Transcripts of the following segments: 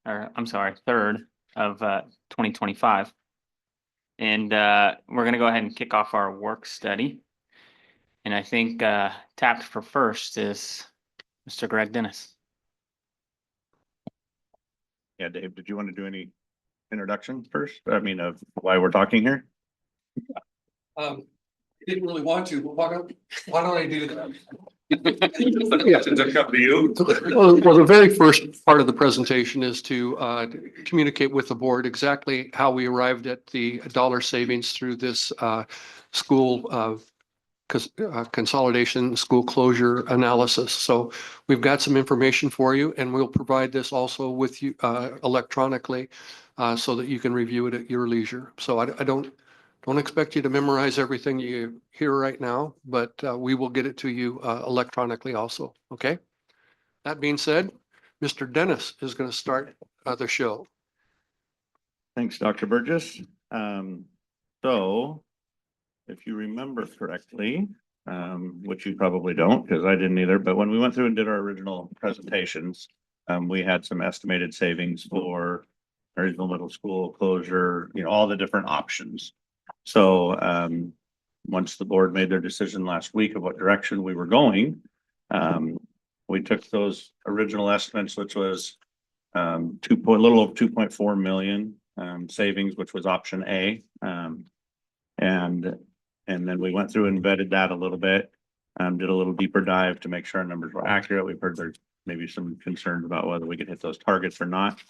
or I'm sorry, 3rd of 2025. And we're going to go ahead and kick off our work study. And I think tapped for first is Mr. Greg Dennis. Yeah, Dave, did you want to do any introduction first? I mean, of why we're talking here? Didn't really want to, but why don't I do that? Since it's up to you. Well, the very first part of the presentation is to communicate with the board exactly how we arrived at the dollar savings through this school consolidation, school closure analysis. So we've got some information for you, and we'll provide this also with you electronically so that you can review it at your leisure. So I don't expect you to memorize everything you hear right now, but we will get it to you electronically also, okay? That being said, Mr. Dennis is going to start the show. Thanks, Dr. Burgess. So if you remember correctly, which you probably don't, because I didn't either, but when we went through and did our original presentations, we had some estimated savings for Marysville Middle School closure, all the different options. So once the board made their decision last week of what direction we were going, we took those original estimates, which was a little over 2.4 million savings, which was option A. And then we went through and vetted that a little bit, did a little deeper dive to make sure our numbers were accurate. We've heard there's maybe some concerns about whether we could hit those targets or not.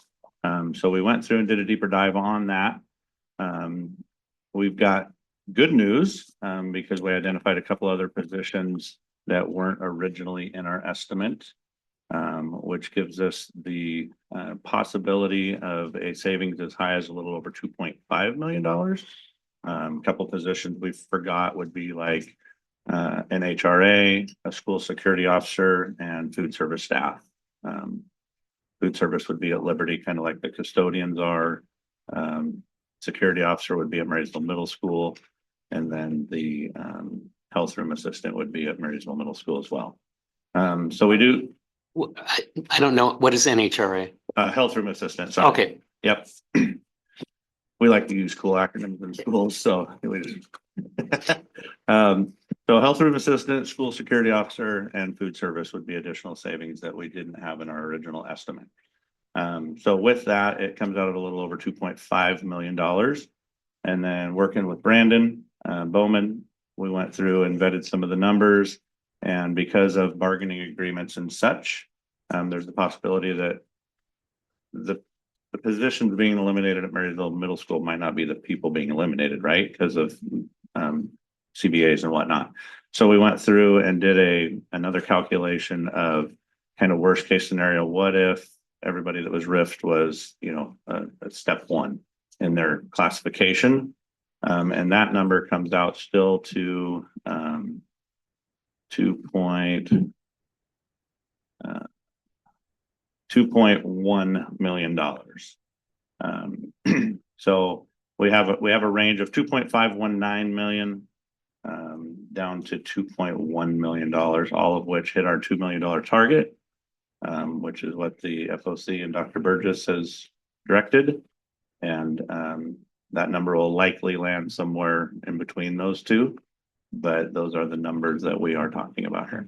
So we went through and did a deeper dive on that. We've got good news because we identified a couple other positions that weren't originally in our estimate, which gives us the possibility of a savings as high as a little over $2.5 million. A couple positions we forgot would be like an HRA, a school security officer, and food service staff. Food service would be at Liberty, kind of like the custodians are. Security officer would be at Marysville Middle School, and then the health room assistant would be at Marysville Middle School as well. So we do. I don't know. What is NHRA? Health room assistant. Sorry. Okay. Yep. We like to use cool acronyms in schools, so we just so health room assistant, school security officer, and food service would be additional savings that we didn't have in our original estimate. So with that, it comes out at a little over $2.5 million. And then working with Brandon Bowman, we went through and vetted some of the numbers. And because of bargaining agreements and such, there's the possibility that the positions being eliminated at Marysville Middle School might not be the people being eliminated, right? Because of CBAs and whatnot. So we went through and did another calculation of kind of worst case scenario. What if everybody that was RIFed was, a step 1 in their classification? And that number comes out still to $2.1 million. So we have a range of 2.519 million down to $2.1 million, all of which hit our $2 million target, which is what the FOC and Dr. Burgess has directed. And that number will likely land somewhere in between those two, but those are the numbers that we are talking about here.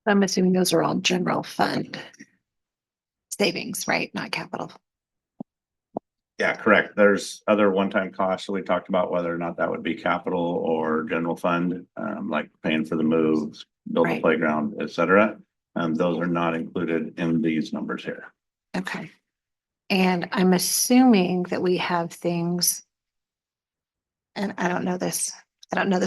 I'm assuming those are all general fund savings, right? Not capital. Yeah, correct. There's other one-time costs that we talked about, whether or not that would be capital or general fund, like paying for the moves, build a playground, etc. Those are not included in these numbers here. Okay. And I'm assuming that we have things, and I don't know this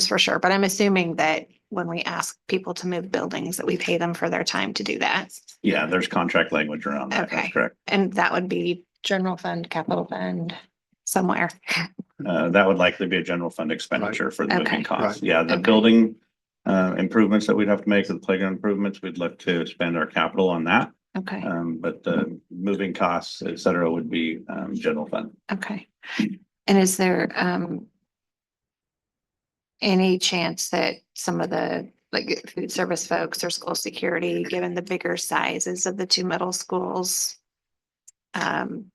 for sure, but I'm assuming that when we ask people to move buildings, that we pay them for their time to do that. Yeah, there's contract language around that. Okay. That's correct. And that would be general fund, capital fund, somewhere. That would likely be a general fund expenditure for the moving costs. Right. Yeah, the building improvements that we'd have to make, the playground improvements, we'd look to spend our capital on that. Okay. But the moving costs, et cetera, would be general fund. Okay. And is there any chance that some of the like food service folks or school security, given the bigger sizes of the two middle schools,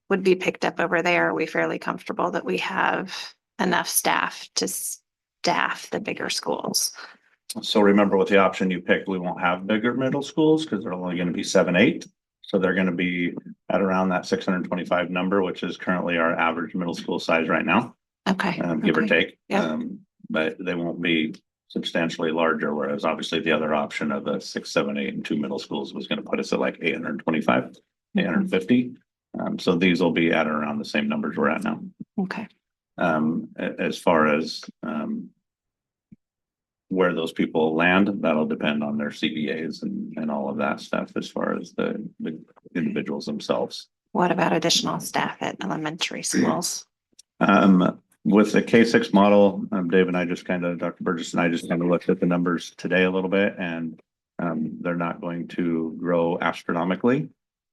would be picked up over there? Are we fairly comfortable that we have enough staff to staff the bigger schools? So remember with the option you picked, we won't have bigger middle schools because they're only going to be 7, 8. So they're going to be at around that 625 number, which is currently our average middle school size right now, Okay. give or okay. take. Yep. But they won't be substantially larger, whereas obviously the other option of the 6, 7, 8 and 2 middle schools was going to put us at like 825, 850. So these will be at around the same numbers we're at now. Okay. As far as where those people land, that'll depend on their CBAs and all of that stuff as far as the individuals themselves. What about additional staff at elementary schools? With the K6 model, Dave and I just kind of, Dr. Burgess and I just kind of looked at the numbers today a little bit, and they're not going to grow astronomically.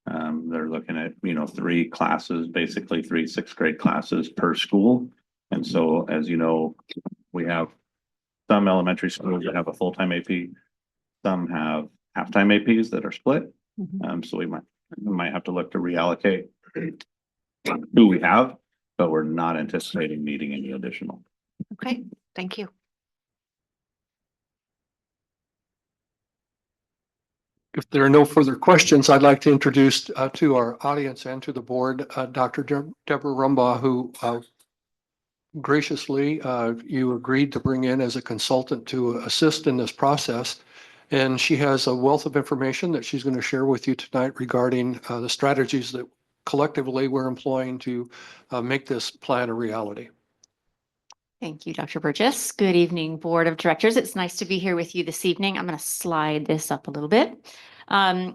They're looking at, 3 classes, basically 3 6th grade classes per school. And so, as you know, we have some elementary schools that have a full-time AP, some have half-time APs that are split. So we might have to look to reallocate who we have, but we're not anticipating needing any additional. Okay, thank you. If there are no further questions, I'd like to introduce to our audience and to the board, Dr. Deborah Rumbaugh, who graciously you agreed to bring in as a consultant to assist in this process. And she has a wealth of information that she's going to share with you tonight regarding the strategies that collectively we're employing to make this plan a reality. Thank you, Dr. Burgess. Good evening, Board of Directors. It's nice to be here with you this evening. I'm going to slide this up a little bit.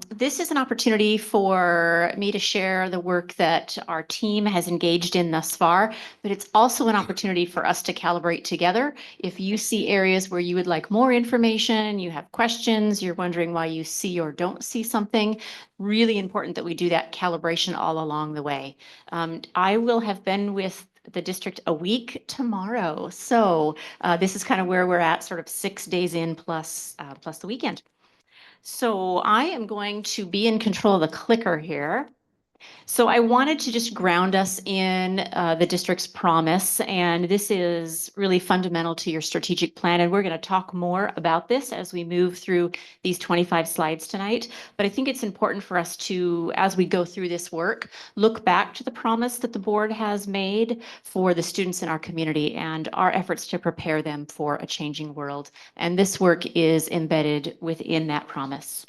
This is an opportunity for me to share the work that our team has engaged in thus far, but it's also an opportunity for us to calibrate together. If you see areas where you would like more information, you have questions, you're wondering why you see or don't see something, really important that we do that calibration all along the way. I will have been with the district a week tomorrow. So this is kind of where we're at, sort of 6 days in plus the weekend. So I am going to be in control of the clicker here. So I wanted to just ground us in the district's promise, and this is really fundamental to your strategic plan. And we're going to talk more about this as we move through these 25 slides tonight. But I think it's important for us to, as we go through this work, look back to the promise that the board has made for the students in our community and our efforts to prepare them for a changing world. And this work is embedded within that promise.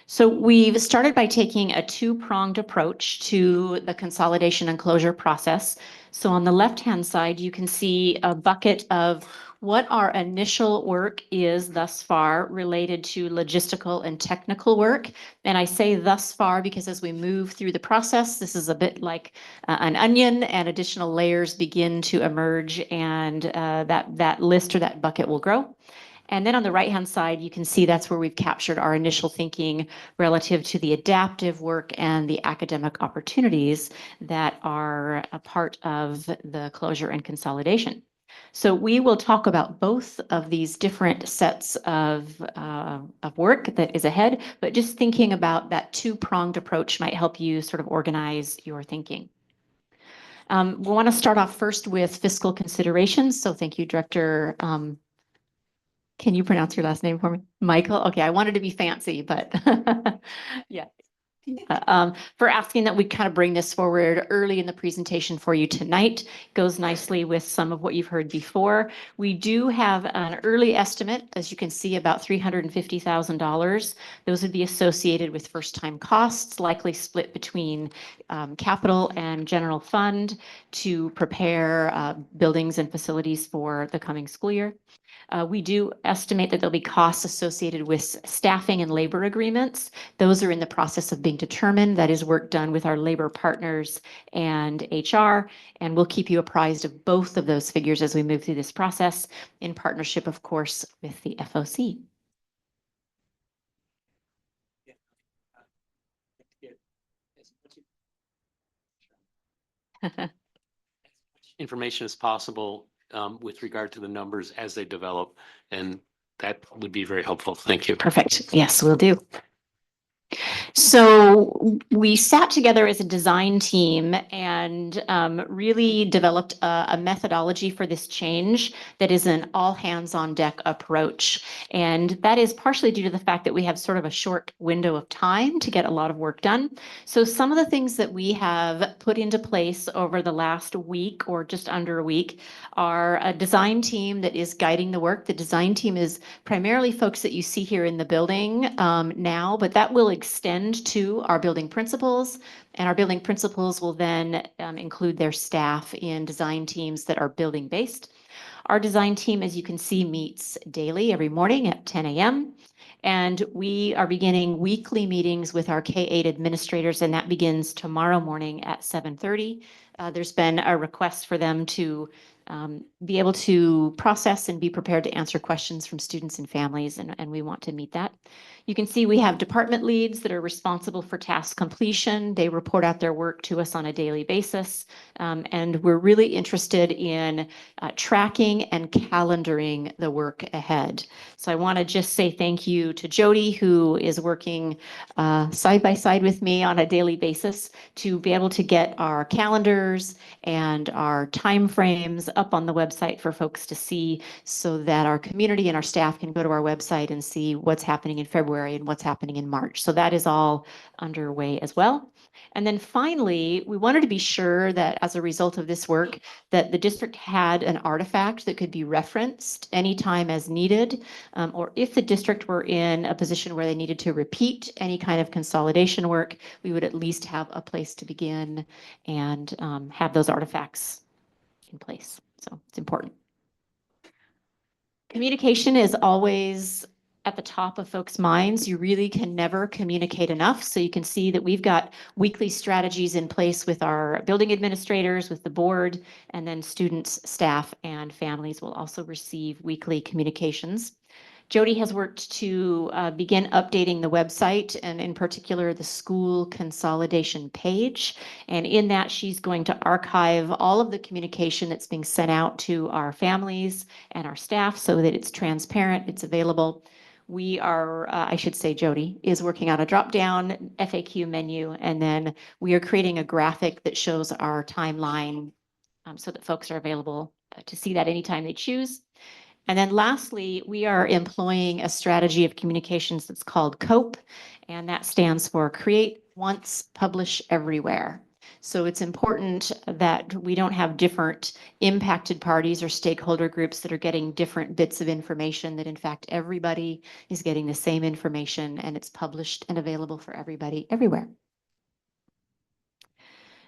So we've started by taking a 2-pronged approach to the consolidation and closure process. So on the left-hand side, you can see a bucket of what our initial work is thus far related to logistical and technical work. And I say thus far because as we move through the process, this is a bit like an onion, and additional layers begin to emerge, and that list or that bucket will grow. And then on the right-hand side, you can see that's where we've captured our initial thinking relative to the adaptive work and the academic opportunities that are a part of the closure and consolidation. So we will talk about both of these different sets of work that is ahead, but just thinking about that 2-pronged approach might help you sort of organize your thinking. We want to start off first with fiscal considerations. So thank you, Director. Can you pronounce your last name for me? Michael? Okay, I wanted to be fancy, but yeah. For asking that we kind of bring this forward early in the presentation for you tonight. Goes nicely with some of what you've heard before. We do have an early estimate, as you can see, about $350,000. Those would be associated with first-time costs, likely split between capital and general fund to prepare buildings and facilities for the coming school year. We do estimate that there'll be costs associated with staffing and labor agreements. Those are in the process of being determined. That is work done with our labor partners and HR, and we'll keep you apprised of both of those figures as we move through this process in partnership, of course, with the FOC. Information as possible with regard to the numbers as they develop, and That would be very helpful. Thank you. Perfect. Yes, we'll do. So we sat together as a design team and really developed a methodology for this change that is an all hands on deck approach. And that is partially due to the fact that we have sort of a short window of time to get a lot of work done. So some of the things that we have put into place over the last week or just under a week are a design team that is guiding the work. The design team is primarily folks that you see here in the building now, but that will extend to our building principals, and our building principals will then include their staff in design teams that are building based. Our design team, as you can see, meets daily every morning at 10 a.m. And we are beginning weekly meetings with our K-8 administrators, and that begins tomorrow morning at 7:30. There's been a request for them to be able to process and be prepared to answer questions from students and families, and we want to meet that. You can see we have department leads that are responsible for task completion. They report out their work to us on a daily basis, and we're really interested in tracking and calendaring the work ahead. So I want to just say thank you to Jody, who is working side by side with me on a daily basis to be able to get our calendars and our timeframes up on the website for folks to see, so that our community and our staff can go to our website and see what's happening in February and what's happening in March. So that is all underway as well. And then finally, we wanted to be sure that as a result of this work, that the district had an artifact that could be referenced anytime as needed, or if the district were in a position where they needed to repeat any kind of consolidation work, we would at least have a place to begin and have those artifacts in place. So it's important. Communication is always at the top of folks' minds. You really can never communicate enough. So you can see that we've got weekly strategies in place with our building administrators, with the board, and then students, staff, and families will also receive weekly communications. Jody has worked to begin updating the website, and in particular the school consolidation page. And in that, she's going to archive all of the communication that's being sent out to our families and our staff so that it's transparent, it's available. We are, I should say, Jody is working on a drop-down FAQ menu, and then we are creating a graphic that shows our timeline so that folks are available to see that anytime they choose. And then lastly, we are employing a strategy of communications that's called COPE, and that stands for Create Once, Publish Everywhere. So it's important that we don't have different impacted parties or stakeholder groups that are getting different bits of information, that in fact everybody is getting the same information and it's published and available for everybody everywhere.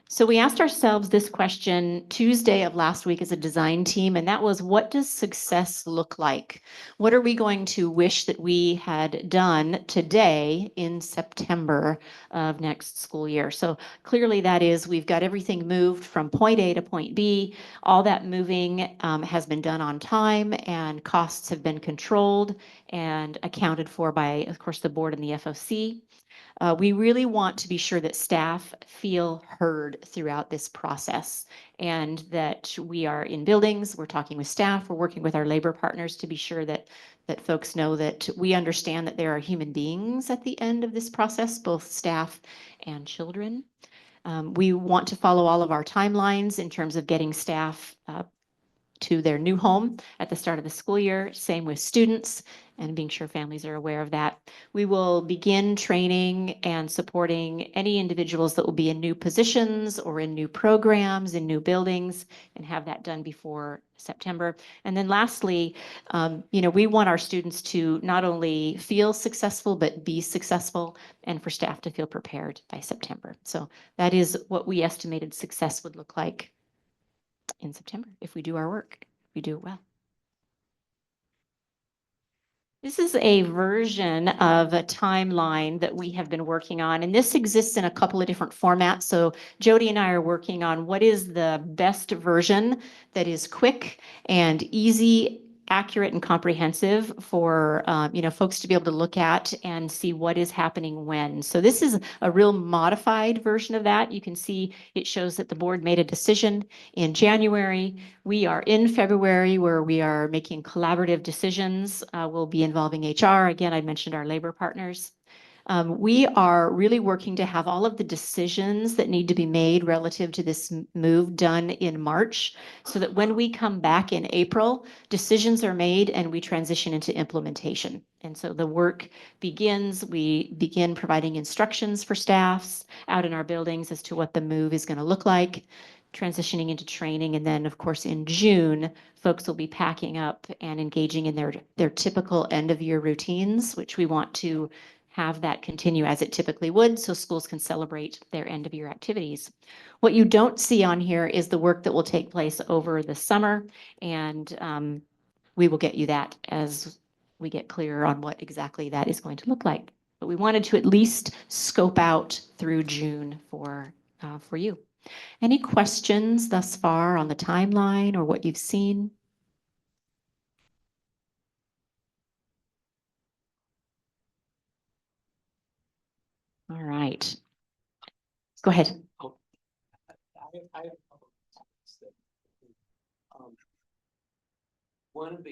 So we asked ourselves this question Tuesday of last week as a design team, and that was, what does success look like? What are we going to wish that we had done today in September of next school year? So clearly that is, we've got everything moved from point A to point B. All that moving has been done on time, and costs have been controlled and accounted for by, of course, the board and the FOC. We really want to be sure that staff feel heard throughout this process, and that we are in buildings, we're talking with staff, we're working with our labor partners to be sure that folks know that we understand that there are human beings at the end of this process, both staff and children. We want to follow all of our timelines in terms of getting staff to their new home at the start of the school year. Same with students, and being sure families are aware of that. We will begin training and supporting any individuals that will be in new positions or in new programs, in new buildings, and have that done before September. And then lastly, we want our students to not only feel successful, but be successful, and for staff to feel prepared by September. So that is what we estimated success would look like in September if we do our work, if we do it well. This is a version of a timeline that we have been working on, and this exists in a couple of different formats. So Jody and I are working on what is the best version that is quick and easy accurate and comprehensive for, folks to be able to look at and see what is happening when. So this is a real modified version of that. You can see it shows that the board made a decision in January. We are in February where we are making collaborative decisions. We'll be involving HR. Again, I mentioned our labor partners. We are really working to have all of the decisions that need to be made relative to this move done in March, so that when we come back in April, decisions are made and we transition into implementation. And so the work begins, we begin providing instructions for staffs out in our buildings as to what the move is going to look like, transitioning into training. And then, of course, in June, folks will be packing up and engaging in their typical end of year routines, which we want to have that continue as it typically would, so schools can celebrate their end of year activities. What you don't see on here is the work that will take place over the summer, and we will get you that as we get clearer on what exactly that is going to look like. But we wanted to at least scope out through June for you. Any questions thus far on the timeline or what you've seen? All right. Go ahead. One of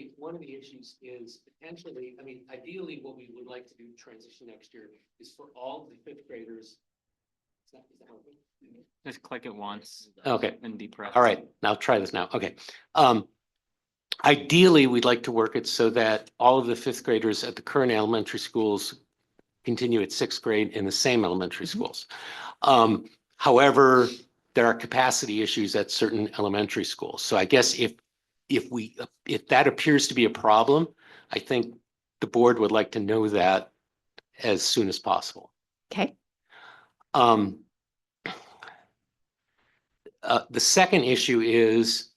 the issues is potentially, I mean, ideally, what we would like to do transition next year is for all the fifth graders. Is that how it- Just click it once. Okay. And depress. All right, now try this now. Okay. Ideally, we'd like to work it so that all of the fifth graders at the current elementary schools continue at sixth grade in the same elementary schools. However, there are capacity issues at certain elementary schools. So I guess if that appears to be a problem, I think the board would like to know that as soon as possible. Okay. The second issue is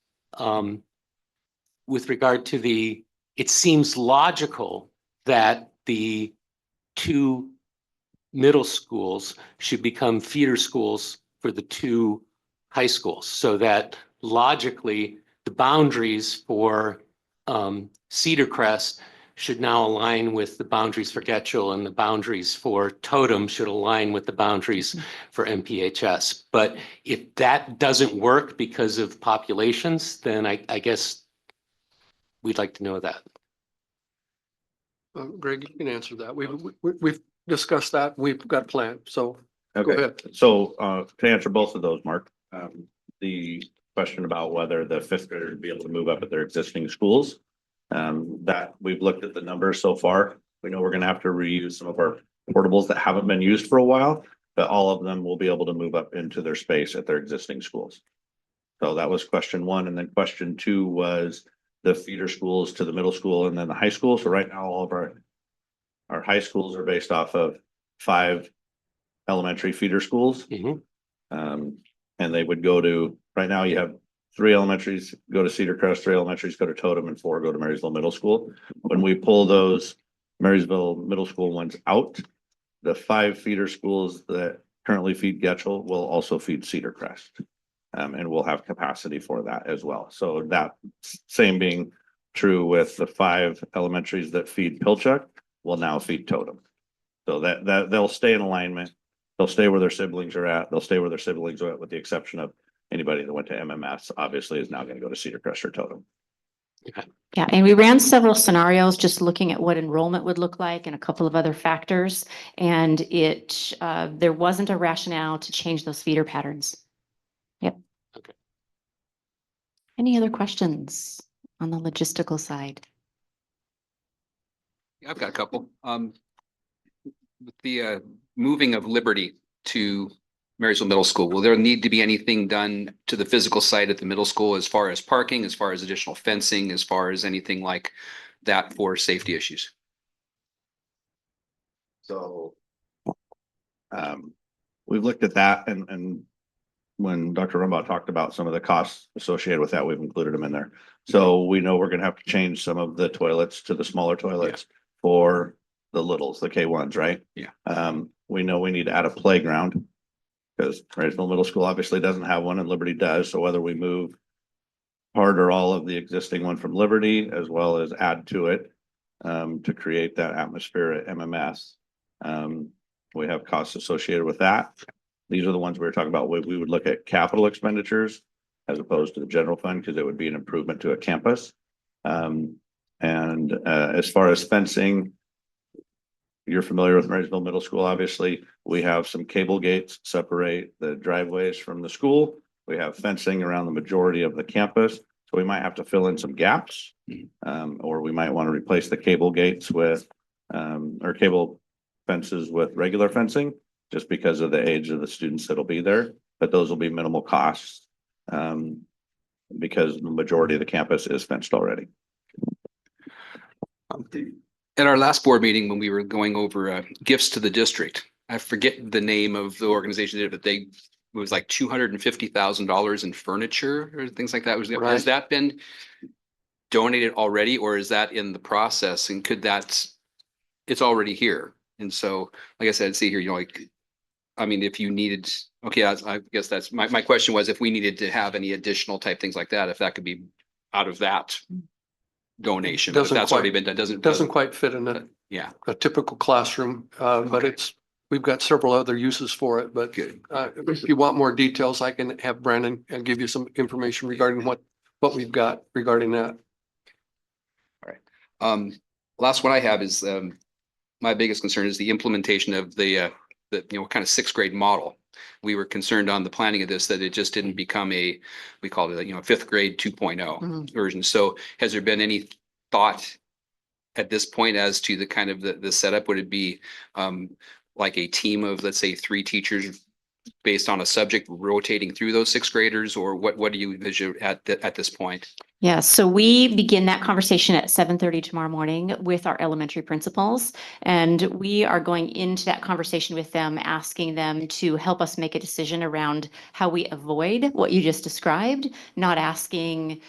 with regard to it seems logical that the two middle schools should become feeder schools for the two high schools, so that logically the boundaries for Cedar Crest should now align with the boundaries for Getchell, and the boundaries for Totem should align with the boundaries for MPHS. But if that doesn't work because of populations, then I guess we'd like to know that. Greg, you can answer that. We've discussed that. We've got a plan. So go Okay, ahead. so to answer both of those, Mark, the question about whether the fifth graders would be able to move up at their existing schools. That we've looked at the numbers so far. We know we're gonna have to reuse some of our portables that haven't been used for a while, but all of them will be able to move up into their space at their existing schools. So that was question one, and then question two was the feeder schools to the middle school and then the high school. So right now, all of our high schools are based off of 5 elementary feeder schools. Mhm. And they would go to, right now you have 3 elementaries go to Cedar Crest, 3 elementaries go to Totem, and 4 go to Marysville Middle School. When we pull those Marysville Middle School ones out, the 5 feeder schools that currently feed Getchell will also feed Cedar Crest. And we'll have capacity for that as well. So that same being true with the 5 elementaries that feed Pilchuck will now feed Totem. So that they'll stay in alignment. They'll stay where their siblings are at. They'll stay where their siblings are at, with the exception of anybody that went to MMS obviously is now going to go to Cedar Crest or Totem. Yeah, and we ran several scenarios just looking at what enrollment would look like and a couple of other factors. And there wasn't a rationale to change those feeder patterns. Yep. Okay. Any other questions on the logistical side? I've got a couple. With the moving of Liberty to Marysville Middle School, will there need to be anything done to the physical site at the middle school as far as parking, as far as additional fencing, as far as anything like that for safety issues? So we've looked at that, and when Dr. Rumbaugh talked about some of the costs associated with that, we've included them in there. So we know we're gonna have to change some of the toilets to the smaller toilets for the littles, the K1s, right? Yeah. We know we need to add a playground because Marysville Middle School obviously doesn't have one and Liberty does. So whether we move part or all of the existing one from Liberty, as well as add to it to create that atmosphere at MMS. We have costs associated with that. These are the ones we were talking about. We would look at capital expenditures as opposed to the general fund, because it would be an improvement to a campus. As far as fencing, you're familiar with Marysville Middle School, obviously. We have some cable gates separate the driveways from the school. We have fencing around the majority of the campus, so we might have to fill in some gaps. Or we might want to replace the cable gates with, or cable fences with regular fencing, just because of the age of the students that'll be there. But those will be minimal costs, because the majority of the campus is fenced already. At our last board meeting, when we were going over gifts to the district, I forget the name of the organization, but it was like $250,000 in furniture or things like that. Has Right. that been donated already, or is that in the process? And it's already here. And so, like I said, see here, I mean, if you needed, okay, I guess that's my question was if we needed to have any additional type things like that, if that could be out of that donation, but if Doesn't that's already quite- been done, Doesn't quite fit in yeah. a typical classroom, but we've got several other uses for it, but Good. if you want more details, I can have Brandon give you some information regarding what we've got regarding that. Last one I have is, my biggest concern is the implementation of the kind of sixth grade model. We were concerned on the planning of this, that it just didn't become we called it, fifth grade 2.0 version. So has there been any thought at this point as to the kind of the setup? Would it be, like a team of, let's say, 3 teachers based on a subject rotating through those sixth graders, or what do you envision at this point? Yeah, so we begin that conversation at 7:30 tomorrow morning with our elementary principals. And we are going into that conversation with them, asking them to help us make a decision around how we avoid what you just described, not asking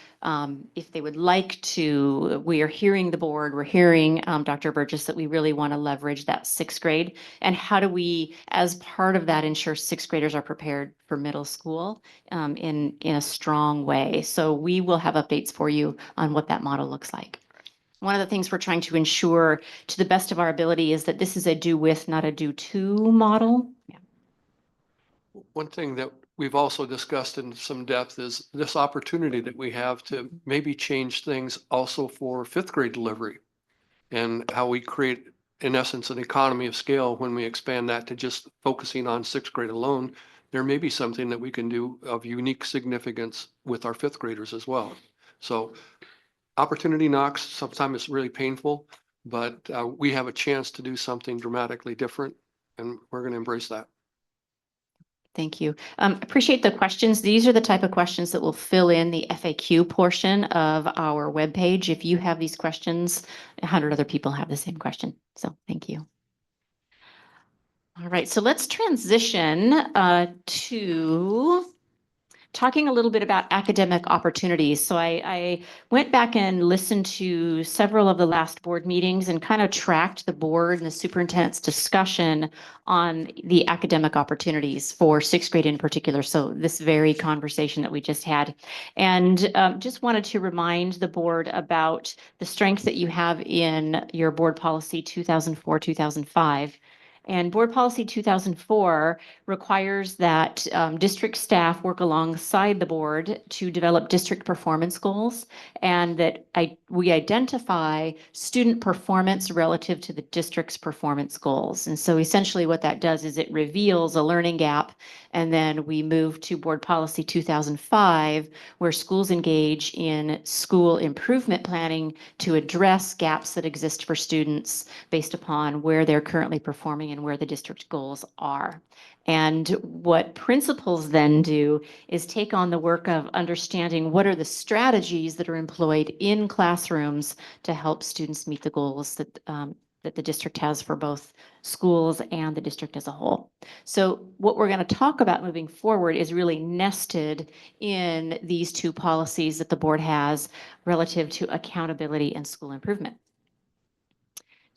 if they would like to. We are hearing the board, we're hearing Dr. Burgess, that we really want to leverage that sixth grade. And how do we, as part of that, ensure sixth graders are prepared for middle school in a strong way? So we will have updates for you on what that model looks like. One of the things we're trying to ensure to the best of our ability is that this is a do with, not a do to model. Yeah. One thing that we've also discussed in some depth is this opportunity that we have to maybe change things also for fifth grade delivery, and how we create, in essence, an economy of scale when we expand that to just focusing on sixth grade alone. There may be something that we can do of unique significance with our fifth graders as well. So opportunity knocks, sometimes it's really painful, but we have a chance to do something dramatically different, and we're going to embrace that. Thank you. Appreciate the questions. These are the type of questions that will fill in the FAQ portion of our webpage. If you have these questions, 100 other people have the same question. So thank you. All right, so let's transition to talking a little bit about academic opportunities. So I went back and listened to several of the last board meetings and kind of tracked the board and the superintendent's discussion on the academic opportunities for sixth grade in particular. So this very conversation that we just had. And just wanted to remind the board about the strength that you have in your board policy 2004-2005. And board policy 2004 requires that district staff work alongside the board to develop district performance goals, and that we identify student performance relative to the district's performance goals. And so essentially what that does is it reveals a learning gap, and then we move to board policy 2005, where schools engage in school improvement planning to address gaps that exist for students based upon where they're currently performing and where the district goals are. And what principals then do is take on the work of understanding what are the strategies that are employed in classrooms to help students meet the goals that the district has for both schools and the district as a whole. So what we're going to talk about moving forward is really nested in these two policies that the board has relative to accountability and school improvement.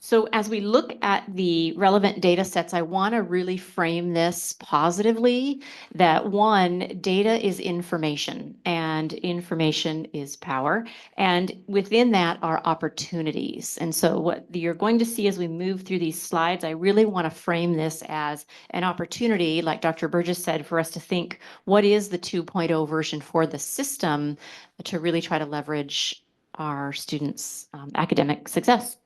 So as we look at the relevant data sets, I want to really frame this positively, that one, data is information and information is power. And within that are opportunities. And so what you're going to see as we move through these slides, I really want to frame this as an opportunity, like Dr. Burgess said, for us to think, what is the 2.0 version for the system to really try to leverage our students' academic success.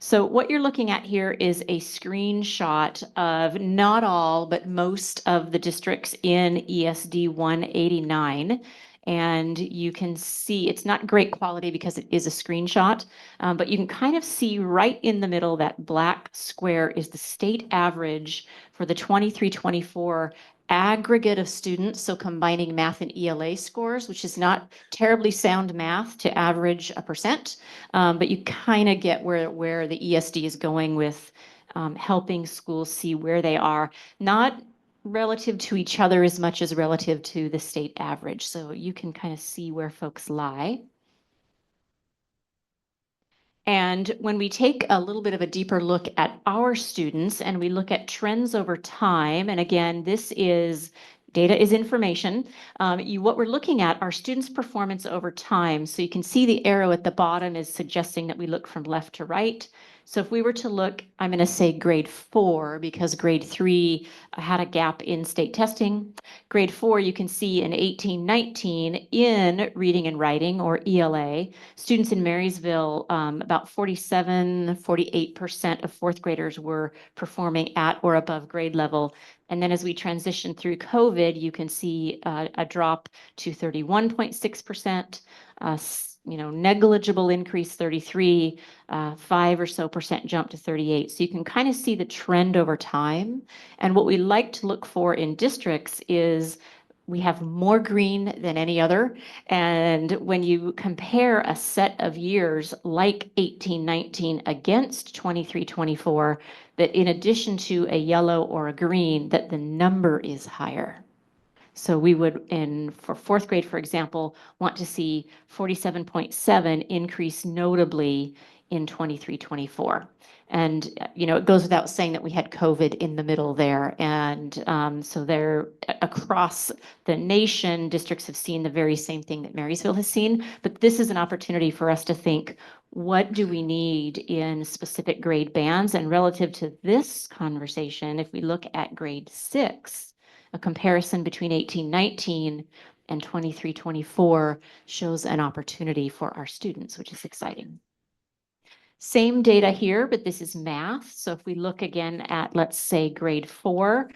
So what you're looking at here is a screenshot of not all, but most of the districts in ESD 189. And you can see it's not great quality because it is a screenshot, but you can kind of see right in the middle that black square is the state average for the 23-24 aggregate of students, so combining math and ELA scores, which is not terribly sound math to average a percent. But you kind of get where the ESD is going with helping schools see where they are, not relative to each other as much as relative to the state average. So you can kind of see where folks lie. And when we take a little bit of a deeper look at our students and we look at trends over time, and again, this is data is information. What we're looking at are students' performance over time. So you can see the arrow at the bottom is suggesting that we look from left to right. So if we were to look, I'm going to say grade 4 because grade 3 had a gap in state testing. Grade 4, you can see in 18-19 in reading and writing, or ELA. Students in Marysville, about 47-48% of fourth graders were performing at or above grade level. And then as we transition through COVID, you can see a drop to 31.6%, negligible increase 33, 5 or so percent jump to 38. So you can kind of see the trend over time. And what we like to look for in districts is we have more green than any other. And when you compare a set of years like 18-19 against 23-24, that in addition to a yellow or a green, that the number is higher. So we would, for fourth grade, for example, want to see 47.7 increase notably in 23-24. And, it goes without saying that we had COVID in the middle there. And so there, across the nation, districts have seen the very same thing that Marysville has seen. But this is an opportunity for us to think, what do we need in specific grade bands? And relative to this conversation, if we look at grade 6, a comparison between 18-19 and 23-24 shows an opportunity for our students, which is exciting. Same data here, but this is math. So if we look again at, let's say, grade 4,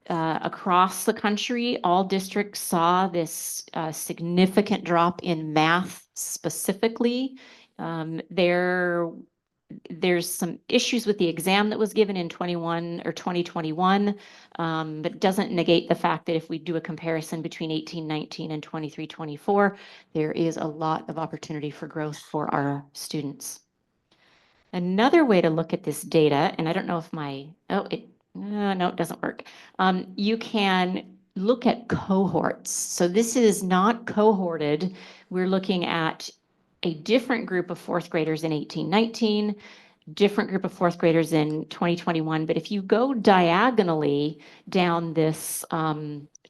across the country, all districts saw this significant drop in math specifically. There's some issues with the exam that was given in 21 or 2021, but doesn't negate the fact that if we do a comparison between 18-19 and 23-24, there is a lot of opportunity for growth for our students. Another way to look at this data, and I don't know if no, it doesn't work. You can look at cohorts. So this is not cohorted. We're looking at a different group of fourth graders in 18-19, different group of fourth graders in 2021. But if you go diagonally down this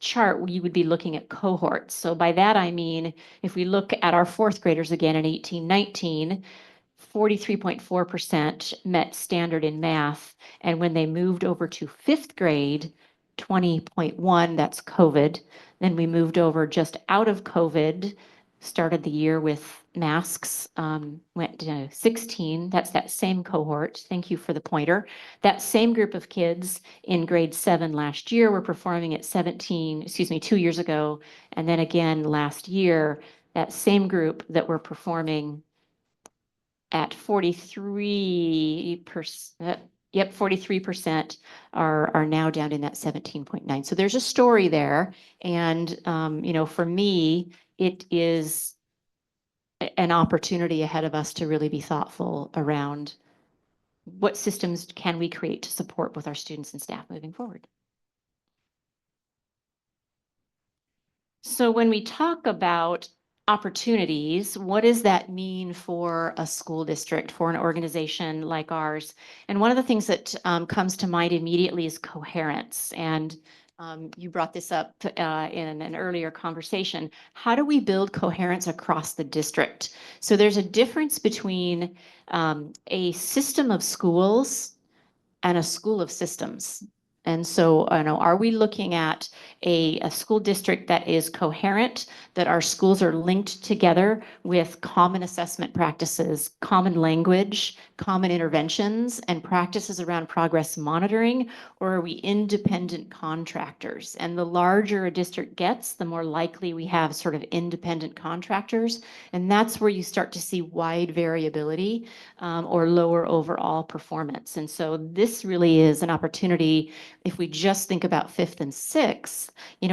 chart, you would be looking at cohorts. So by that, I mean, if we look at our fourth graders again in 18-19, 43.4% met standard in math. And when they moved over to fifth grade, 20.1, that's COVID. Then we moved over just out of COVID, started the year with masks, went to 16. That's that same cohort. Thank you for the pointer. That same group of kids in grade 7 last year were performing at 2 years ago. And then again last year, that same group that were performing at 43%, 43% are now down in that 17.9. So there's a story there. And, for me, it is an opportunity ahead of us to really be thoughtful around what systems can we create to support both our students and staff moving forward. So when we talk about opportunities, what does that mean for a school district, for an organization like ours? And one of the things that comes to mind immediately is coherence. And you brought this up in an earlier conversation. How do we build coherence across the district? So there's a difference between a system of schools and a school of systems. And so, are we looking at a school district that is coherent, that our schools are linked together with common assessment practices, common language, common interventions, and practices around progress monitoring, or are we independent contractors? And the larger a district gets, the more likely we have sort of independent contractors. And that's where you start to see wide variability or lower overall performance. And so this really is an opportunity. If we just think about fifth and sixth,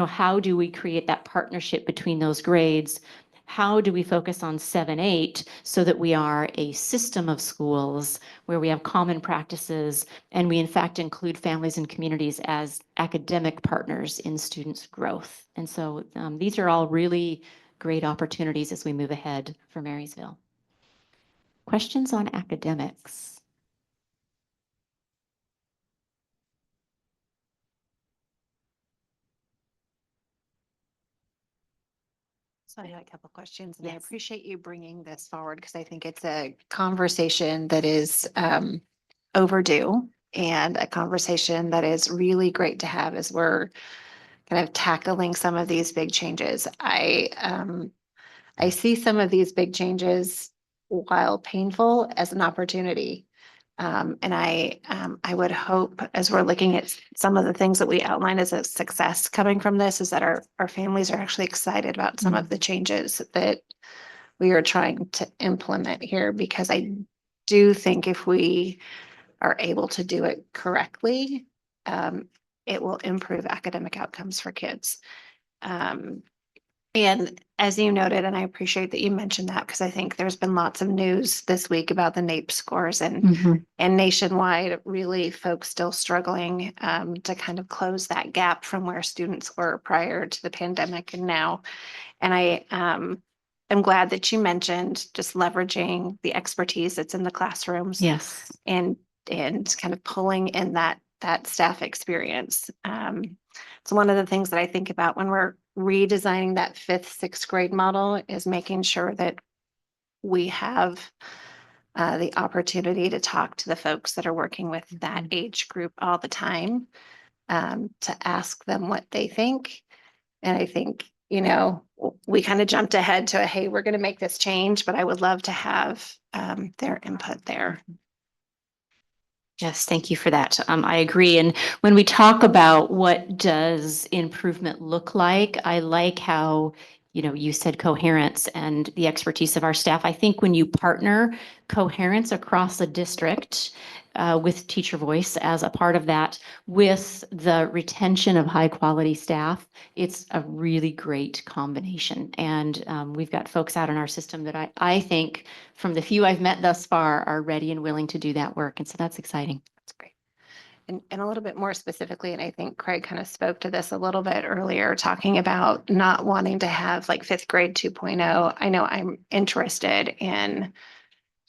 how do we create that partnership between those grades? How do we focus on 7, 8 so that we are a system of schools where we have common practices and we in fact include families and communities as academic partners in students' growth? And so these are all really great opportunities as we move ahead for Marysville. Questions on academics? So I had a couple of questions, and I Yes. appreciate you bringing this forward because I think it's a conversation that is overdue and a conversation that is really great to have as we're kind of tackling some of these big changes. I see some of these big changes, while painful, as an opportunity. And I would hope, as we're looking at some of the things that we outline as a success coming from this, is that our families are actually excited about some of the changes that we are trying to implement here, because I do think if we are able to do it correctly, it will improve academic outcomes for kids. And as you noted, and I appreciate that you mentioned that, because I think there's been lots of news this week about the NAEP scores, and nationwide, really folks still struggling to kind of close that gap from where students were prior to the pandemic and now. And I am glad that you mentioned just leveraging the expertise that's in the classrooms. Yes. And kind of pulling in that staff experience. It's one of the things that I think about when we're redesigning that 5th, 6th grade model, is making sure that we have the opportunity to talk to the folks that are working with that age group all the time, to ask them what they think. And I think, we kind of jumped ahead to hey, we're going to make this change, but I would love to have their input there. Yes, thank you for that. I agree. And when we talk about what does improvement look like, I like how, you said coherence and the expertise of our staff. I think when you partner coherence across the district with teacher voice as a part of that, with the retention of high quality staff, it's a really great combination. And we've got folks out in our system that I think, from the few I've met thus far, are ready and willing to do that work. And so that's exciting. That's great. And a little bit more specifically, and I think Craig kind of spoke to this a little bit earlier, talking about not wanting to have like 5th grade 2.0. I know I'm interested in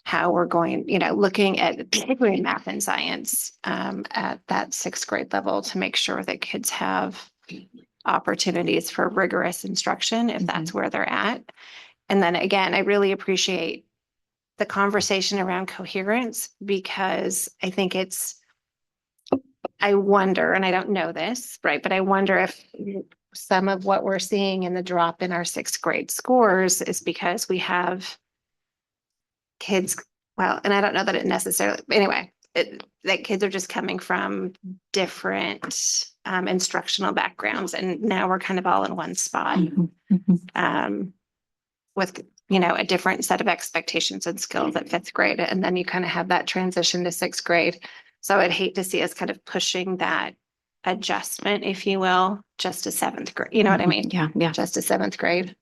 how we're going, looking at particularly math and science at that 6th grade level, to make sure that kids have opportunities for rigorous instruction if that's where they're at. And then again, I really appreciate the conversation around coherence, because I think I wonder, and I don't know this, right, but I wonder if some of what we're seeing in the drop in our 6th grade scores is because we have kids, well, and I don't know that it necessarily, anyway, that kids are just coming from different instructional backgrounds, and now we're kind of all in one spot with, a different set of expectations and skills at 5th grade. And then you kind of have that transition to 6th grade. So I'd hate to see us kind of pushing that adjustment, if you will, just to 7th grade. You know what I mean? Yeah, yeah. Just to 7th grade.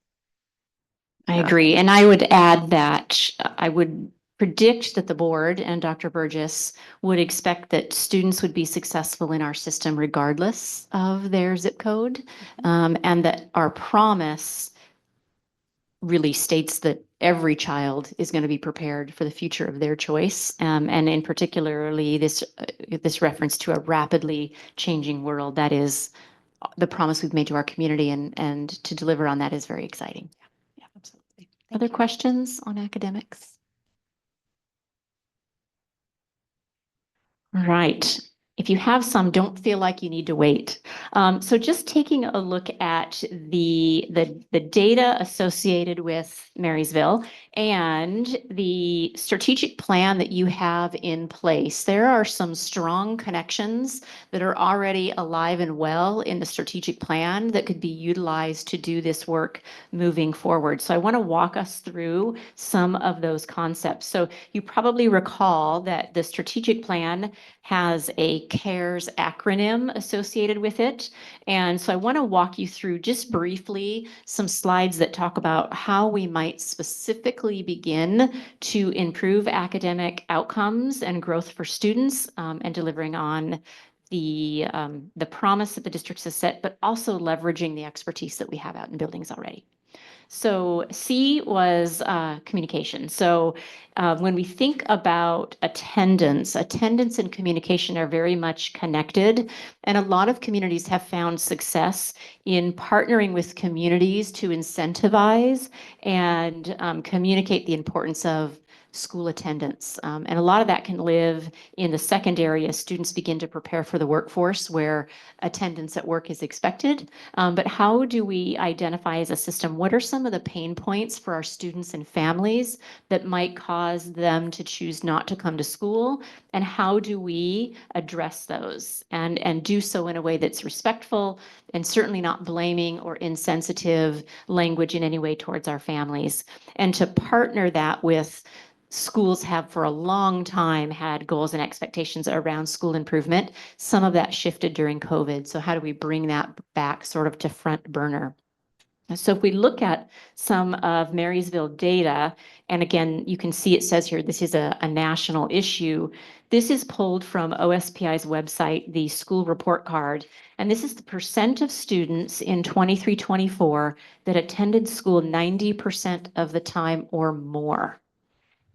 I agree. And I would add that I would predict that the board and Dr. Burgess would expect that students would be successful in our system regardless of their zip code, and that our promise really states that every child is going to be prepared for the future of their choice. And in particularly this reference to a rapidly changing world, that is the promise we've made to our community, and to deliver on that is very exciting. Yeah, absolutely. Other questions on academics? Right. If you have some, don't feel like you need to wait. So just taking a look at the data associated with Marysville and the strategic plan that you have in place, there are some strong connections that are already alive and well in the strategic plan that could be utilized to do this work moving forward. So I want to walk us through some of those concepts. So you probably recall that the strategic plan has a CARES acronym associated with it. And so I want to walk you through just briefly some slides that talk about how we might specifically begin to improve academic outcomes and growth for students, and delivering on the promise that the district has set, but also leveraging the expertise that we have out in buildings already. So C was communication. So when we think about attendance and communication are very much connected. And a lot of communities have found success in partnering with communities to incentivize and communicate the importance of school attendance. And a lot of that can live in the secondary as students begin to prepare for the workforce where attendance at work is expected. But how do we identify as a system, what are some of the pain points for our students and families that might cause them to choose not to come to school? And how do we address those and do so in a way that's respectful and certainly not blaming or insensitive language in any way towards our families? And to partner that with schools have for a long time had goals and expectations around school improvement. Some of that shifted during COVID. So how do we bring that back sort of to front burner? So if we look at some of Marysville data, and again, you can see it says here, this is a national issue. This is pulled from OSPI's website, the school report card. And this is the percent of students in 23-24 that attended school 90% of the time or more.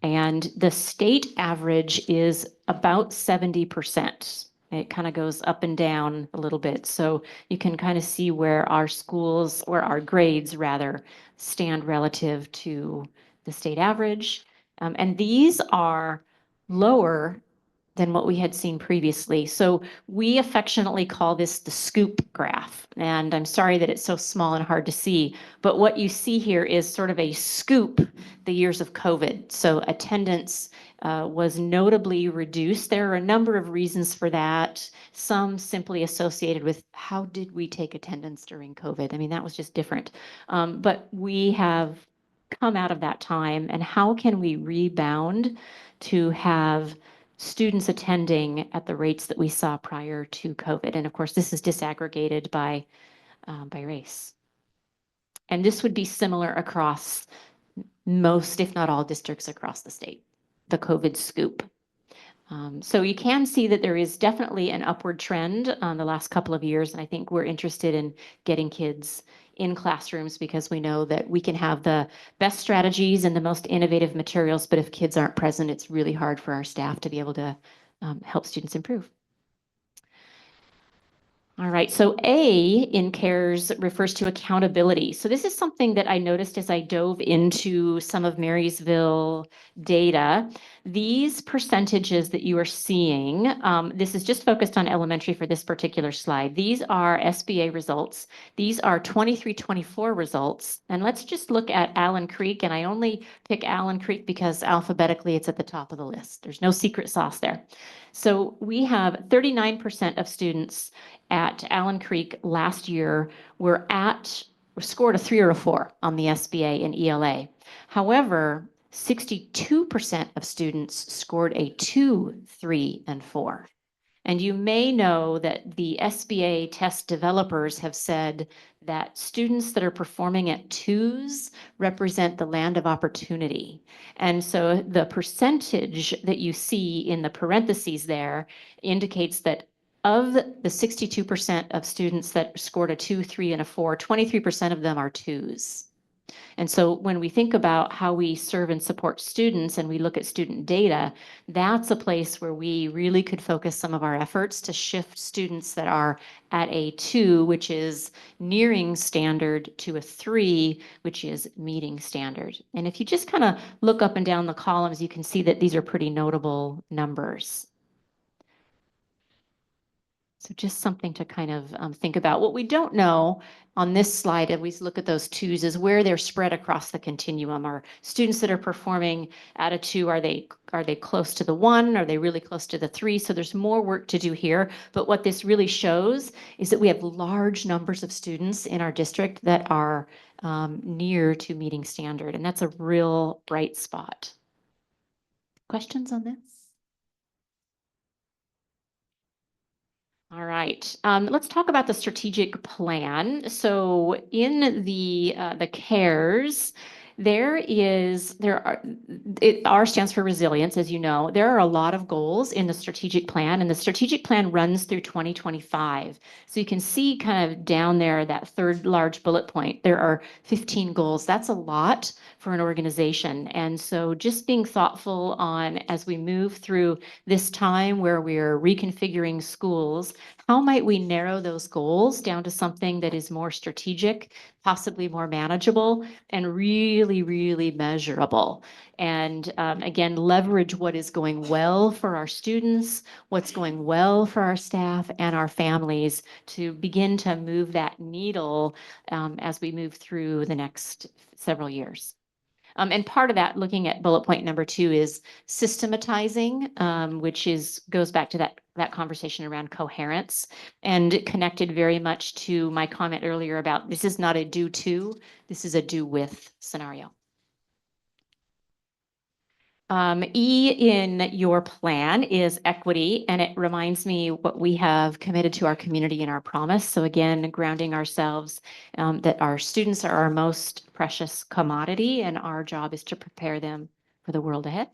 And the state average is about 70%. It kind of goes up and down a little bit. So you can kind of see where our schools, or our grades rather, stand relative to the state average. And these are lower than what we had seen previously. So we affectionately call this the scoop graph. And I'm sorry that it's so small and hard to see, but what you see here is sort of a scoop, the years of COVID. So attendance was notably reduced. There are a number of reasons for that. Some simply associated with how did we take attendance during COVID? I mean, that was just different. But we have come out of that time, and how can we rebound to have students attending at the rates that we saw prior to COVID? And of course, this is disaggregated by race. And this would be similar across most, if not all, districts across the state, the COVID scoop. So you can see that there is definitely an upward trend on the last couple of years. And I think we're interested in getting kids in classrooms because we know that we can have the best strategies and the most innovative materials, but if kids aren't present, it's really hard for our staff to be able to help students improve. All right, so A in CARES refers to accountability. So this is something that I noticed as I dove into some of Marysville data. These percentages that you are seeing, this is just focused on elementary for this particular slide. These are SBA results. These are 23-24 results. And let's just look at Allen Creek. And I only pick Allen Creek because alphabetically it's at the top of the list. There's no secret sauce there. So we have 39% of students at Allen Creek last year scored a 3 or a 4 on the SBA and ELA. However, 62% of students scored a 2, 3, and 4. And you may know that the SBA test developers have said that students that are performing at 2s represent the land of opportunity. And so the percentage that you see in the parentheses there indicates that of the 62% of students that scored a 2, 3, and a 4, 23% of them are 2s. And so when we think about how we serve and support students and we look at student data, that's a place where we really could focus some of our efforts to shift students that are at a 2, which is nearing standard, to a 3, which is meeting standard. And if you just kind of look up and down the columns, you can see that these are pretty notable numbers. So just something to kind of think about. What we don't know on this slide, if we look at those 2s, is where they're spread across the continuum. Are students that are performing at a 2, are they close to the 1? Are they really close to the 3? So there's more work to do here. But what this really shows is that we have large numbers of students in our district that are near to meeting standard. And that's a real bright spot. Questions on this? All right, let's talk about the strategic plan. So in the CARES, R stands for resilience, as you know. There are a lot of goals in the strategic plan, and the strategic plan runs through 2025. So you can see kind of down there, that third large bullet point, there are 15 goals. That's a lot for an organization. And so just being thoughtful on, as we move through this time where we're reconfiguring schools, how might we narrow those goals down to something that is more strategic, possibly more manageable, and really, really measurable? And again, leverage what is going well for our students, what's going well for our staff and our families, to begin to move that needle as we move through the next several years. And part of that, looking at bullet point number 2, is systematizing, which goes back to that conversation around coherence, and connected very much to my comment earlier about this is not a do to, this is a do with scenario. E in your plan is equity, and it reminds me what we have committed to our community in our promise. So again, grounding ourselves that our students are our most precious commodity, and our job is to prepare them for the world ahead.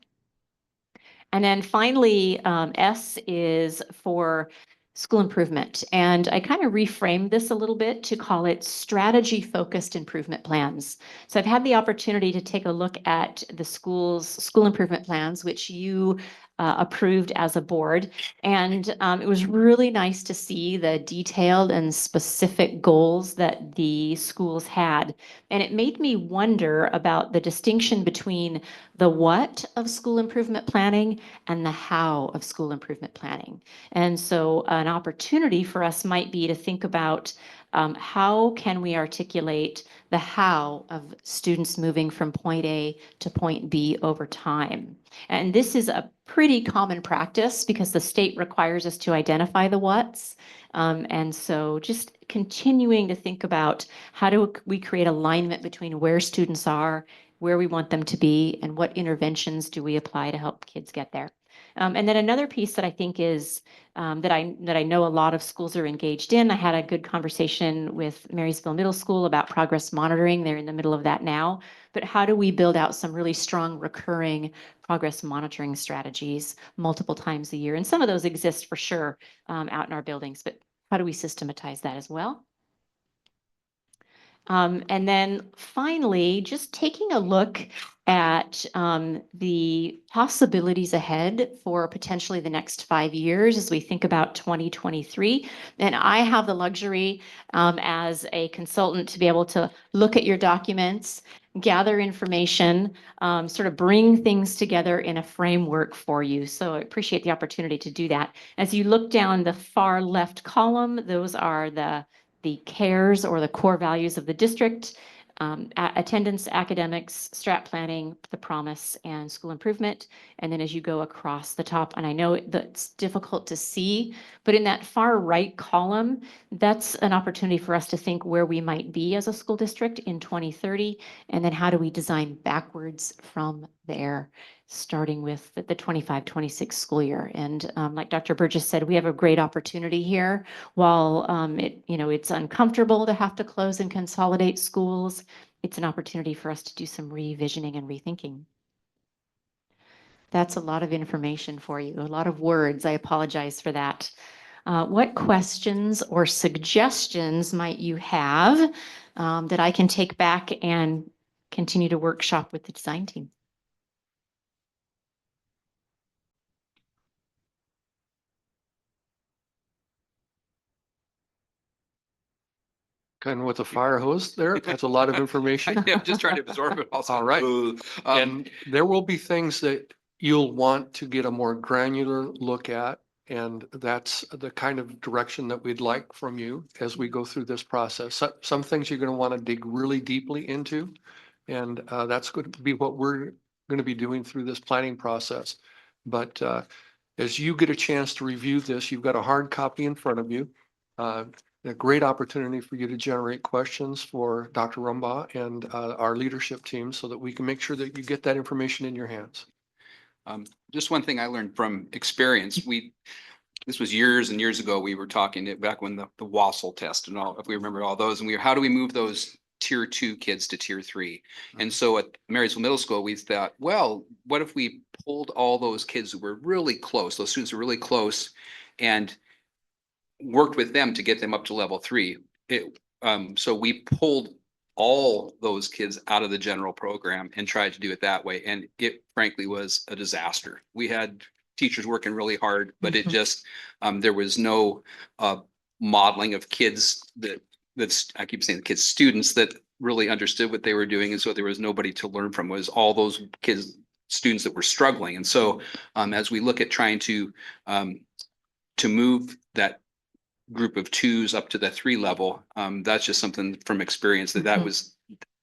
And then finally, S is for school improvement. And I kind of reframed this a little bit to call it strategy-focused improvement plans. So I've had the opportunity to take a look at the school improvement plans, which you approved as a board. And it was really nice to see the detailed and specific goals that the schools had. And it made me wonder about the distinction between the what of school improvement planning and the how of school improvement planning. And so an opportunity for us might be to think about how can we articulate the how of students moving from point A to point B over time. And this is a pretty common practice because the state requires us to identify the what's. And so just continuing to think about how do we create alignment between where students are, where we want them to be, and what interventions do we apply to help kids get there. And then another piece that I think is that I know a lot of schools are engaged in. I had a good conversation with Marysville Middle School about progress monitoring. They're in the middle of that now. But how do we build out some really strong recurring progress monitoring strategies multiple times a year? And some of those exist for sure out in our buildings, but how do we systematize that as well? And then finally, just taking a look at the possibilities ahead for potentially the next 5 years as we think about 2023. And I have the luxury as a consultant to be able to look at your documents, gather information, sort of bring things together in a framework for you. So I appreciate the opportunity to do that. As you look down the far left column, those are the CARES, or the core values of the district, attendance, academics, strat planning, the promise, and school improvement. And then as you go across the top, and I know that's difficult to see, but in that far right column, that's an opportunity for us to think where we might be as a school district in 2030, and then how do we design backwards from there, starting with the 25-26 school year. And like Dr. Burgess said, we have a great opportunity here. While it's uncomfortable to have to close and consolidate schools, it's an opportunity for us to do some revisioning and rethinking. That's a lot of information for you, a lot of words. I apologize for that. What questions or suggestions might you have that I can take back and continue to workshop with the design team. Kind of with a fire hose there. That's a lot of information. I'm just trying to absorb it also. All right. And And there will be things that you'll want to get a more granular look at. And that's the kind of direction that we'd like from you as we go through this process. Some things you're going to want to dig really deeply into. And that's going to be what we're going to be doing through this planning process. But as you get a chance to review this, you've got a hard copy in front of you. A great opportunity for you to generate questions for Dr. Rumbaugh and our leadership team so that we can make sure that you get that information in your hands. just one thing I learned from experience, this was years and years ago, we were talking back when the Wassel test and all, if we remember all those, and how do we move those tier 2 kids to tier 3? And so at Marysville Middle School, we thought, well, what if we pulled all those kids who were really close, those students were really close, and worked with them to get them up to level 3. So we pulled all those kids out of the general program and tried to do it that way. And it frankly was a disaster. We had teachers working really hard, but it just, there was no modeling of kids I keep saying the kids, students that really understood what they were doing. And so there was nobody to learn from. It was all those kids, students that were struggling. And so as we look at trying to move that group of 2s up to the 3 level, that's just something from experience that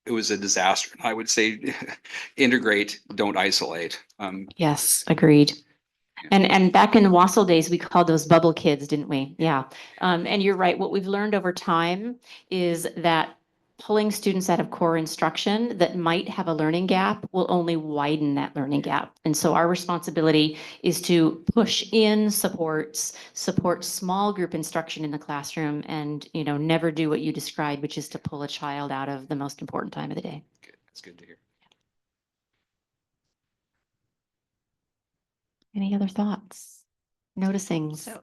it was a disaster. I would say integrate, don't isolate. Yes, agreed. And back in the Wassel days, we called those bubble kids, didn't we? Yeah. And you're right. What we've learned over time is that pulling students out of core instruction that might have a learning gap will only widen that learning gap. And so our responsibility is to push in support small group instruction in the classroom and, never do what you described, which is to pull a child out of the most important time of the day. Good. That's good to hear. Any other thoughts? Noticing? So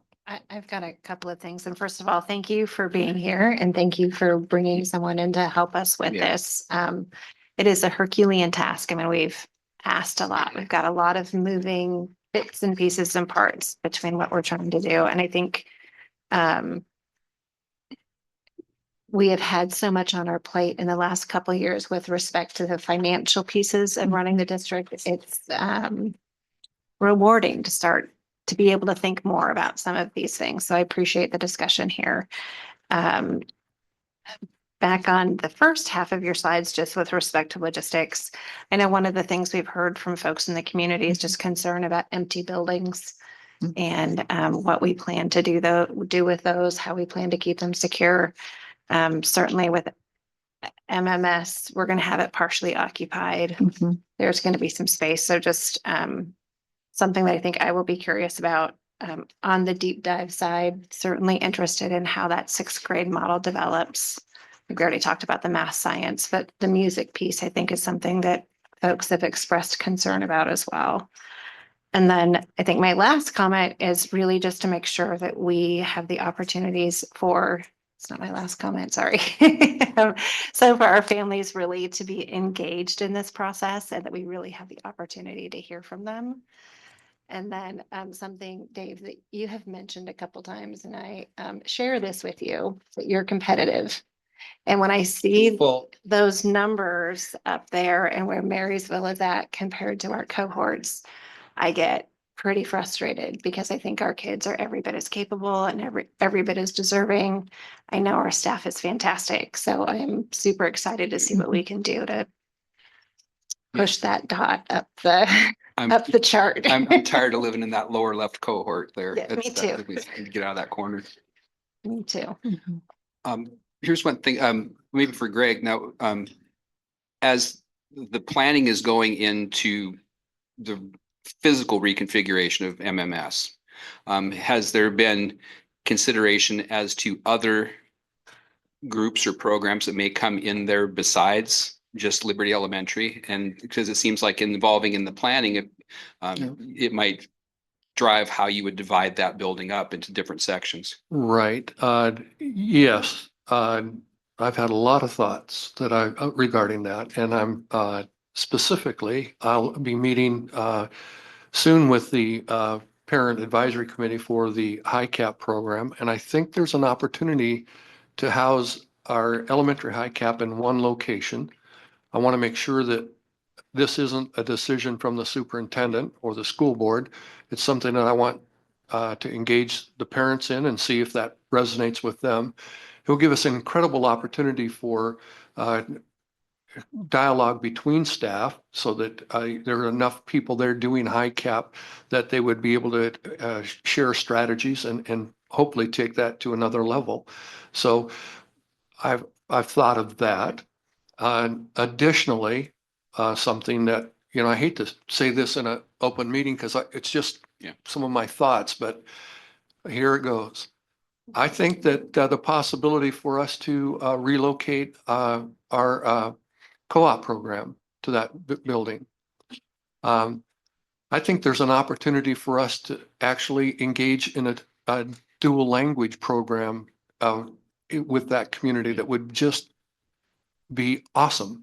I've got a couple of things. And first of all, thank you for being here and thank you for bringing someone in to help us with Yeah. this. It is a Herculean task. I mean, we've asked a lot. We've got a lot of moving bits and pieces and parts between what we're trying to do. And I think we have had so much on our plate in the last couple of years with respect to the financial pieces of running the district. It's rewarding to be able to think more about some of these things. So I appreciate the discussion here. Back on the first half of your slides, just with respect to logistics, I know one of the things we've heard from folks in the community is just concern about empty buildings and what we plan to do with those, how we plan to keep them secure. Certainly with MMS, we're going to have it partially occupied. There's going to be some space. So just something that I think I will be curious about on the deep dive side, certainly interested in how that 6th grade model develops. We already talked about the math science, but the music piece, I think, is something that folks have expressed concern about as well. And then I think my last comment is really just to make sure that we have the opportunities it's not my last comment, sorry. So for our families really to be engaged in this process and that we really have the opportunity to hear from them. And then something, Dave, that you have mentioned a couple times, and I share this with you, that you're competitive. And when I see those numbers up there and where Marysville is at compared to our cohorts, I get pretty frustrated because I think our kids are every bit as capable and every bit as deserving. I know our staff is fantastic, so I'm super excited to see what we can do to push that dot up the chart. I'm tired of living in that lower left cohort there. Yeah, me too. We need to get out of that corner. Me too. Here's one thing, maybe for Greg now, as the planning is going into the physical reconfiguration of MMS, has there been consideration as to other groups or programs that may come in there besides just Liberty Elementary? And because it seems like involving in the planning, it might drive how you would divide that building up into different sections. Right. Yes. I've had a lot of thoughts that regarding that, and specifically, I'll be meeting soon with the Parent Advisory Committee for the high cap program, and I think there's an opportunity to house our elementary high cap in one location. I want to make sure that this isn't a decision from the superintendent or the school board. It's something that I want to engage the parents in and see if that resonates with them. It'll give us an incredible opportunity for dialogue between staff so that there are enough people there doing high cap that they would be able to share strategies and hopefully take that to another level. So I've thought of that. Additionally, something that, I hate to say this in an open meeting because it's just some of my thoughts, but here it goes. I think that the possibility for us to relocate our co-op program to that building. I think there's an opportunity for us to actually engage in a dual language program with that community that would just be awesome.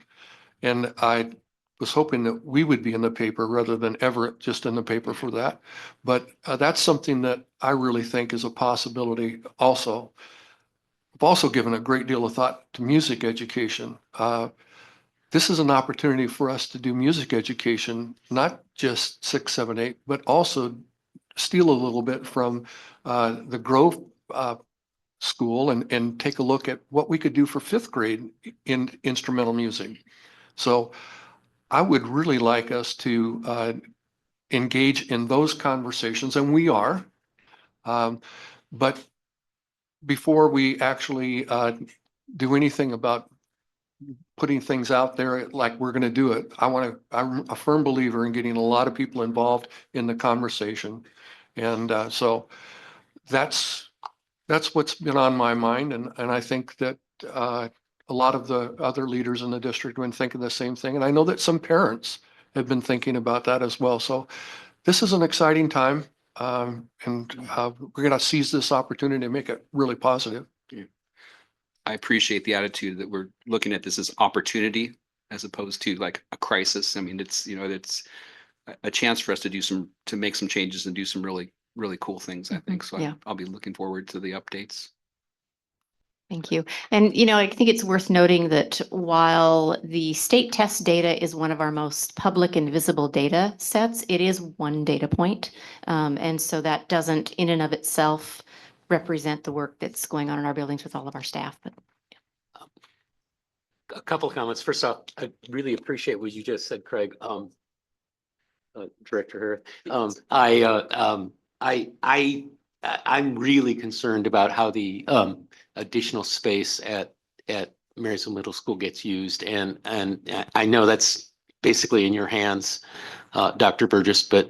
And I was hoping that we would be in the paper rather than Everett just in the paper for that. But that's something that I really think is a possibility also. I've also given a great deal of thought to music education. This is an opportunity for us to do music education, not just 6, 7, 8, but also steal a little bit from the Grove School and take a look at what we could do for 5th grade in instrumental music. So I would really like us to engage in those conversations, and we are. But before we actually do anything about putting things out there like we're going to do it, I'm a firm believer in getting a lot of people involved in the conversation. And so that's what's been on my mind. And I think that a lot of the other leaders in the district have been thinking the same thing. And I know that some parents have been thinking about that as well. So this is an exciting time. And we're going to seize this opportunity to make it really positive. I appreciate the attitude that we're looking at this as opportunity as opposed to like a crisis. I mean, it's a chance for us to make some changes and do some really, really cool things, I think. So Yeah. I'll be looking forward to the updates. Thank you. And, I think it's worth noting that while the state test data is one of our most public and visible data sets, it is one data point. And so that doesn't in and of itself represent the work that's going on in our buildings with all of our staff. But A couple of comments. First off, I really appreciate what you just said, Craig. Director Harris. I'm really concerned about how the additional space at Marysville Middle School gets used, and I know that's basically in your hands, Dr. Burgess, but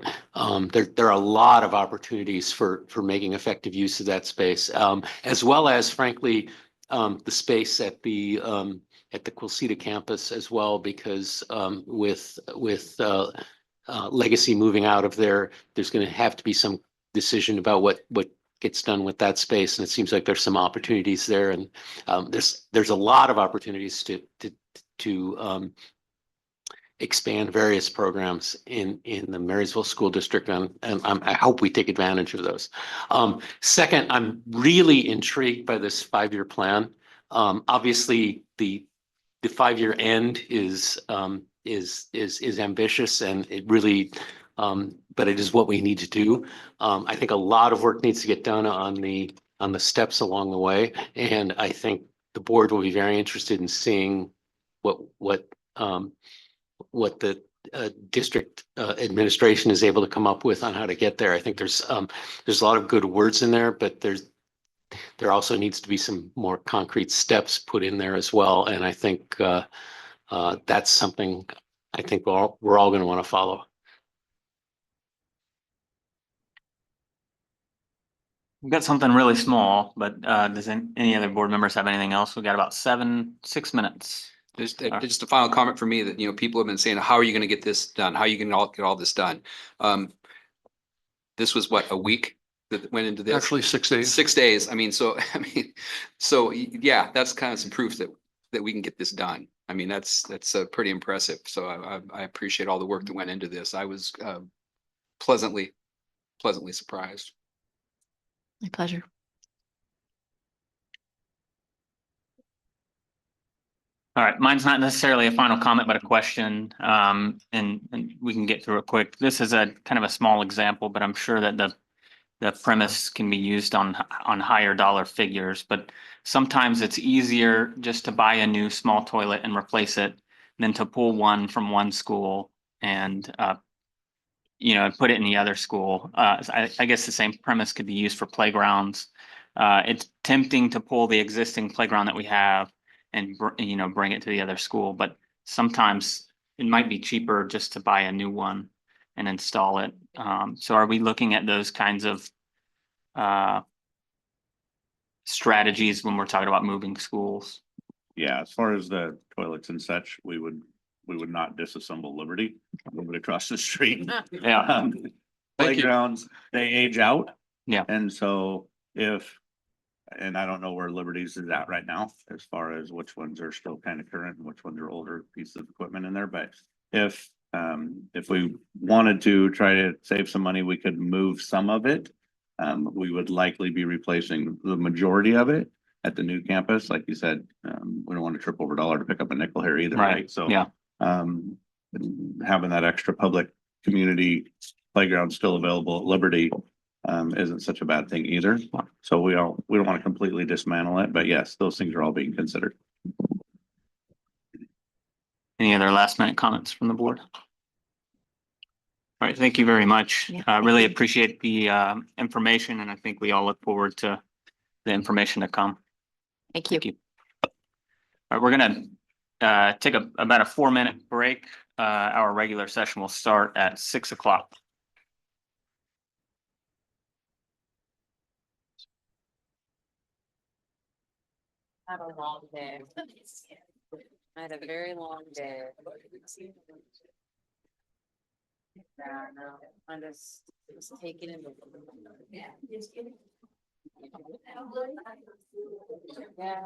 there are a lot of opportunities for making effective use of that space, as well as, frankly, the space at the Quilceda campus as well, because with Legacy moving out of there, there's going to have to be some decision about what gets done with that space, and it seems like there's some opportunities there, and there's a lot of opportunities to expand various programs in the Marysville School District, and I hope we take advantage of those. Second, I'm really intrigued by this 5-year plan. Obviously, the 5-year end is ambitious, and it really, but it is what we need to do. I think a lot of work needs to get done on the steps along the way, and I think the board will be very interested in seeing what the district administration is able to come up with on how to get there. I think there's a lot of good words in there, but there also needs to be some more concrete steps put in there as well, and I think that's something I think we're all going to want to follow. We've got something really small, but does any other board members have anything else? We've got about 6 minutes. Just a final comment for me that, people have been saying, how are you going to get this done? How are you going to get all this done? This was what, a week that went into this? Actually, 6 days. 6 days. I mean, so, I mean, so yeah, that's kind of some proof that we can get this done. I mean, that's pretty impressive. So I appreciate all the work that went into this. I was pleasantly surprised. My pleasure. All right, mine's not necessarily a final comment, but a question, and we can get through it quick. This is a kind of a small example, but I'm sure that the premise can be used on higher dollar figures, but sometimes it's easier just to buy a new small toilet and replace it than to pull one from one school and put it in the other school. I guess the same premise could be used for playgrounds. It's tempting to pull the existing playground that we have and bring it to the other school, but sometimes it might be cheaper just to buy a new one and install it. So are we looking at those kinds of strategies when we're talking about moving schools? Yeah, as far as the toilets and such, we would not disassemble Liberty, move it across the street. Yeah, Thank you. Playgrounds, they age out. Yeah. And so and I don't know where Liberty's is at right now, as far as which ones are still kind of current and which ones are older pieces of equipment in there, but if we wanted to try to save some money, we could move some of it. We would likely be replacing the majority of it at the new campus. Like you said, we don't want to trip over dollar to pick up a nickel here either, right? So, yeah. Having that extra public community playground still available at Liberty isn't such a bad thing either. So we don't want to completely dismantle it, but yes, those things are all being considered. Any other last minute comments from the board? All right, thank you very much. Yeah, Really thank you. appreciate the information, and I think we all look forward to the information to come. Thank you. Thank you. All right, we're gonna take about a 4-minute break. Our regular session will start at 6 o'clock. Had a long day. I had a very long day. Yeah, no, I just was taking it. Yeah,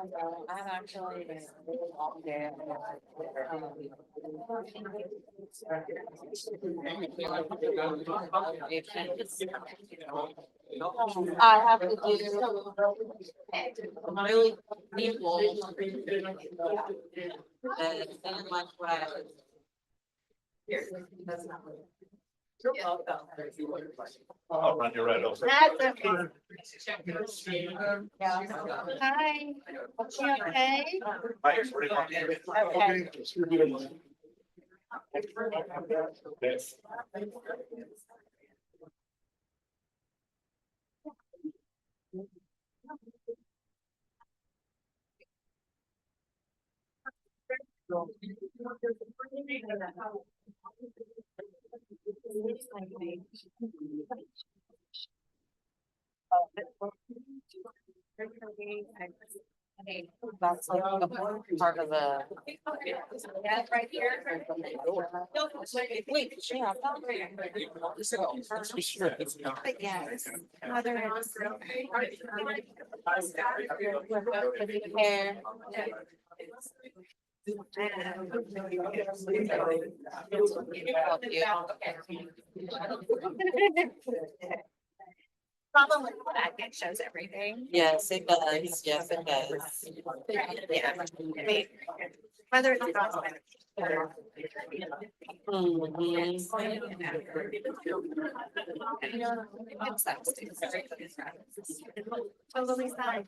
no, I actually had a really long day. I have to do really people. And much what I was. I'll run you right over. That's okay. Hi. You okay? Okay. That's like a part of the. That's right here. Wait, yeah. But yes. Mother is. Hair. Probably that it shows everything. Yes, it does. Yes, it does. Yeah. Whether it's. Totally fine.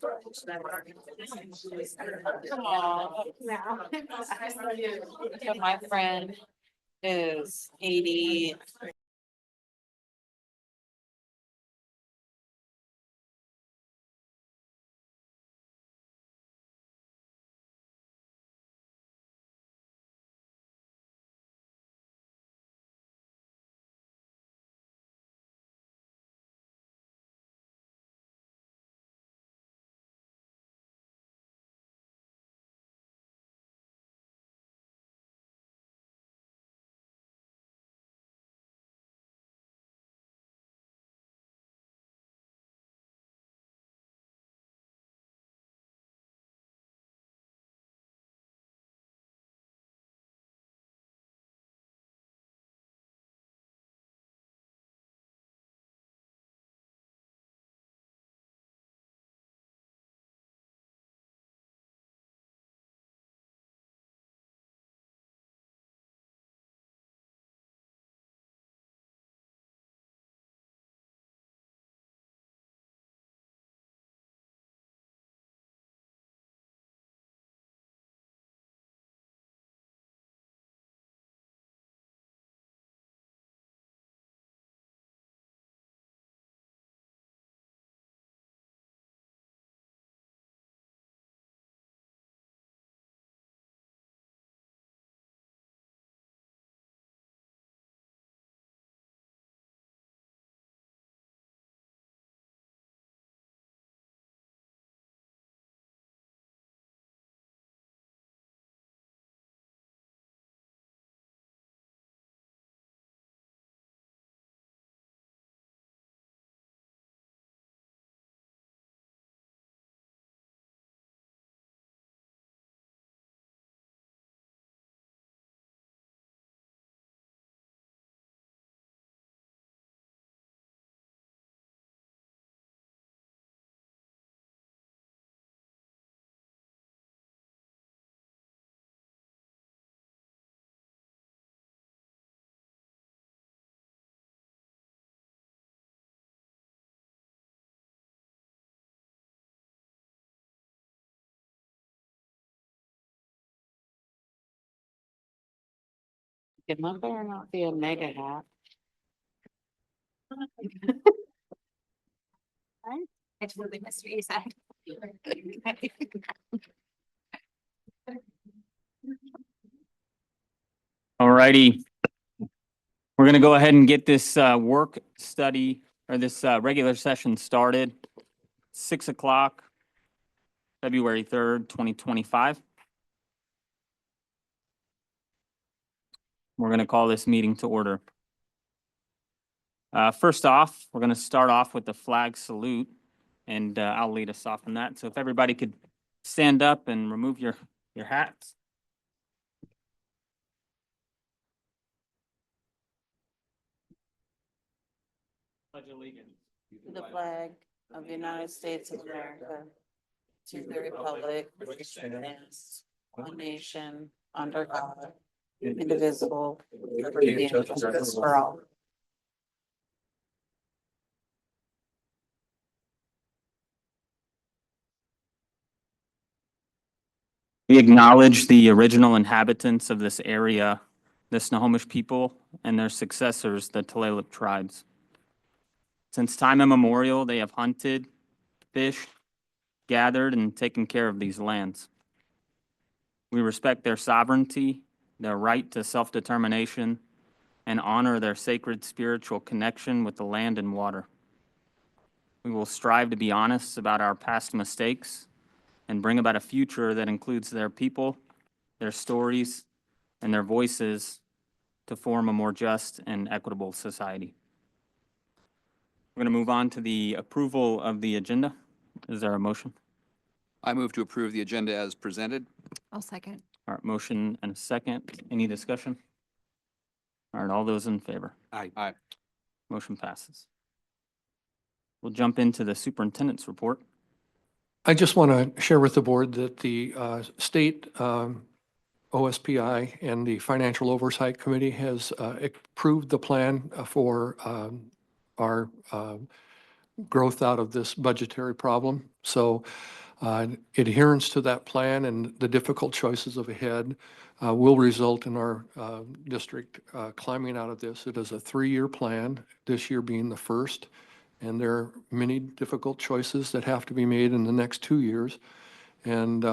So my friend is 80. It might better not be a mega hat. I totally missed what you said. Alrighty. We're gonna go ahead and get this work study or this regular session started. 6 o'clock, February 3rd, 2025. We're gonna call this meeting to order. First off, we're gonna start off with the flag salute, and I'll lead us off on that. So if everybody could stand up and remove your hats. Pledge allegiance. To the flag of the United States of America, to the republic, which stands one nation, under God, indivisible, with liberty and justice for all. We acknowledge the original inhabitants of this area, the Snohomish people, and their successors, the Tulalip tribes. Since time immemorial, they have hunted, fished, gathered, and taken care of these lands. We respect their sovereignty, their right to self-determination, and honor their sacred spiritual connection with the land and water. We will strive to be honest about our past mistakes and bring about a future that includes their people, their stories, and their voices to form a more just and equitable society. We're going to move on to the approval of the agenda. Is there a motion? I move to approve the agenda as presented. I'll second. All right, motion and a second. Any discussion? All right, all those in favor? Aye. Motion passes. We'll jump into the superintendent's report. I just want to share with the board that the state OSPI and the Financial Oversight Committee has approved the plan for our growth out of this budgetary problem. So adherence to that plan and the difficult choices of ahead will result in our district climbing out of this. It is a 3-year plan, this year being the first. And there are many difficult choices that have to be made in the next 2 years. And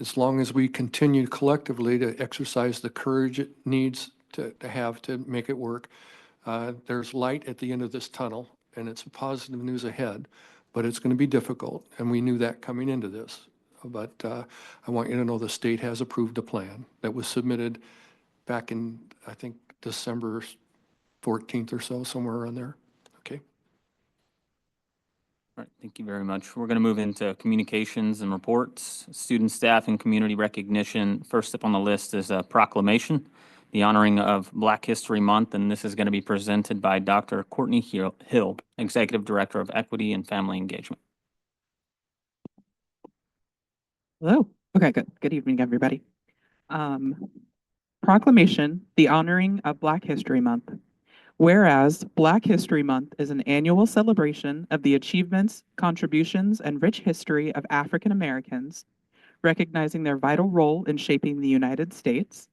as long as we continue collectively to exercise the courage it needs to have to make it work, there's light at the end of this tunnel, and it's positive news ahead, but it's going to be difficult. And we knew that coming into this. But I want you to know the state has approved a plan that was submitted back in, I think, December 14th or so, somewhere around there. Okay. All right, thank you very much. We're going to move into communications and reports, student, staff, and community recognition. First up on the list is a proclamation, the honoring of Black History Month, and this is going to be presented by Dr. Courtney Hill, Executive Director of Equity and Family Engagement. Hello. Okay, good. Good evening, everybody. Proclamation, the honoring of Black History Month. Whereas Black History Month is an annual celebration of the achievements, contributions, and rich history of African Americans, recognizing their vital role in shaping the United States.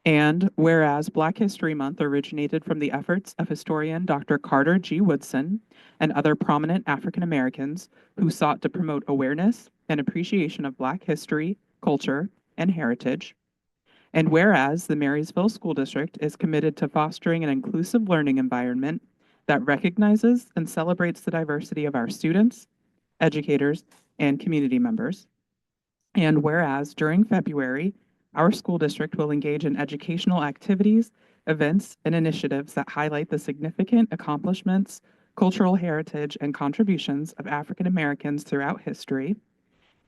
And whereas Black History Month originated from the efforts of historian Dr. Carter G. Woodson and other prominent African Americans who sought to promote awareness and appreciation of Black history, culture, and heritage. And whereas the Marysville School District is committed to fostering an inclusive learning environment that recognizes and celebrates the diversity of our students, educators, and community members. And whereas during February, our school district will engage in educational activities, events, and initiatives that highlight the significant accomplishments, cultural heritage, and contributions of African Americans throughout history.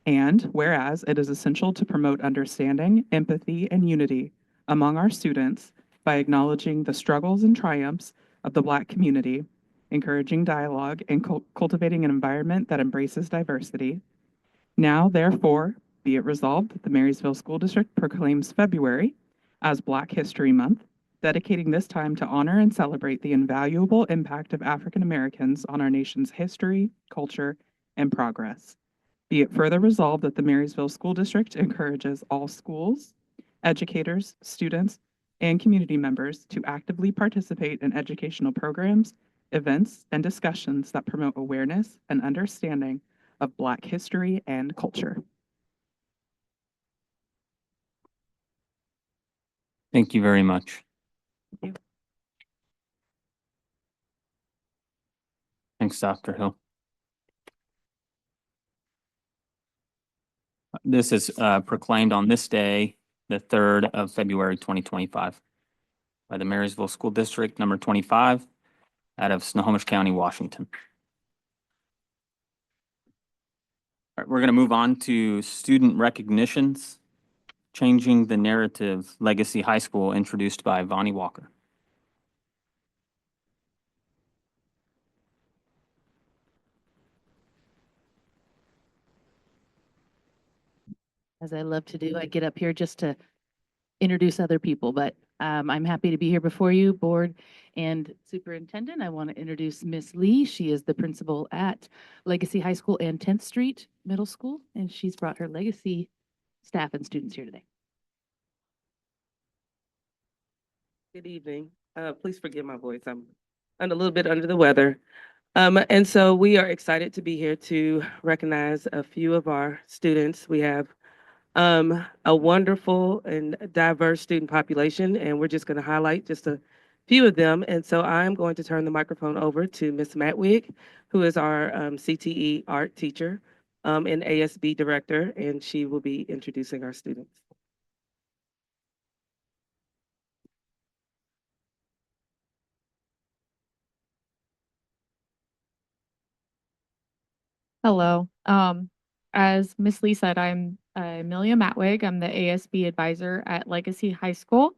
And whereas it is essential to promote understanding, empathy, and unity among our students by acknowledging the struggles and triumphs of the Black community, encouraging dialogue, and cultivating an environment that embraces diversity. Now, therefore, be it resolved that the Marysville School District proclaims February as Black History Month, dedicating this time to honor and celebrate the invaluable impact of African Americans on our nation's history, culture, and progress. Be it further resolved that the Marysville School District encourages all schools, educators, students, and community members to actively participate in educational programs, events, and discussions that promote awareness and understanding of Black history and culture. Thank you very much. Thank you. Thanks, Dr. Hill. This is proclaimed on this day, the 3rd of February, 2025, by the Marysville School District number 25 out of Snohomish County, Washington. All right, we're going to move on to student recognitions, changing the narrative, Legacy High School, introduced by Vonnie Walker. As I love to do, I get up here just to introduce other people, but I'm happy to be here before you, board and superintendent. I want to introduce Miss Lee. She is the principal at Legacy High School and 10th Street Middle School, and she's brought her Legacy staff and students here today. Good evening. Please forgive my voice. I'm a little bit under the weather. And so we are excited to be here to recognize a few of our students. We have a wonderful and diverse student population, and we're just going to highlight just a few of them. And so I'm going to turn the microphone over to Ms. Matwig, who is our CTE art teacher and ASB director, and she will be introducing our students. Hello. As Miss Lee said, I'm Amelia Matwig. I'm the ASB advisor at Legacy High School,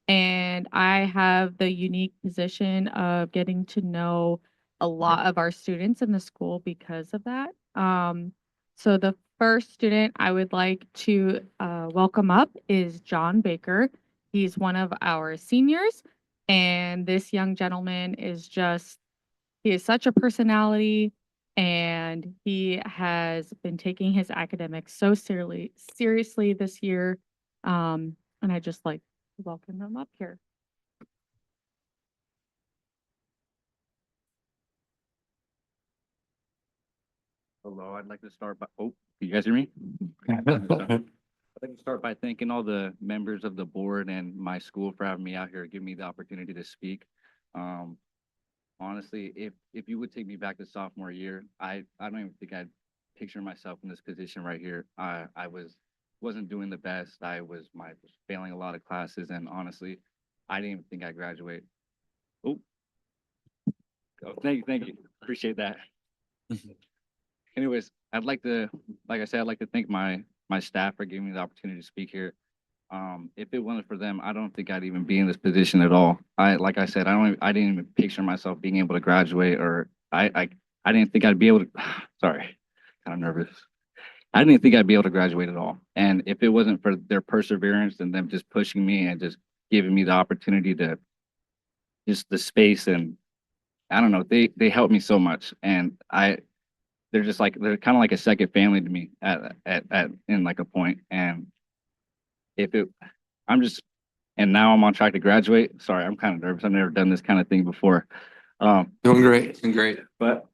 and I have the unique position of getting to know a lot of our students in the school because of that. So the first student I would like to welcome up is John Baker. He's one of our seniors, and this young gentleman is he is such a personality, and he has been taking his academics so seriously this year. And I just like to welcome him up here. Hello, I'd like to start by, oh, can you guys hear me? I'd like to start by thanking all the members of the board and my school for having me out here, giving me the opportunity to speak. Honestly, if you would take me back to sophomore year, I don't even think I'd picture myself in this position right here. I wasn't doing the best. I was failing a lot of classes, and honestly, I didn't even think I'd graduate. Oh, thank you, appreciate that. Anyways, like I said, I'd like to thank my staff for giving me the opportunity to speak here. If it wasn't for them, I don't think I'd even be in this position at all. Like I said, I didn't even picture myself being able to graduate, or I didn't think I'd be able to, sorry, kind of nervous. I didn't think I'd be able to graduate at all. And if it wasn't for their perseverance and them just pushing me and just giving me the opportunity to just the space, and I don't know, they helped me so much. And they're kind of like a second family to me at in like a point. And and now I'm on track to graduate. Sorry, I'm kind of nervous. I've never done this kind of thing before. Doing great. Doing great. But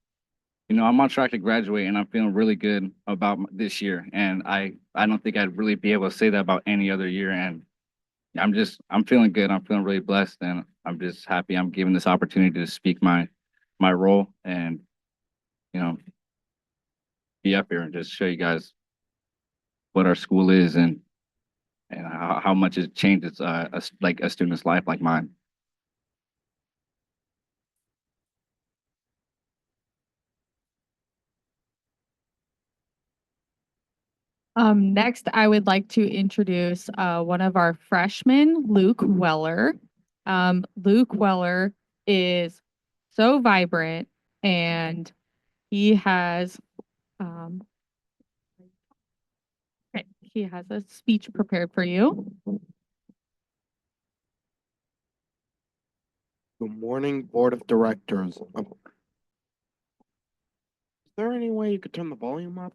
I'm on track to graduate, and I'm feeling really good about this year. And I don't think I'd really be able to say that about any other year. And I'm feeling good. I'm feeling really blessed, and I'm just happy I'm given this opportunity to speak my role and be up here and just show you guys what our school is and how much it changes like a student's life like mine. Next, I would like to introduce one of our freshmen, Luke Weller. Luke Weller is so vibrant, and he has he has a speech prepared for you. Good morning, Board of Directors. Is there any way you could turn the volume up?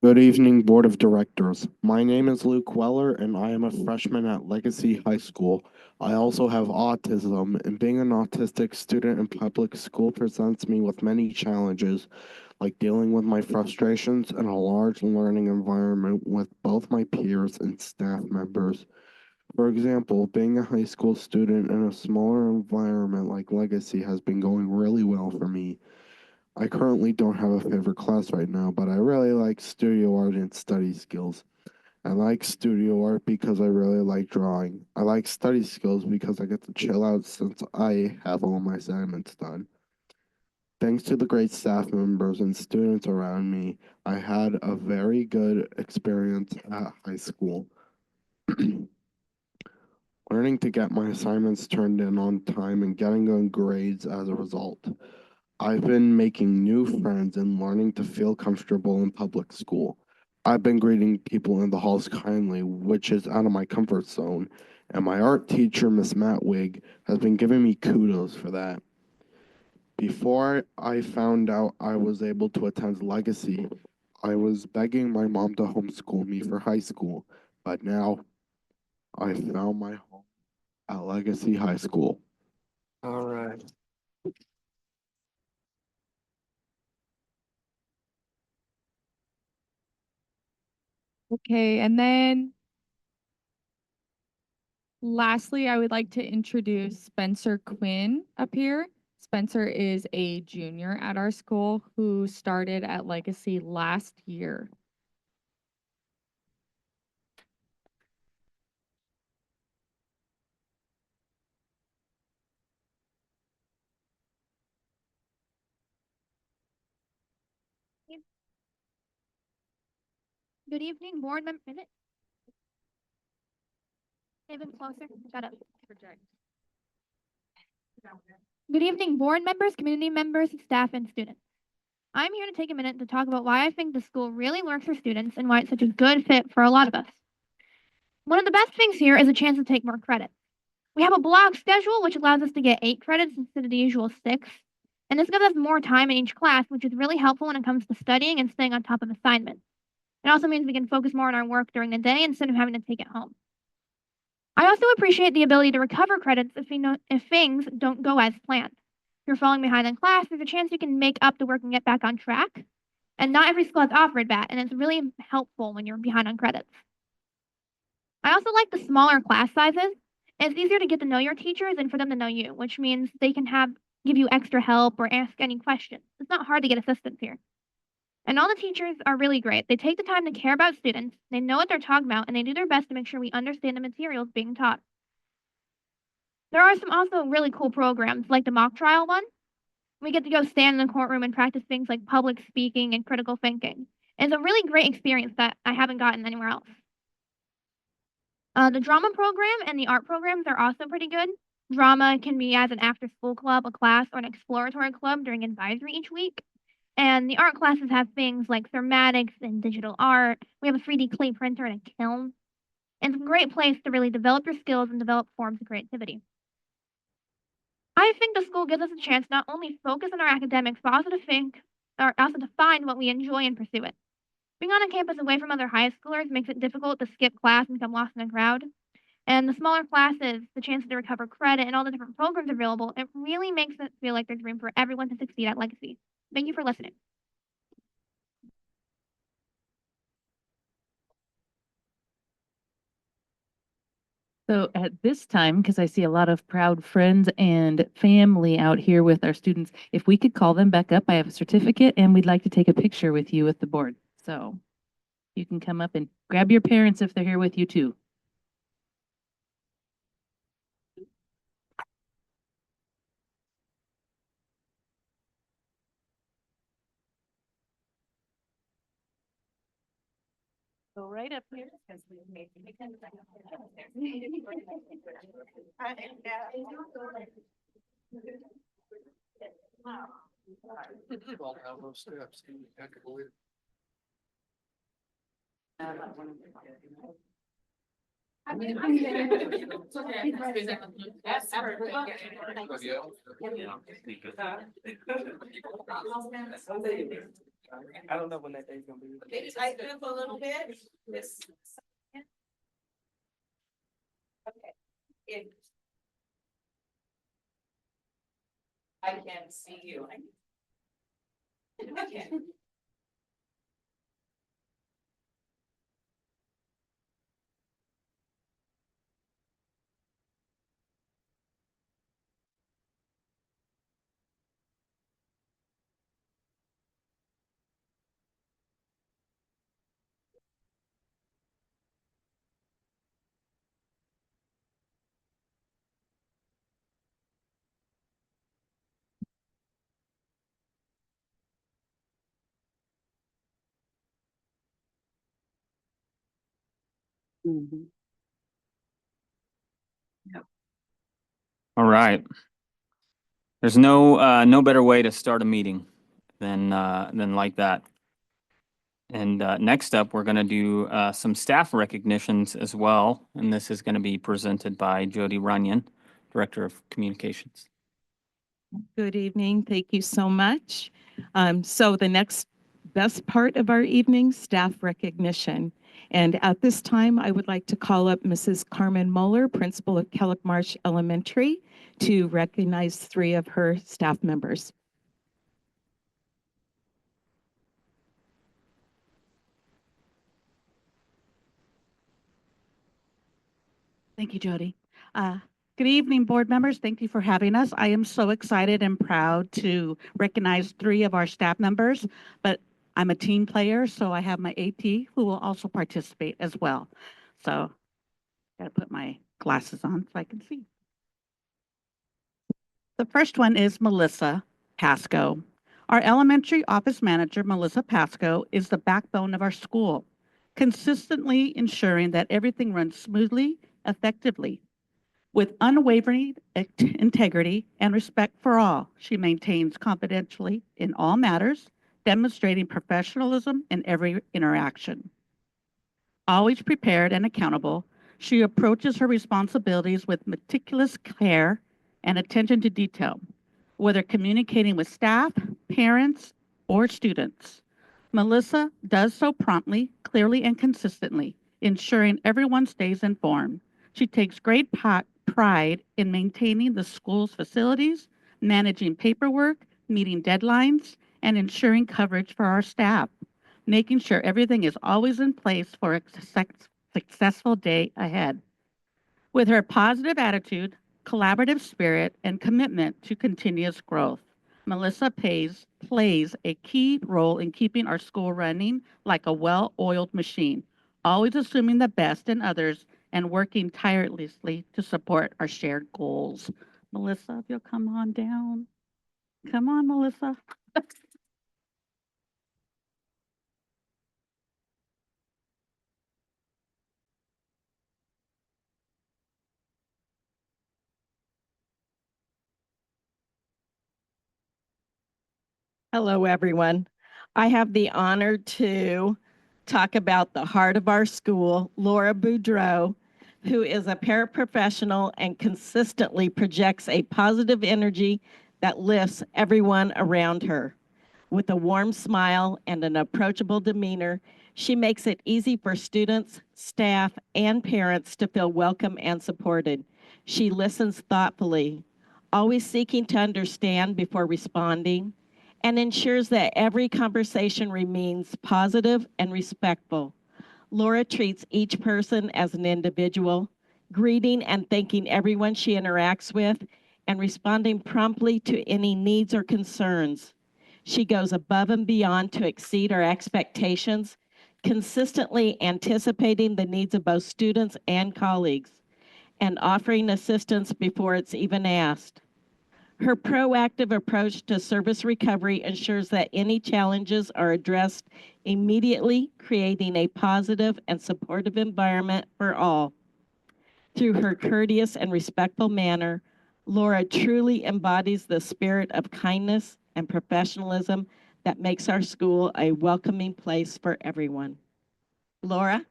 Good evening, Board of Directors. My name is Luke Weller, and I am a freshman at Legacy High School. I also have autism, and being an autistic student in public school presents me with many challenges, like dealing with my frustrations in a large learning environment with both my peers and staff members. For example, being a high school student in a smaller environment like Legacy has been going really well for me. I currently don't have a favorite class right now, but I really like studio art and study skills. I like studio art because I really like drawing. I like study skills because I get to chill out since I have all my assignments done. Thanks to the great staff members and students around me, I had a very good experience at high school. Learning to get my assignments turned in on time and getting good grades as a result. I've been making new friends and learning to feel comfortable in public school. I've been greeting people in the halls kindly, which is out of my comfort zone, and my art teacher, Miss Matwig, has been giving me kudos for that. Before I found out I was able to attend Legacy, I was begging my mom to homeschool me for high school, but now I found my home at Legacy High School. All right. Okay, and then lastly, I would like to introduce Spencer Quinn up here. Spencer is a junior at our school who started at Legacy last year. Good evening, board member. Even closer. Shut up. Good evening, board members, community members, staff, and students. I'm here to take a minute to talk about why I think the school really works for students and why it's such a good fit for a lot of us. One of the best things here is a chance to take more credits. We have a block schedule, which allows us to get 8 credits instead of the usual 6. And this gives us more time in each class, which is really helpful when it comes to studying and staying on top of assignments. It also means we can focus more on our work during the day instead of having to take it home. I also appreciate the ability to recover credits if things don't go as planned. If you're falling behind in class, there's a chance you can make up the work and get back on track. And not every school has offered that, and it's really helpful when you're behind on credits. I also like the smaller class sizes. It's easier to get to know your teachers and for them to know you, which means they can give you extra help or ask any questions. It's not hard to get assistance here. And all the teachers are really great. They take the time to care about students, they know what they're talking about, and they do their best to make sure we understand the materials being taught. There are some also really cool programs, like the mock trial one. We get to go stand in the courtroom and practice things like public speaking and critical thinking. It's a really great experience that I haven't gotten anywhere else. The drama program and the art programs are also pretty good. Drama can be as an after school club, a class, or an exploratory club during advisory each week. And the art classes have things like thermatics and digital art. We have a 3D clay printer and a kiln. And it's a great place to really develop your skills and develop forms of creativity. I think the school gives us a chance not only focus on our academics, but also to find what we enjoy and pursue it. Being on a campus away from other high schoolers makes it difficult to skip class and become lost in a crowd. And the smaller classes, the chance to recover credit, and all the different programs available, it really makes it feel like there's room for everyone to succeed at Legacy. Thank you for listening. So at this time, because I see a lot of proud friends and family out here with our students, if we could call them back up, I have a certificate and we'd like to take a picture with you with the board. So you can come up and grab your parents if they're here with you too. Go right up here. I don't know when that day's gonna be. Maybe tighten up a little bit. This. Okay. If I can see you. Okay. All right. There's no better way to start a meeting than like that. And next up, we're going to do some staff recognitions as well. And this is going to be presented by Jody Runyon, Director of Communications. Good evening. Thank you so much. So the next best part of our evening, staff recognition. And at this time, I would like to call up Mrs. Carmen Muller, Principal of Kellogg Marsh Elementary, to recognize 3 of her staff members. Thank you, Jody. Good evening, board members. Thank you for having us. I am so excited and proud to recognize 3 of our staff members, but I'm a team player, so I have my AT who will also participate as well. So got to put my glasses on so I can see. The first one is Melissa Pasco. Our elementary office manager, Melissa Pasco, is the backbone of our school, consistently ensuring that everything runs smoothly, effectively. With unwavering integrity and respect for all, she maintains confidentially in all matters, demonstrating professionalism in every interaction. Always prepared and accountable, she approaches her responsibilities with meticulous care and attention to detail, whether communicating with staff, parents, or students. Melissa does so promptly, clearly, and consistently, ensuring everyone stays informed. She takes great pride in maintaining the school's facilities, managing paperwork, meeting deadlines, and ensuring coverage for our staff, making sure everything is always in place for a successful day ahead. With her positive attitude, collaborative spirit, and commitment to continuous growth, Melissa plays a key role in keeping our school running like a well-oiled machine, always assuming the best in others and working tirelessly to support our shared goals. Melissa, if you'll come on down. Come on, Melissa. Hello, everyone. I have the honor to talk about the heart of our school, Laura Boudreau, who is a paraprofessional and consistently projects a positive energy that lifts everyone around her. With a warm smile and an approachable demeanor, she makes it easy for students, staff, and parents to feel welcome and supported. She listens thoughtfully, always seeking to understand before responding, and ensures that every conversation remains positive and respectful. Laura treats each person as an individual, greeting and thanking everyone she interacts with, and responding promptly to any needs or concerns. She goes above and beyond to exceed our expectations, consistently anticipating the needs of both students and colleagues, and offering assistance before it's even asked. Her proactive approach to service recovery ensures that any challenges are addressed immediately, creating a positive and supportive environment for all. Through her courteous and respectful manner, Laura truly embodies the spirit of kindness and professionalism that makes our school a welcoming place for everyone. Laura?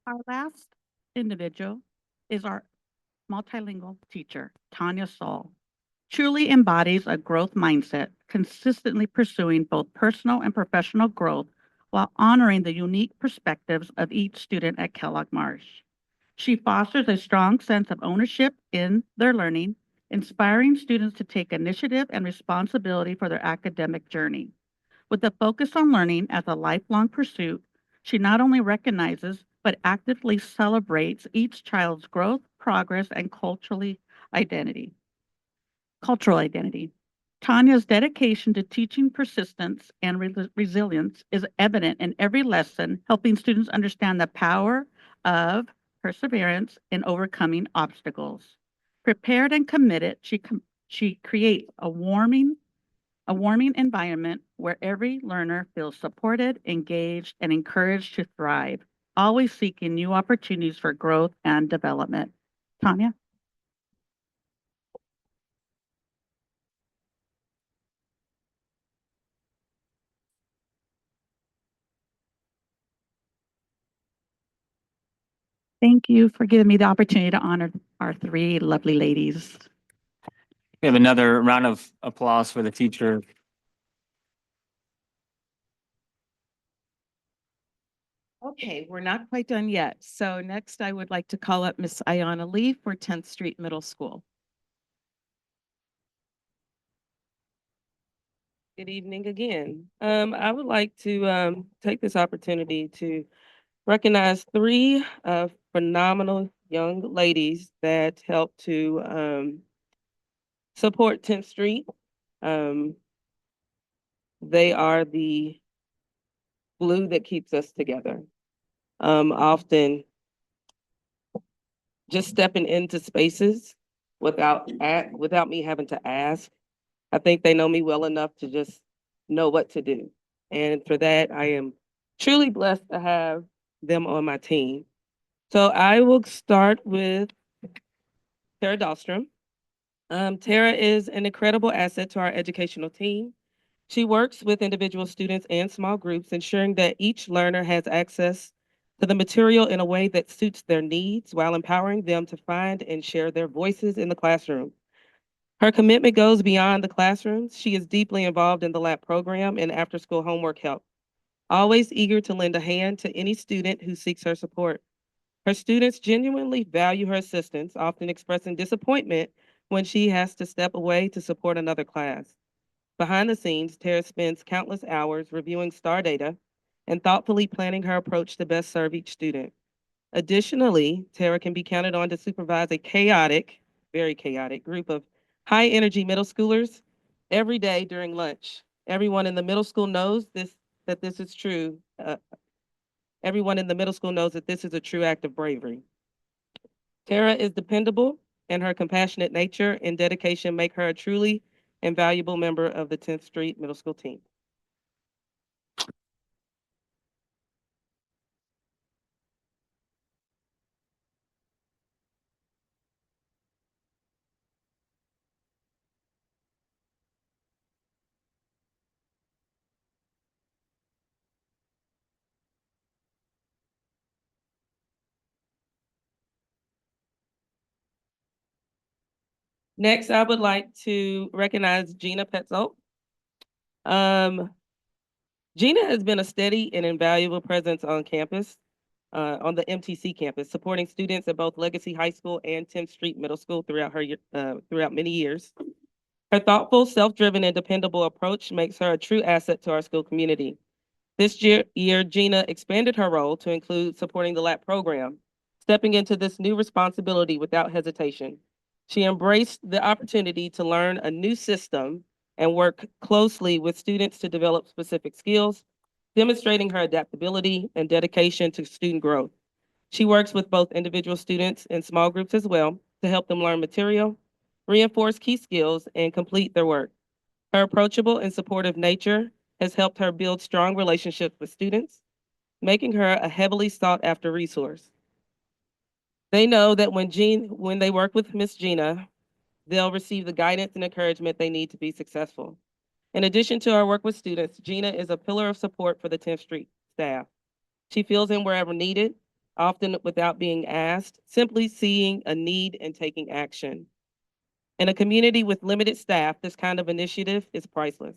Our last individual is our multilingual teacher, Tanya Saul. Truly embodies a growth mindset, consistently pursuing both personal and professional growth while honoring the unique perspectives of each student at Kellogg Marsh. She fosters a strong sense of ownership in their learning, inspiring students to take initiative and responsibility for their academic journey. With a focus on learning as a lifelong pursuit, she not only recognizes but actively celebrates each child's growth, progress, and cultural identity. Tanya's dedication to teaching persistence and resilience is evident in every lesson, helping students understand the power of perseverance in overcoming obstacles. Prepared and committed, she creates a warming environment where every learner feels supported, engaged, and encouraged to thrive, always seeking new opportunities for growth and development. Tanya? Thank you for giving me the opportunity to honor our three lovely ladies. We have another round of applause for the teacher. Okay, we're not quite done yet. So next I would like to call up Miss Ayana Lee for 10th Street Middle School. Good evening again. I would like to take this opportunity to recognize three phenomenal young ladies that helped to support 10th Street. They are the glue that keeps us together. Often just stepping into spaces without me having to ask. I think they know me well enough to just know what to do. And for that, I am truly blessed to have them on my team. So I will start with Tara Dahlstrom. Tara is an incredible asset to our educational team. She works with individual students and small groups, ensuring that each learner has access to the material in a way that suits their needs while empowering them to find and share their voices in the classroom. Her commitment goes beyond the classrooms. She is deeply involved in the lab program and after-school homework help, always eager to lend a hand to any student who seeks her support. Her students genuinely value her assistance, often expressing disappointment when she has to step away to support another class. Behind the scenes, Tara spends countless hours reviewing STAR data and thoughtfully planning her approach to best serve each student. Additionally, Tara can be counted on to supervise a very chaotic group of high energy middle schoolers every day during lunch. Everyone in the middle school knows that this is true. Everyone in the middle school knows that this is a true act of bravery. Tara is dependable, and her compassionate nature and dedication make her a truly invaluable member of the 10th Street Middle School team. Next, I would like to recognize Gina Petzold. Gina has been a steady and invaluable presence on campus, on the MTC campus, supporting students at both Legacy High School and 10th Street Middle School throughout many years. Her thoughtful, self-driven, and dependable approach makes her a true asset to our school community. This year, Gina expanded her role to include supporting the lab program, stepping into this new responsibility without hesitation. She embraced the opportunity to learn a new system and work closely with students to develop specific skills, demonstrating her adaptability and dedication to student growth. She works with both individual students and small groups as well to help them learn material, reinforce key skills, and complete their work. Her approachable and supportive nature has helped her build strong relationships with students, making her a heavily sought after resource. They know that when they work with Miss Gina, they'll receive the guidance and encouragement they need to be successful. In addition to her work with students, Gina is a pillar of support for the 10th Street staff. She fills in wherever needed, often without being asked, simply seeing a need and taking action. In a community with limited staff, this kind of initiative is priceless.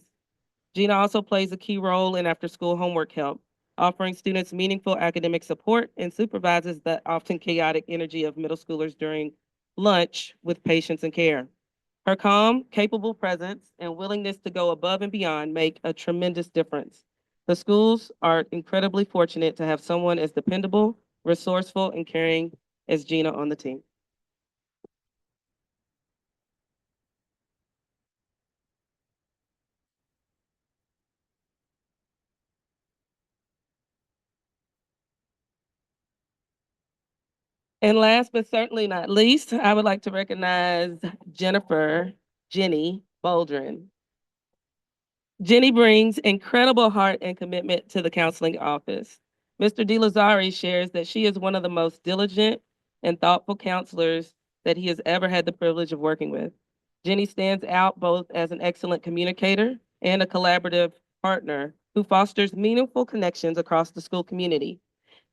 Gina also plays a key role in after-school homework help, offering students meaningful academic support and supervises the often chaotic energy of middle schoolers during lunch with patience and care. Her calm, capable presence and willingness to go above and beyond make a tremendous difference. The schools are incredibly fortunate to have someone as dependable, resourceful, and caring as Gina on the team. And last but certainly not least, I would like to recognize Jenny Boldrin. Jenny brings incredible heart and commitment to the counseling office. Mr. De Lazari shares that she is one of the most diligent and thoughtful counselors that he has ever had the privilege of working with. Jenny stands out both as an excellent communicator and a collaborative partner who fosters meaningful connections across the school community.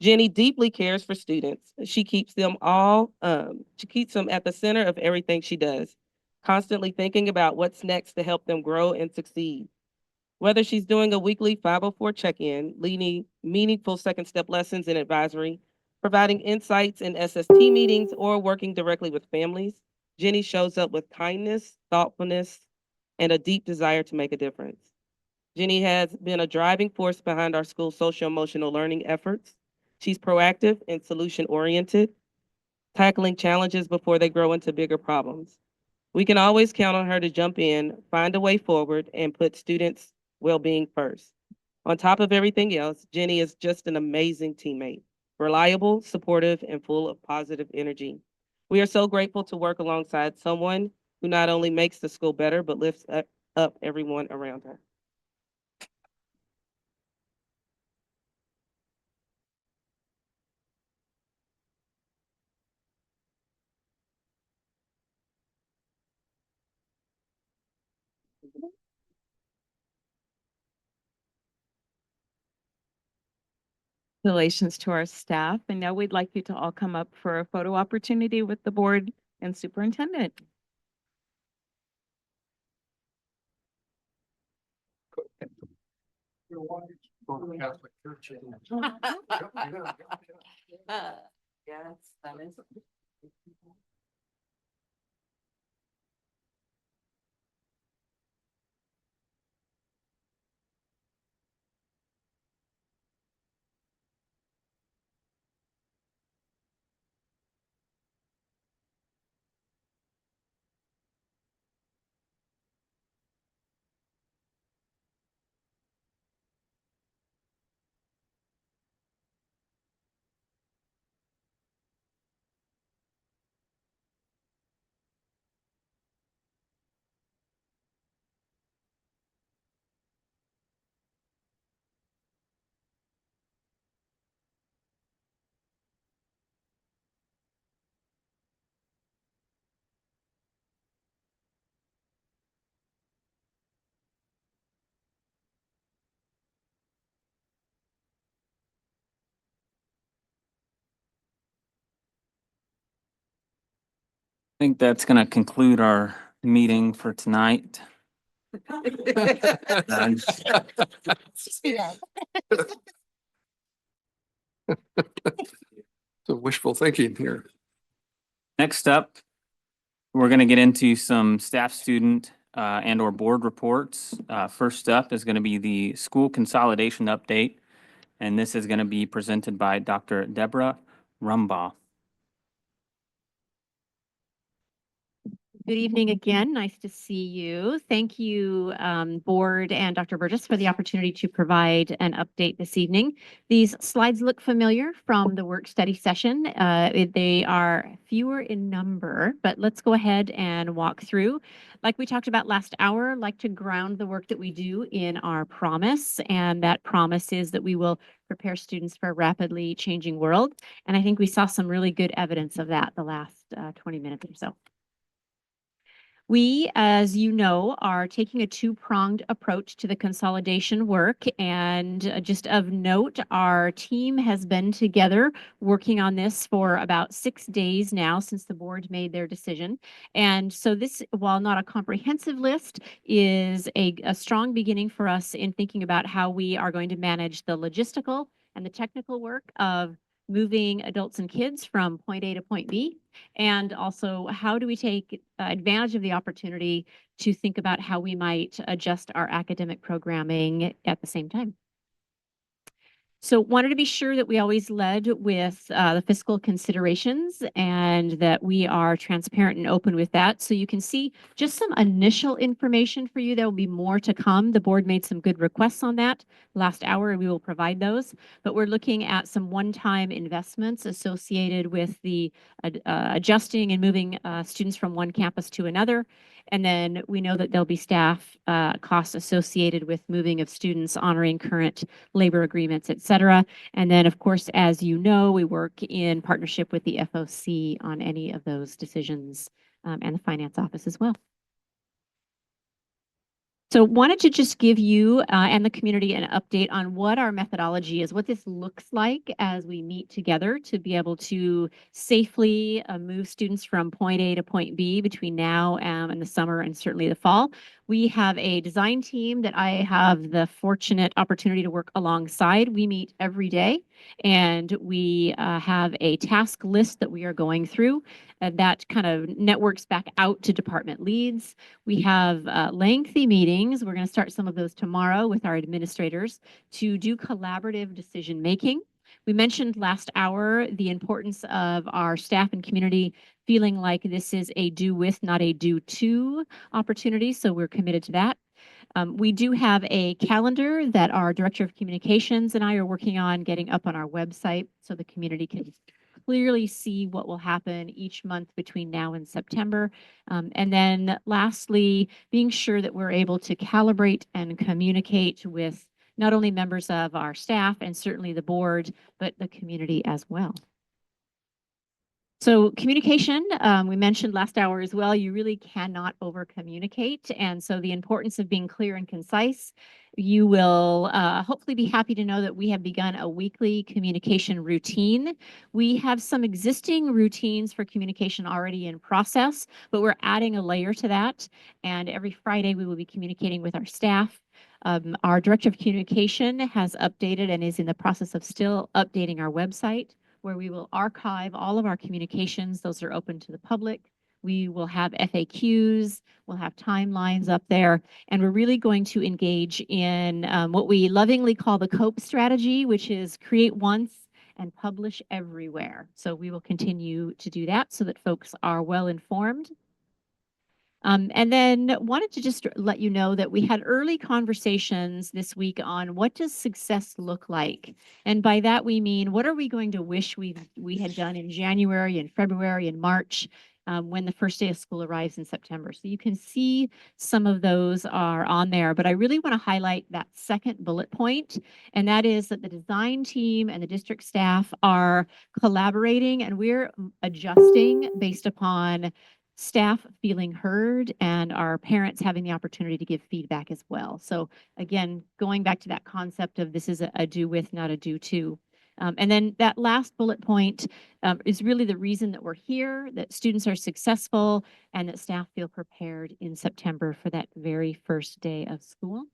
Jenny deeply cares for students. She keeps them at the center of everything she does, constantly thinking about what's next to help them grow and succeed. Whether she's doing a weekly 504 check-in, leading meaningful second step lessons in advisory, providing insights in SST meetings, or working directly with families, Jenny shows up with kindness, thoughtfulness, and a deep desire to make a difference. Jenny has been a driving force behind our school's social emotional learning efforts. She's proactive and solution oriented, tackling challenges before they grow into bigger problems. We can always count on her to jump in, find a way forward, and put students' well-being first. On top of everything else, Jenny is just an amazing teammate, reliable, supportive, and full of positive energy. We are so grateful to work alongside someone who not only makes the school better, but lifts up everyone around her. Congratulations to our staff. And now we'd like you to all come up for a photo opportunity with the board and superintendent. Yes, that is. I think that's gonna conclude our meeting for tonight. So wishful thinking here. Next up, we're gonna get into some staff, student, and or board reports. First up is gonna be the school consolidation update. And this is gonna be presented by Dr. Deborah Rumbaugh. Good evening again. Nice to see you. Thank you, Board and Dr. Burgess, for the opportunity to provide an update this evening. These slides look familiar from the work study session. They are fewer in number, but let's go ahead and walk through. Like we talked about last hour, like to ground the work that we do in our promise, and that promise is that we will prepare students for a rapidly changing world. And I think we saw some really good evidence of that the last 20 minutes or so. We, as you know, are taking a two-pronged approach to the consolidation work. And just of note, our team has been together working on this for about 6 days now since the board made their decision. And so this, while not a comprehensive list, is a strong beginning for us in thinking about how we are going to manage the logistical and the technical work of moving adults and kids from point A to point B. And also, how do we take advantage of the opportunity to think about how we might adjust our academic programming at the same time? So wanted to be sure that we always led with the fiscal considerations and that we are transparent and open with that. So you can see just some initial information for you. There will be more to come. The board made some good requests on that last hour, and we will provide those. But we're looking at some one-time investments associated with the adjusting and moving students from one campus to another. And then we know that there'll be staff costs associated with moving of students, honoring current labor agreements, et cetera. And then, of course, as you know, we work in partnership with the FOC on any of those decisions and the finance office as well. So wanted to just give you and the community an update on what our methodology is, what this looks like as we meet together to be able to safely move students from point A to point B between now and the summer and certainly the fall. We have a design team that I have the fortunate opportunity to work alongside. We meet every day and we have a task list that we are going through that kind of networks back out to department leads. We have lengthy meetings. We're going to start some of those tomorrow with our administrators to do collaborative decision making. We mentioned last hour the importance of our staff and community feeling like this is a do with, not a do to opportunity. So we're committed to that. We do have a calendar that our Director of Communications and I are working on getting up on our website so the community can clearly see what will happen each month between now and September. And then lastly, being sure that we're able to calibrate and communicate with not only members of our staff and certainly the board, but the community as well. So communication, we mentioned last hour as well, you really cannot over communicate. And so the importance of being clear and concise. You will hopefully be happy to know that we have begun a weekly communication routine. We have some existing routines for communication already in process, but we're adding a layer to that. And every Friday we will be communicating with our staff. Our Director of Communication has updated and is in the process of still updating our website, where we will archive all of our communications. Those are open to the public. We will have FAQs, we'll have timelines up there, and we're really going to engage in what we lovingly call the COPE strategy, which is create once and publish everywhere. So we will continue to do that so that folks are well informed. And then wanted to just let you know that we had early conversations this week on what does success look like? And by that we mean, what are we going to wish we had done in January and February and March when the first day of school arrives in September. So you can see some of those are on there, but I really want to highlight that second bullet point, and that is that the design team and the district staff are collaborating and we're adjusting based upon staff feeling heard and our parents having the opportunity to give feedback as well. So again, going back to that concept of this is a do with, not a do to. And then that last bullet point is really the reason that we're here, that students are successful and that staff feel prepared in September for that very first day of school.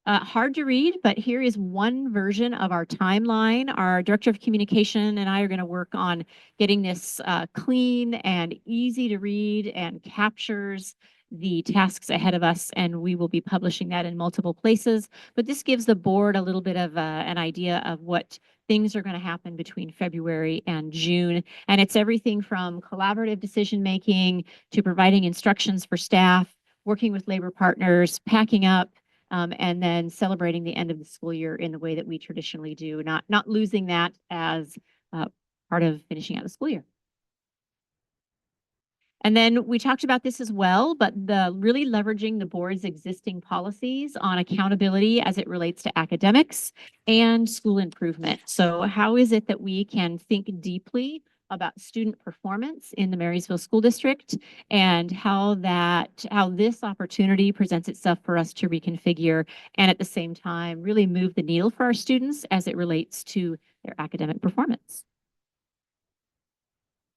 Hard to read, but here is one version of our timeline. Our Director of Communication and I are going to work on getting this clean and easy to read and captures the tasks ahead of us, and we will be publishing that in multiple places. But this gives the board a little bit of an idea of what things are going to happen between February and June. And it's everything from collaborative decision making to providing instructions for staff, working with labor partners, packing up, and then celebrating the end of the school year in the way that we traditionally do, not losing that as part of finishing out the school year. And then we talked about this as well, but the really leveraging the board's existing policies on accountability as it relates to academics and school improvement. So how is it that we can think deeply about student performance in the Marysville School District and how this opportunity presents itself for us to reconfigure and at the same time really move the needle for our students as it relates to their academic performance.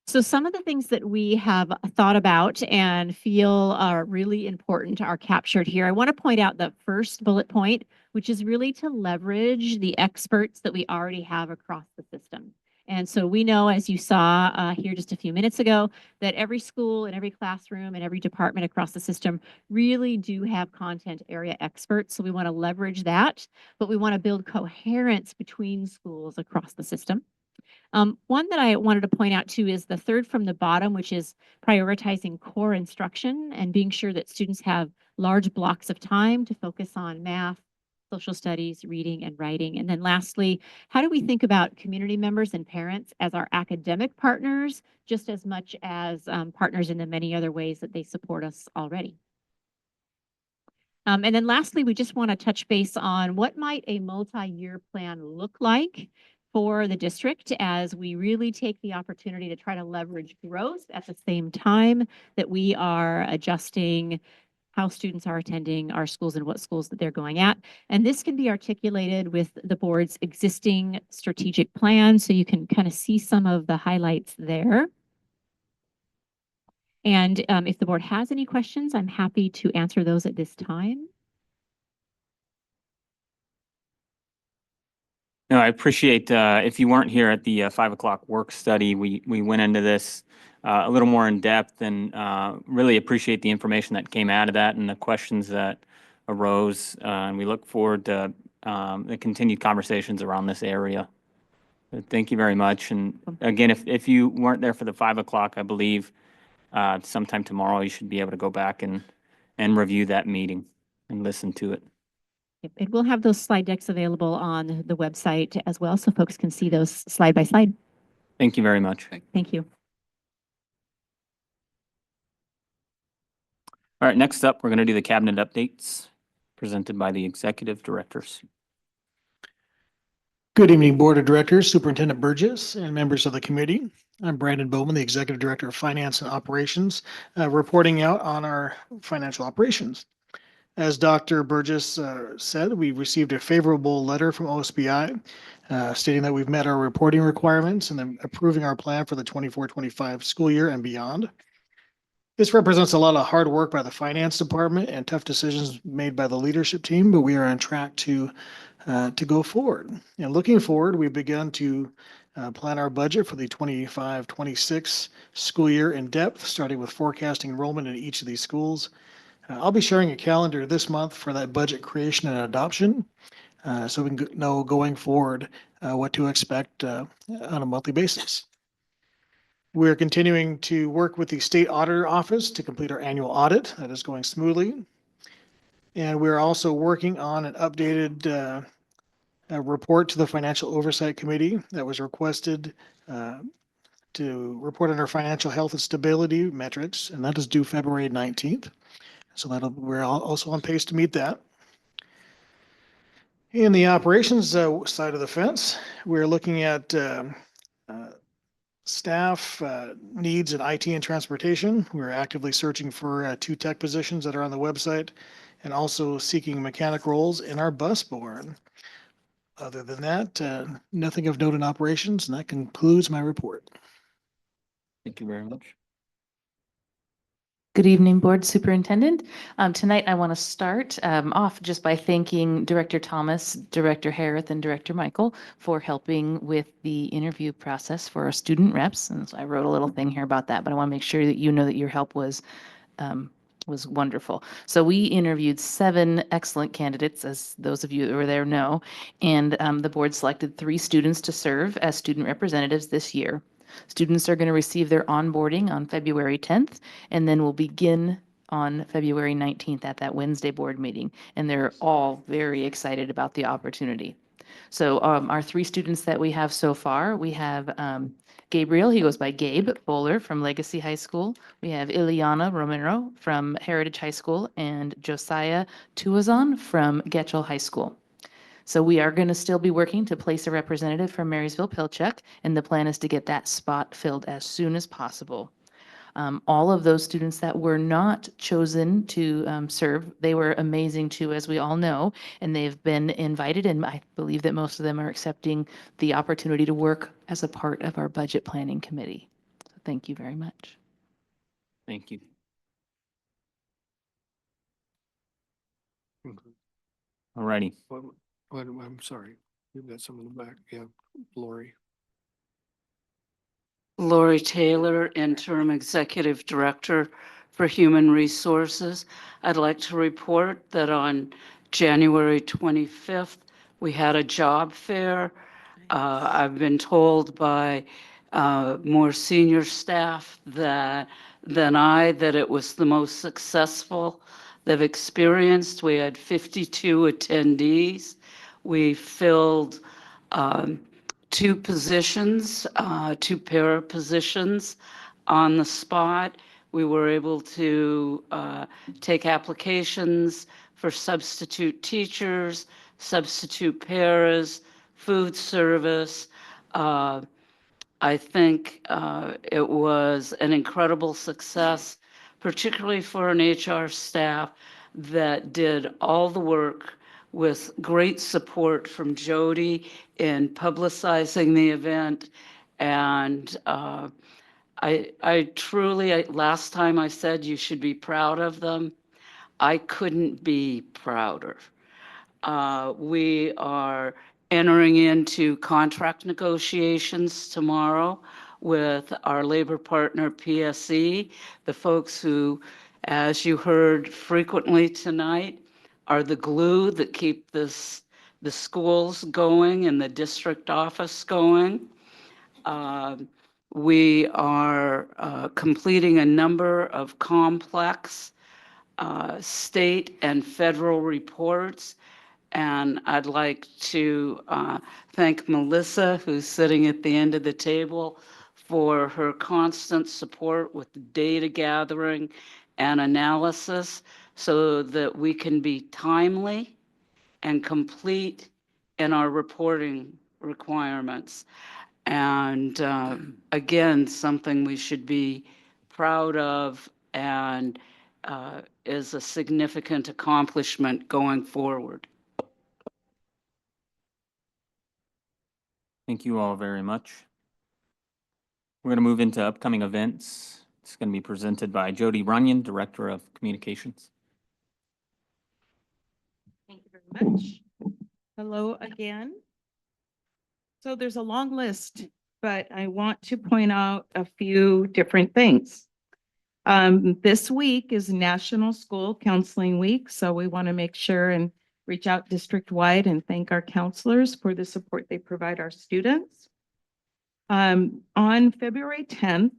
So some of the things that we have thought about and feel are really important are captured here. I want to point out the first bullet point, which is really to leverage the experts that we already have across the system. And so we know, as you saw here just a few minutes ago, that every school and every classroom and every department across the system really do have content area experts. So we want to leverage that, but we want to build coherence between schools across the system. One that I wanted to point out too is the third from the bottom, which is prioritizing core instruction and being sure that students have large blocks of time to focus on math, social studies, reading, and writing. And then lastly, how do we think about community members and parents as our academic partners, just as much as partners in the many other ways that they support us already? And then lastly, we just want to touch base on what might a multi-year plan look like for the district as we really take the opportunity to try to leverage growth at the same time that we are adjusting how students are attending our schools and what schools that they're going at. And this can be articulated with the board's existing strategic plan. So you can kind of see some of the highlights there. And if the board has any questions, I'm happy to answer those at this time. No, I appreciate, if you weren't here at the 5 o'clock work study, we went into this a little more in depth and really appreciate the information that came out of that and the questions that arose. And we look forward to the continued conversations around this area. Thank you very much. And again, if you weren't there for the 5 o'clock, I believe sometime tomorrow, you should be able to go back and review that meeting and listen to it. It will have those slide decks available on the website as well, so folks can see those slide by slide. Thank you very much. Thank you. All right, next up, we're going to do the cabinet updates presented by the executive directors. Good evening, Board of Directors, Superintendent Burgess, and members of the committee. I'm Brandon Bowman, the Executive Director of Finance and Operations, reporting out on our financial operations. As Dr. Burgess said, we received a favorable letter from OSBI stating that we've met our reporting requirements and then approving our plan for the 24-25 school year and beyond. This represents a lot of hard work by the finance department and tough decisions made by the leadership team, but we are on track to go forward. And looking forward, we've begun to plan our budget for the 25-26 school year in depth, starting with forecasting enrollment in each of these schools. I'll be sharing a calendar this month for that budget creation and adoption, so we can know going forward what to expect on a monthly basis. We're continuing to work with the State Auditor Office to complete our annual audit. That is going smoothly. And we're also working on an updated report to the Financial Oversight Committee that was requested to report on our financial health and stability metrics, and that is due February 19th. So we're also on pace to meet that. In the operations side of the fence, we're looking at staff needs in IT and transportation. We're actively searching for 2 tech positions that are on the website and also seeking mechanic roles in our bus board. Other than that, nothing of note in operations, and that concludes my report. Thank you very much. Good evening, Board Superintendent. Tonight, I want to start off just by thanking Director Thomas, Director Harrith, and Director Michael for helping with the interview process for our student reps. And so I wrote a little thing here about that, but I want to make sure that you know that your help was wonderful. So we interviewed 7 excellent candidates, as those of you that were there know, and the board selected 3 students to serve as student representatives this year. Students are going to receive their onboarding on February 10th, and then will begin on February 19th at that Wednesday board meeting. And they're all very excited about the opportunity. So our 3 students that we have so far, we have Gabriel, he goes by Gabe Bowler from Legacy High School. We have Ileana Romero from Heritage High School and Josiah Tuazon from Getchell High School. So we are going to still be working to place a representative from Marysville Pilchuck, and the plan is to get that spot filled as soon as possible. All of those students that were not chosen to serve, they were amazing too, as we all know, and they've been invited, and I believe that most of them are accepting the opportunity to work as a part of our budget planning committee. So thank you very much. Thank you. All righty. I'm sorry. You've got some in the back. Yeah, Lori. Lori Taylor, Interim Executive Director for Human Resources. I'd like to report that on January 25th, we had a job fair. I've been told by more senior staff than I that it was the most successful they've experienced. We had 52 attendees. We filled two positions, two para positions on the spot. We were able to take applications for substitute teachers, substitute paras, food service. I think it was an incredible success, particularly for an HR staff that did all the work with great support from Jody in publicizing the event. And I truly, last time I said you should be proud of them. I couldn't be prouder. We are entering into contract negotiations tomorrow with our labor partner, PSE, the folks who, as you heard frequently tonight, are the glue that keep the schools going and the district office going. We are completing a number of complex state and federal reports. And I'd like to thank Melissa, who's sitting at the end of the table, for her constant support with data gathering and analysis so that we can be timely and complete in our reporting requirements. And again, something we should be proud of and is a significant accomplishment going forward. Thank you all very much. We're going to move into upcoming events. It's going to be presented by Jody Runyon, Director of Communications. Thank you very much. Hello again. So there's a long list, but I want to point out a few different things. This week is National School Counseling Week, so we want to make sure and reach out district-wide and thank our counselors for the support they provide our students. On February 10th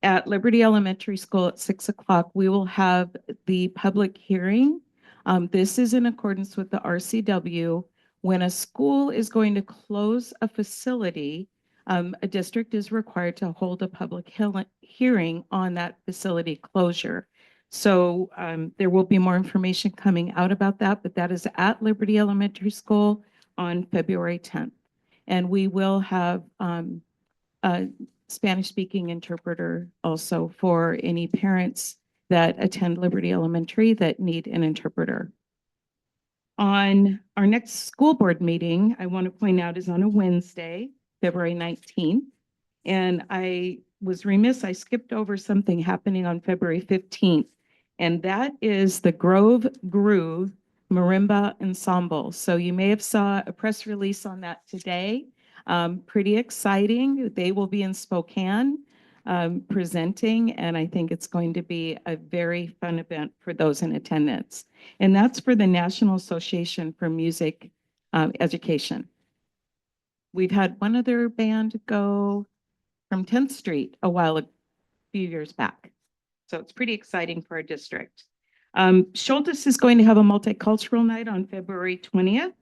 at Liberty Elementary School at 6 o'clock, we will have the public hearing. This is in accordance with the RCW. When a school is going to close a facility, a district is required to hold a public hearing on that facility closure. So there will be more information coming out about that, but that is at Liberty Elementary School on February 10th. And we will have a Spanish-speaking interpreter also for any parents that attend Liberty Elementary that need an interpreter. On our next school board meeting, I want to point out is on a Wednesday, February 19th. And I was remiss, I skipped over something happening on February 15th. And that is the Grove Groove Marimba Ensemble. So you may have saw a press release on that today. Pretty exciting. They will be in Spokane presenting, and I think it's going to be a very fun event for those in attendance. And that's for the National Association for Music Education. We've had one other band go from 10th Street a few years back. So it's pretty exciting for our district. Schultes is going to have a multicultural night on February 20th,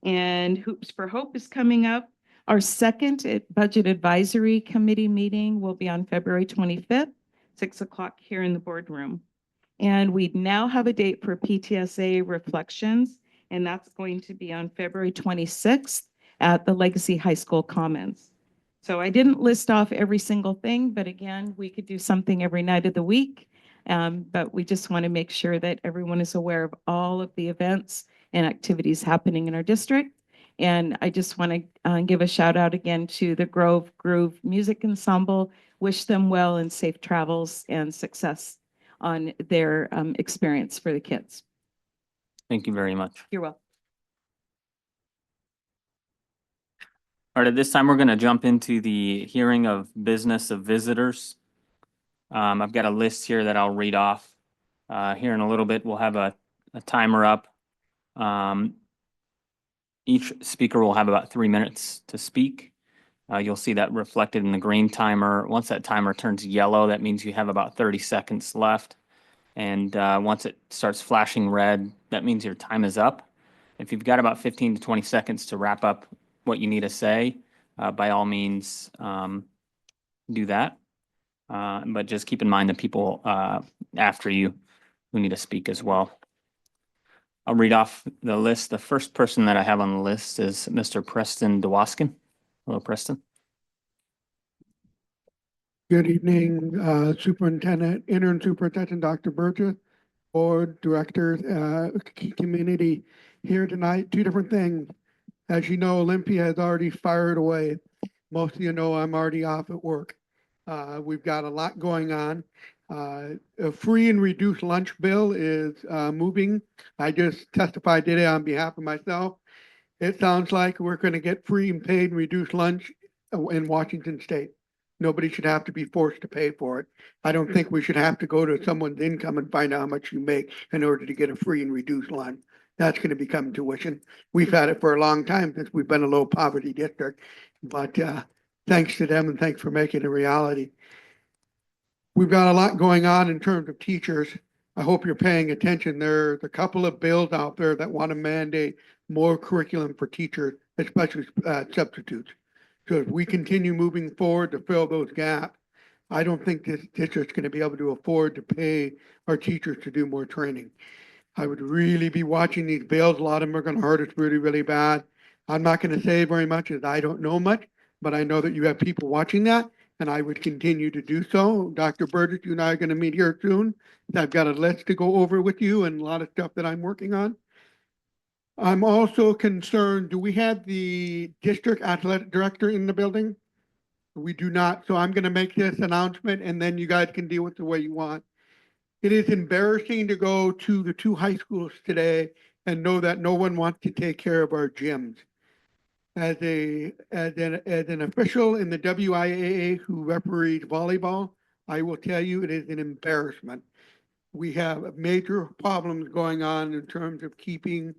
and Hoops for Hope is coming up. Our second Budget Advisory Committee meeting will be on February 25th, 6 o'clock here in the boardroom. And we now have a date for PTSA Reflections, and that's going to be on February 26th at the Legacy High School Commons. So I didn't list off every single thing, but again, we could do something every night of the week. But we just want to make sure that everyone is aware of all of the events and activities happening in our district. And I just want to give a shout out again to the Grove Groove Music Ensemble. Wish them well and safe travels and success on their experience for the kids. Thank you very much. You're welcome. All right, at this time, we're going to jump into the hearing of business of visitors. I've got a list here that I'll read off. Here in a little bit, we'll have a timer up. Each speaker will have about 3 minutes to speak. You'll see that reflected in the green timer. Once that timer turns yellow, that means you have about 30 seconds left. And once it starts flashing red, that means your time is up. If you've got about 15 to 20 seconds to wrap up what you need to say, by all means, do that. But just keep in mind the people after you who need to speak as well. I'll read off the list. The first person that I have on the list is Mr. Preston Dewaskin. Hello, Preston. Good evening, Superintendent, Interim Superintendent Dr. Burgess, Board, Directors, community here tonight. Two different things. As you know, Olympia has already fired away. Most of you know I'm already off at work. We've got a lot going on. A free and reduced lunch bill is moving. I just testified today on behalf of myself. It sounds like we're going to get free and paid and reduced lunch in Washington State. Nobody should have to be forced to pay for it. I don't think we should have to go to someone's income and find out how much you make in order to get a free and reduced lunch. That's going to become tuition. We've had it for a long time since we've been a low poverty district, but thanks to them and thanks for making it a reality. We've got a lot going on in terms of teachers. I hope you're paying attention. There's a couple of bills out there that want to mandate more curriculum for teachers, especially substitutes. So if we continue moving forward to fill those gaps, I don't think this district's going to be able to afford to pay our teachers to do more training. I would really be watching these bills. A lot of them are going to hurt us really, really bad. I'm not going to say very much as I don't know much, but I know that you have people watching that, and I would continue to do so. Dr. Burgess, you and I are going to meet here soon. I've got a list to go over with you and a lot of stuff that I'm working on. I'm also concerned, do we have the district athletic director in the building? We do not, so I'm going to make this announcement and then you guys can deal with it the way you want. It is embarrassing to go to the two high schools today and know that no one wants to take care of our gyms. As an official in the WIAA who referees volleyball, I will tell you it is an embarrassment. We have major problems going on in terms of keeping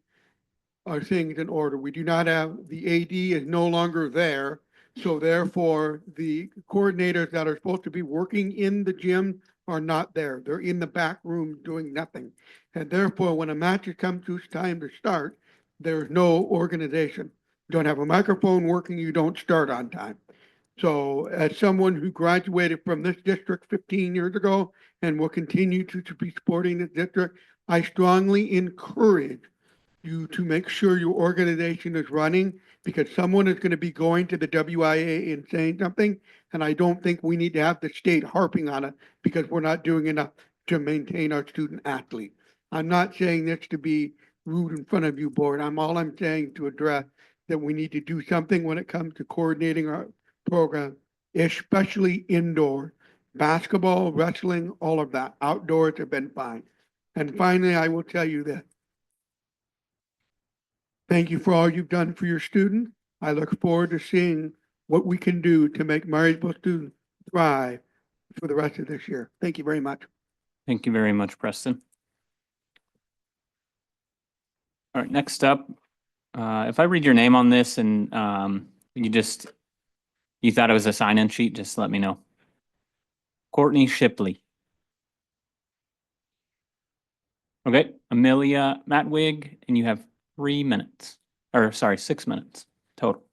our things in order. We do not have, the AD is no longer there. So therefore, the coordinators that are supposed to be working in the gym are not there. They're in the back room doing nothing. And therefore, when a match comes to time to start, there's no organization. You don't have a microphone working, you don't start on time. So as someone who graduated from this district 15 years ago and will continue to be supporting this district, I strongly encourage you to make sure your organization is running, because someone is going to be going to the WIA and saying something, and I don't think we need to have the state harping on it because we're not doing enough to maintain our student athlete. I'm not saying this to be rude in front of you, board. I'm saying to address that we need to do something when it comes to coordinating our program, especially indoor. Basketball, wrestling, all of that. Outdoors have been fine. And finally, I will tell you this. Thank you for all you've done for your students. I look forward to seeing what we can do to make Marysville students thrive for the rest of this year. Thank you very much. Thank you very much, Preston. All right, next up, if I read your name on this and you thought it was a sign-in sheet, just let me know. Courtney Shipley. Okay, Amelia Matwig, and you have 3 minutes, or sorry, 6 minutes total.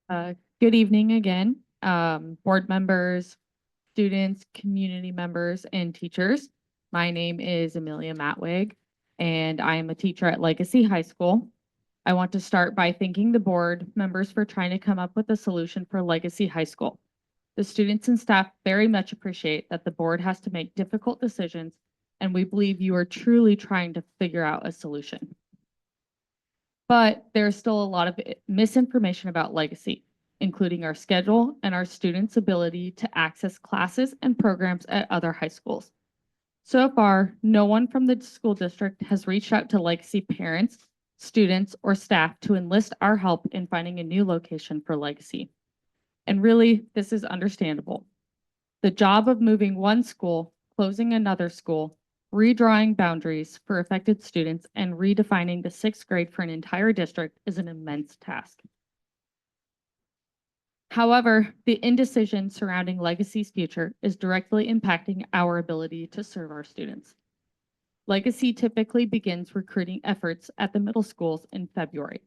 Good evening again, board members, students, community members, and teachers. My name is Amelia Matwig, and I am a teacher at Legacy High School. I want to start by thanking the board members for trying to come up with a solution for Legacy High School. The students and staff very much appreciate that the board has to make difficult decisions, and we believe you are truly trying to figure out a solution. But there's still a lot of misinformation about Legacy, including our schedule and our students' ability to access classes and programs at other high schools. So far, no one from the school district has reached out to Legacy parents, students, or staff to enlist our help in finding a new location for Legacy. And really, this is understandable. The job of moving one school, closing another school, redrawing boundaries for affected students, and redefining the sixth grade for an entire district is an immense task. However, the indecision surrounding Legacy's future is directly impacting our ability to serve our students. Legacy typically begins recruiting efforts at the middle schools in February,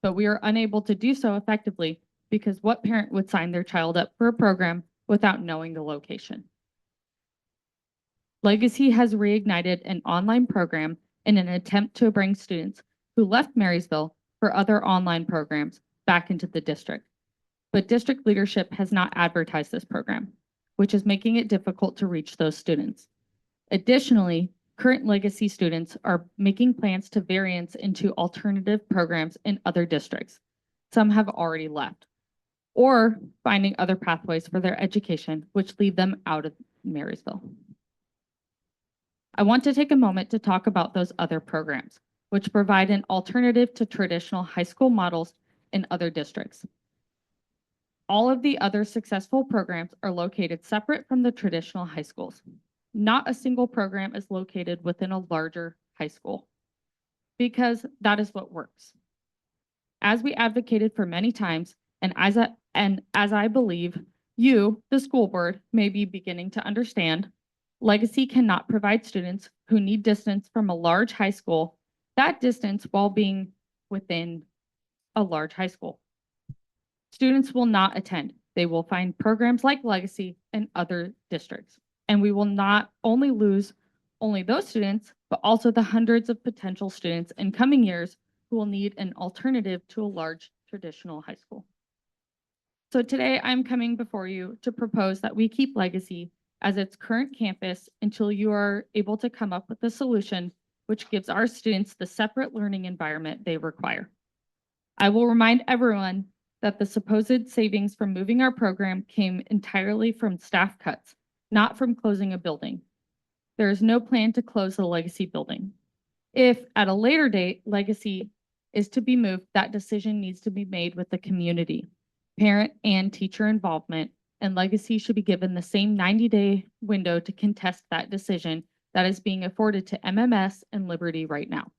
but we are unable to do so effectively because what parent would sign their child up for a program without knowing the location? Legacy has reignited an online program in an attempt to bring students who left Marysville for other online programs back into the district. But district leadership has not advertised this program, which is making it difficult to reach those students. Additionally, current Legacy students are making plans to variance into alternative programs in other districts. Some have already left, or finding other pathways for their education, which leave them out of Marysville. I want to take a moment to talk about those other programs, which provide an alternative to traditional high school models in other districts. All of the other successful programs are located separate from the traditional high schools. Not a single program is located within a larger high school, because that is what works. As we advocated for many times, and as I believe you, the school board, may be beginning to understand, Legacy cannot provide students who need distance from a large high school that distance while being within a large high school. Students will not attend. They will find programs like Legacy in other districts. And we will not only lose only those students, but also the hundreds of potential students in coming years who will need an alternative to a large traditional high school. So today I'm coming before you to propose that we keep Legacy as its current campus until you are able to come up with a solution which gives our students the separate learning environment they require. I will remind everyone that the supposed savings from moving our program came entirely from staff cuts, not from closing a building. There is no plan to close the Legacy building. If at a later date, Legacy is to be moved, that decision needs to be made with the community, parent and teacher involvement, and Legacy should be given the same 90-day window to contest that decision that is being afforded to MMS and Liberty right now.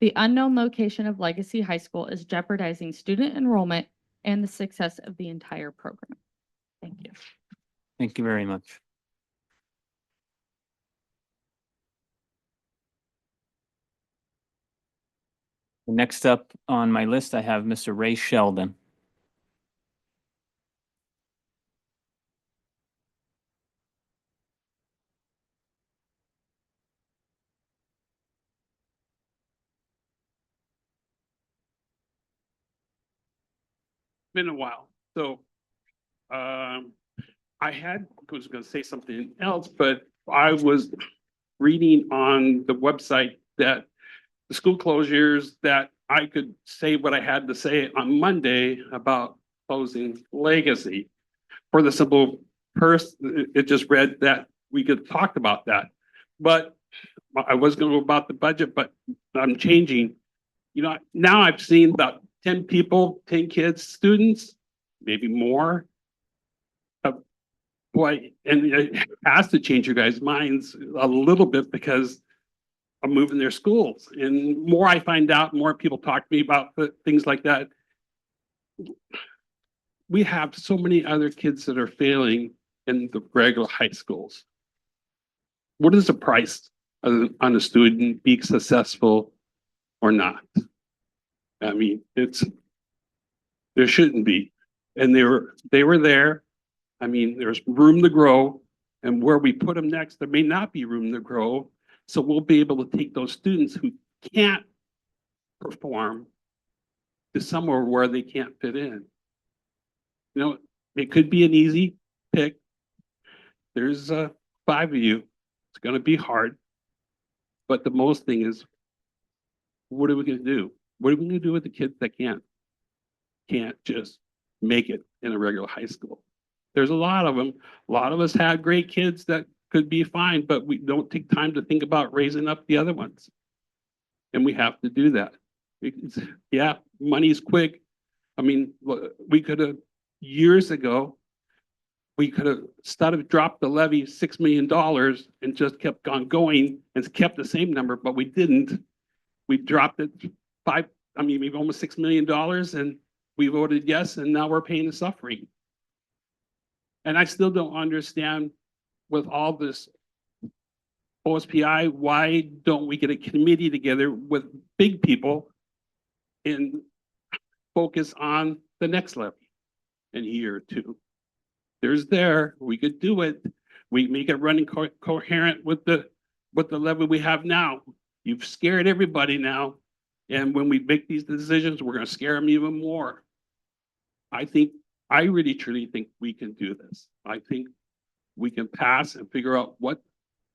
The unknown location of Legacy High School is jeopardizing student enrollment and the success of the entire program. Thank you. Thank you very much. Next up on my list, I have Mr. Ray Sheldon. Been a while. So was going to say something else, but I was reading on the website that the school closures, that I could say what I had to say on Monday about closing Legacy. For the simple person, it just read that we could talk about that. But I was going to go about the budget, but I'm changing. You know, now I've seen about 10 people, 10 kids, students, maybe more. Boy, and it has to change your guys' minds a little bit because I'm moving their schools. And more I find out, more people talk to me about things like that. We have so many other kids that are failing in the regular high schools. What is the price on a student being successful or not? I mean, there shouldn't be. And they were there. I mean, there's room to grow. And where we put them next, there may not be room to grow. So we'll be able to take those students who can't perform to somewhere where they can't fit in. You know, it could be an easy pick. There's 5 of you. It's going to be hard. But the most thing is, what are we going to do? What are we going to do with the kids that can't just make it in a regular high school? There's a lot of them. A lot of us have great kids that could be fine, but we don't take time to think about raising up the other ones. And we have to do that. Yeah, money's quick. I mean, we could have, years ago, we could have, instead of dropped the levy $6 million and just kept on going and kept the same number, but we didn't. We dropped it maybe almost $6 million, and we voted yes, and now we're paying the suffering. And I still don't understand, with all this OSPI, why don't we get a committee together with big people and focus on the next levy in a year or two? We could do it. We make it running coherent with the levy we have now. You've scared everybody now. And when we make these decisions, we're going to scare them even more. I really truly think we can do this. I think we can pass and figure out what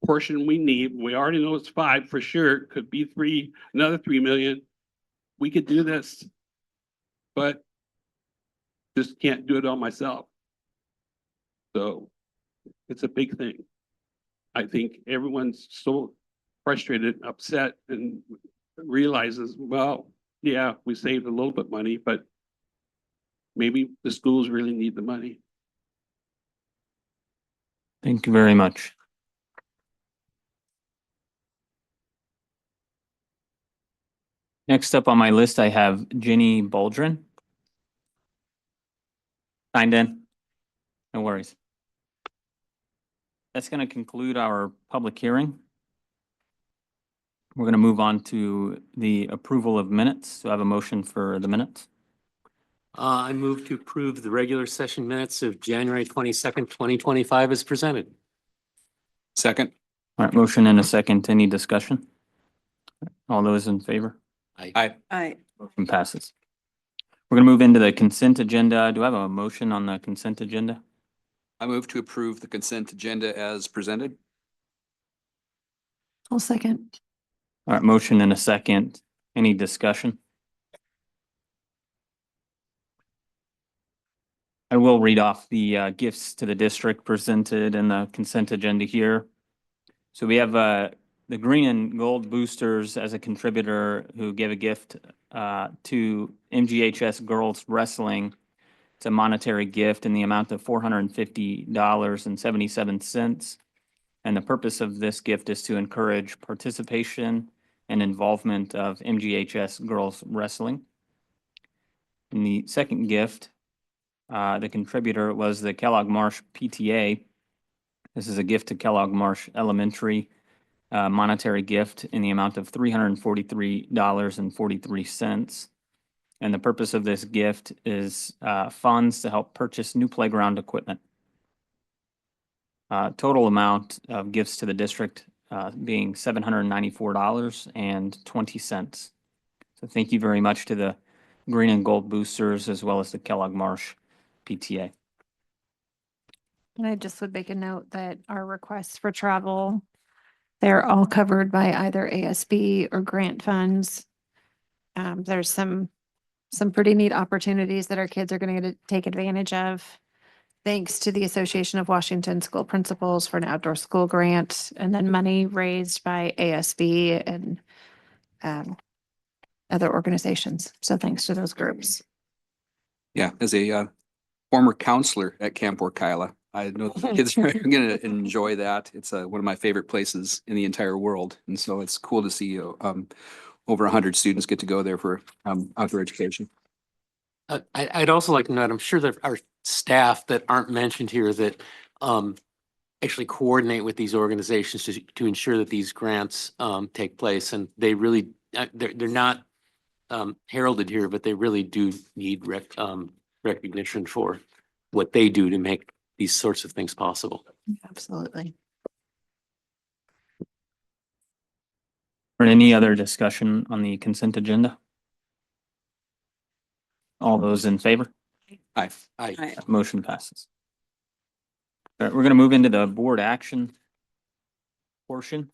portion we need. We already know it's 5 for sure. It could be 3, another 3 million. We could do this, but just can't do it all myself. So it's a big thing. I think everyone's so frustrated, upset, and realizes, well, yeah, we saved a little bit of money, but maybe the schools really need the money. Thank you very much. Next up on my list, I have Ginny Baldrin. Signed in. No worries. That's going to conclude our public hearing. We're going to move on to the approval of minutes. Do I have a motion for the minutes? I move to approve the regular session minutes of January 22nd, 2025 as presented. Second. All right, motion and a second. Any discussion? All those in favor? Aye. Aye. Motion passes. We're going to move into the consent agenda. Do I have a motion on the consent agenda? I move to approve the consent agenda as presented. I'll second. All right, motion and a second. Any discussion? I will read off the gifts to the district presented in the consent agenda here. So we have the green and gold boosters as a contributor who gave a gift to MGHS Girls Wrestling. It's a monetary gift in the amount of $450.77. And the purpose of this gift is to encourage participation and involvement of MGHS Girls Wrestling. And the second gift, the contributor was the Kellogg Marsh PTA. This is a gift to Kellogg Marsh Elementary, monetary gift in the amount of $343.43. And the purpose of this gift is funds to help purchase new playground equipment. Total amount of gifts to the district being $794.20. So thank you very much to the Green and Gold Boosters as well as the Kellogg Marsh PTA. And I just would make a note that our requests for travel, they're all covered by either ASB or grant funds. There's some pretty neat opportunities that our kids are going to take advantage of. Thanks to the Association of Washington School Principals for an outdoor school grant, and then money raised by ASB and other organizations. So thanks to those groups. Yeah, as a former counselor at Camp Orkyla, I know the kids are going to enjoy that. It's one of my favorite places in the entire world. And so it's cool to see over 100 students get to go there for outdoor education. I'd also like to note, I'm sure that our staff that aren't mentioned here that actually coordinate with these organizations to ensure that these grants take place. And they really, they're not heralded here, but they really do need recognition for what they do to make these sorts of things possible. Absolutely. Or any other discussion on the consent agenda? All those in favor? Aye. Aye. Motion passes. All right, we're gonna move into the board action portion.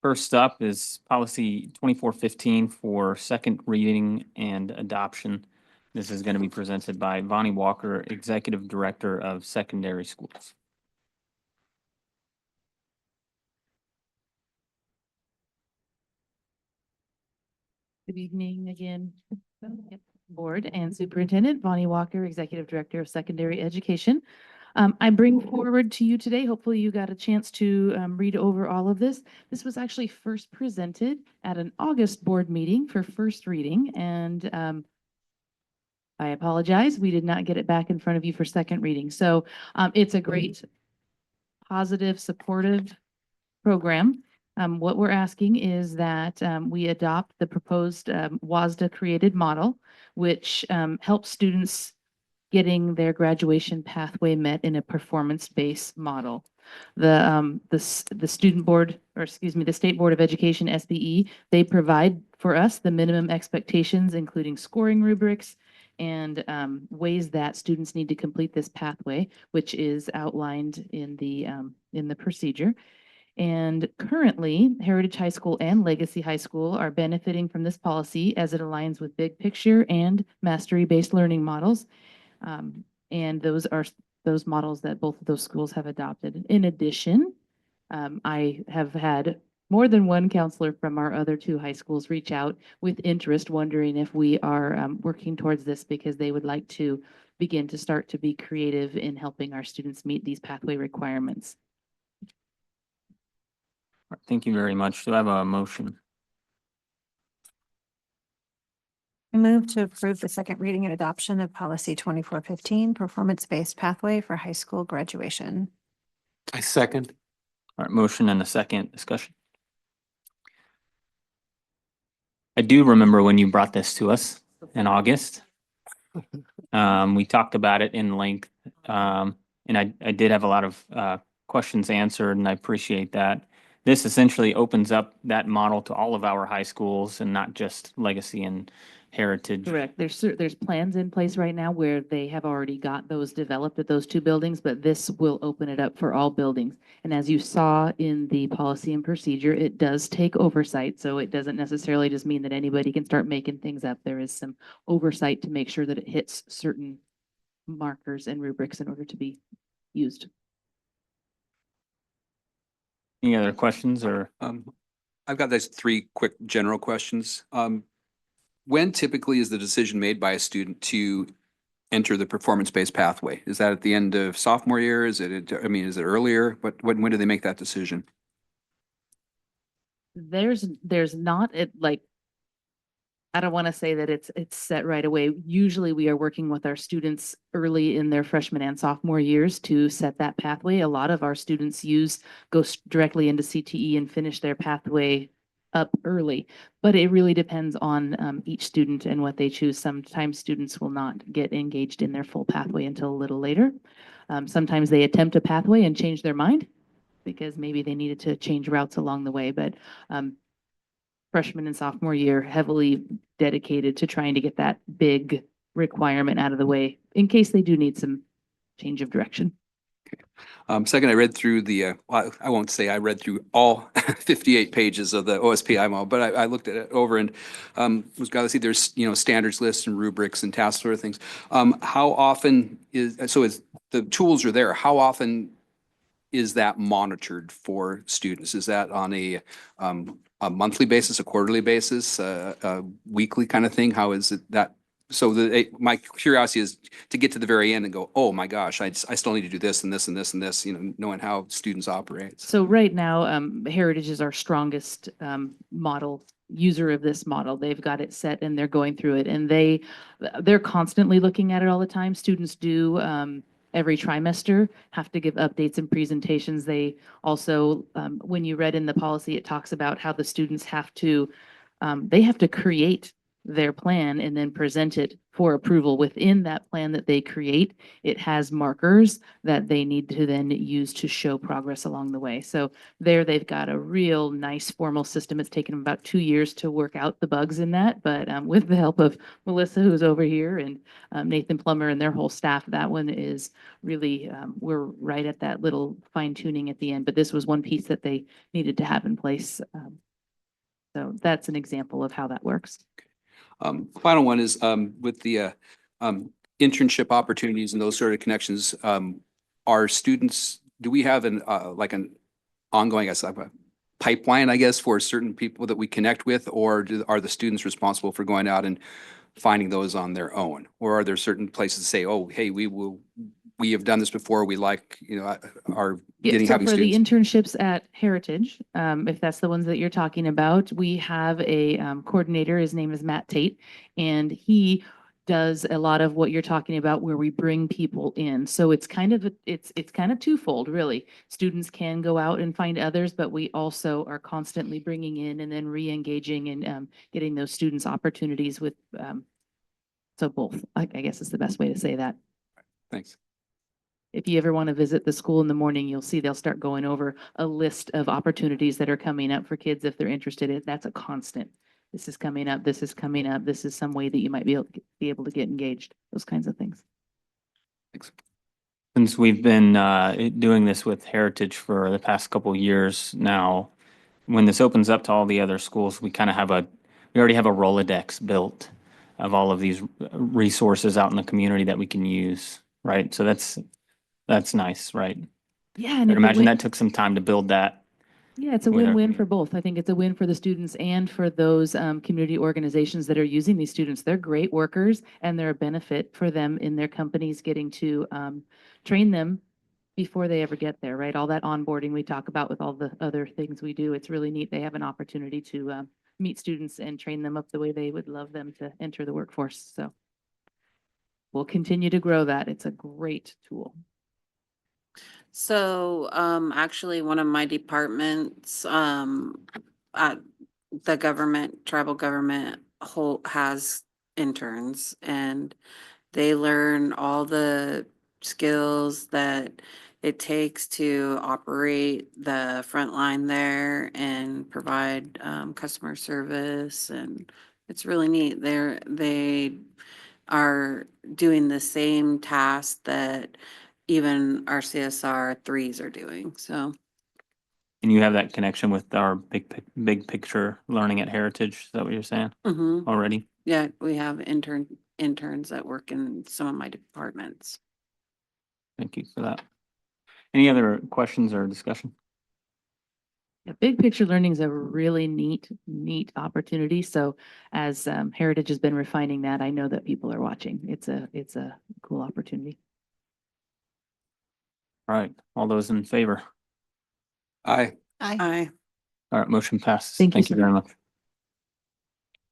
First up is policy 2415 for second reading and adoption. This is gonna be presented by Vonnie Walker, Executive Director of Secondary Schools. Good evening again, Board and Superintendent Vonnie Walker, Executive Director of Secondary Education. I bring forward to you today, hopefully you got a chance to read over all of this. This was actually first presented at an August board meeting for first reading, and I apologize, we did not get it back in front of you for second reading. So it's a great, positive, supportive program. What we're asking is that we adopt the proposed WASDA created model, which helps students getting their graduation pathway met in a performance-based model. The student board, or excuse me, the State Board of Education, SBE, they provide for us the minimum expectations, including scoring rubrics and ways that students need to complete this pathway, which is outlined in the procedure. And currently, Heritage High School and Legacy High School are benefiting from this policy as it aligns with big picture and mastery-based learning models. And those models that both of those schools have adopted. In addition, I have had more than one counselor from our other two high schools reach out with interest, wondering if we are working towards this because they would like to begin to start to be creative in helping our students meet these pathway requirements. Thank you very much. Do I have a motion? I move to approve the second reading and adoption of policy 2415, performance-based pathway for high school graduation. I second. All right, motion and a second discussion. I do remember when you brought this to us in August. We talked about it in length, and I did have a lot of questions answered, and I appreciate that. This essentially opens up that model to all of our high schools and not just Legacy and Heritage. Correct. There's plans in place right now where they have already got those developed at those two buildings, but this will open it up for all buildings. And as you saw in the policy and procedure, it does take oversight. So it doesn't necessarily just mean that anybody can start making things up. There is some oversight to make sure that it hits certain markers and rubrics in order to be used. Any other questions or? I've got those three quick general questions. When typically is the decision made by a student to enter the performance-based pathway? Is that at the end of sophomore year? Is it, is it earlier? When do they make that decision? There's not I don't want to say that it's set right away. Usually we are working with our students early in their freshman and sophomore years to set that pathway. A lot of our students go directly into CTE and finish their pathway up early, but it really depends on each student and what they choose. Sometimes students will not get engaged in their full pathway until a little later. Sometimes they attempt a pathway and change their mind because maybe they needed to change routes along the way, but freshman and sophomore year heavily dedicated to trying to get that big requirement out of the way in case they do need some change of direction. Second, I read through I won't say I read through all 58 pages of the OSPI model, but I looked at it over and was glad to see there's, standards lists and rubrics and tasks sort of things. How often is the tools are there? How often is that monitored for students? Is that on a monthly basis, a quarterly basis, a weekly kind of thing? How is it that? So my curiosity is to get to the very end and go, oh my gosh, I still need to do this and this and this and this, knowing how students operate. So right now, Heritage is our strongest model user of this model. They've got it set and they're going through it, and they're constantly looking at it all the time. Students do every trimester have to give updates and presentations. They also, when you read in the policy, it talks about how the students have to create their plan and then present it for approval. Within that plan that they create, it has markers that they need to then use to show progress along the way. So there they've got a real nice formal system. It's taken them about 2 years to work out the bugs in that, but with the help of Melissa, who's over here, and Nathan Plummer and their whole staff, that one is really, we're right at that little fine tuning at the end, but this was one piece that they needed to have in place. So that's an example of how that works. Final one is with the internship opportunities and those sort of connections. Are students, do we have an like an ongoing, I guess, like a pipeline, I guess, for certain people that we connect with, or are the students responsible for going out and finding those on their own? Or are there certain places to say, oh, hey, we have done this before, we like, are Yeah, getting so having for the students? internships at Heritage, if that's the ones that you're talking about, we have a coordinator. His name is Matt Tate, and he does a lot of what you're talking about where we bring people in. So it's kind of it's kind of twofold, really. Students can go out and find others, but we also are constantly bringing in and then re-engaging and getting those students opportunities with so both, I guess is the best way to say that. Thanks. If you ever want to visit the school in the morning, you'll see they'll start going over a list of opportunities that are coming up for kids if they're interested in. That's a constant. This is coming up, this is coming up, this is some way that you might be able to get engaged, those kinds of things. Thanks. Since we've been doing this with Heritage for the past couple of years now, when this opens up to all the other schools, we kind of have we already have a Rolodex built of all of these resources out in the community that we can use, right? So that's nice, right? Yeah, and I'd if it imagine went- that took some time to build that. Yeah, it's a with our win-win for both. I think it's a win for the students and for those community organizations that are using these students. They're great workers and they're a benefit for them in their companies getting to train them before they ever get there, right? All that onboarding we talk about with all the other things we do, it's really neat. They have an opportunity to meet students and train them up the way they would love them to enter the workforce. So we'll continue to grow that. It's a great tool. So, actually, one of my departments, at the government, tribal government has interns, and they learn all the skills that it takes to operate the front line there and provide, customer service, and it's really neat. They are doing the same task that even our CSR threes are doing, so. And you have that connection with our big picture learning at Heritage. Is that what you're saying Mhm. already? Yeah, we have interns that work in some of my departments. Thank you for that. Any other questions or discussion? Yeah, big picture learning is a really neat opportunity. So as Heritage has been refining that, I know that people are watching. It's a cool opportunity. All right, all those in favor? Aye. Aye. All right, motion passes. Thank you, Thank you sir. very much.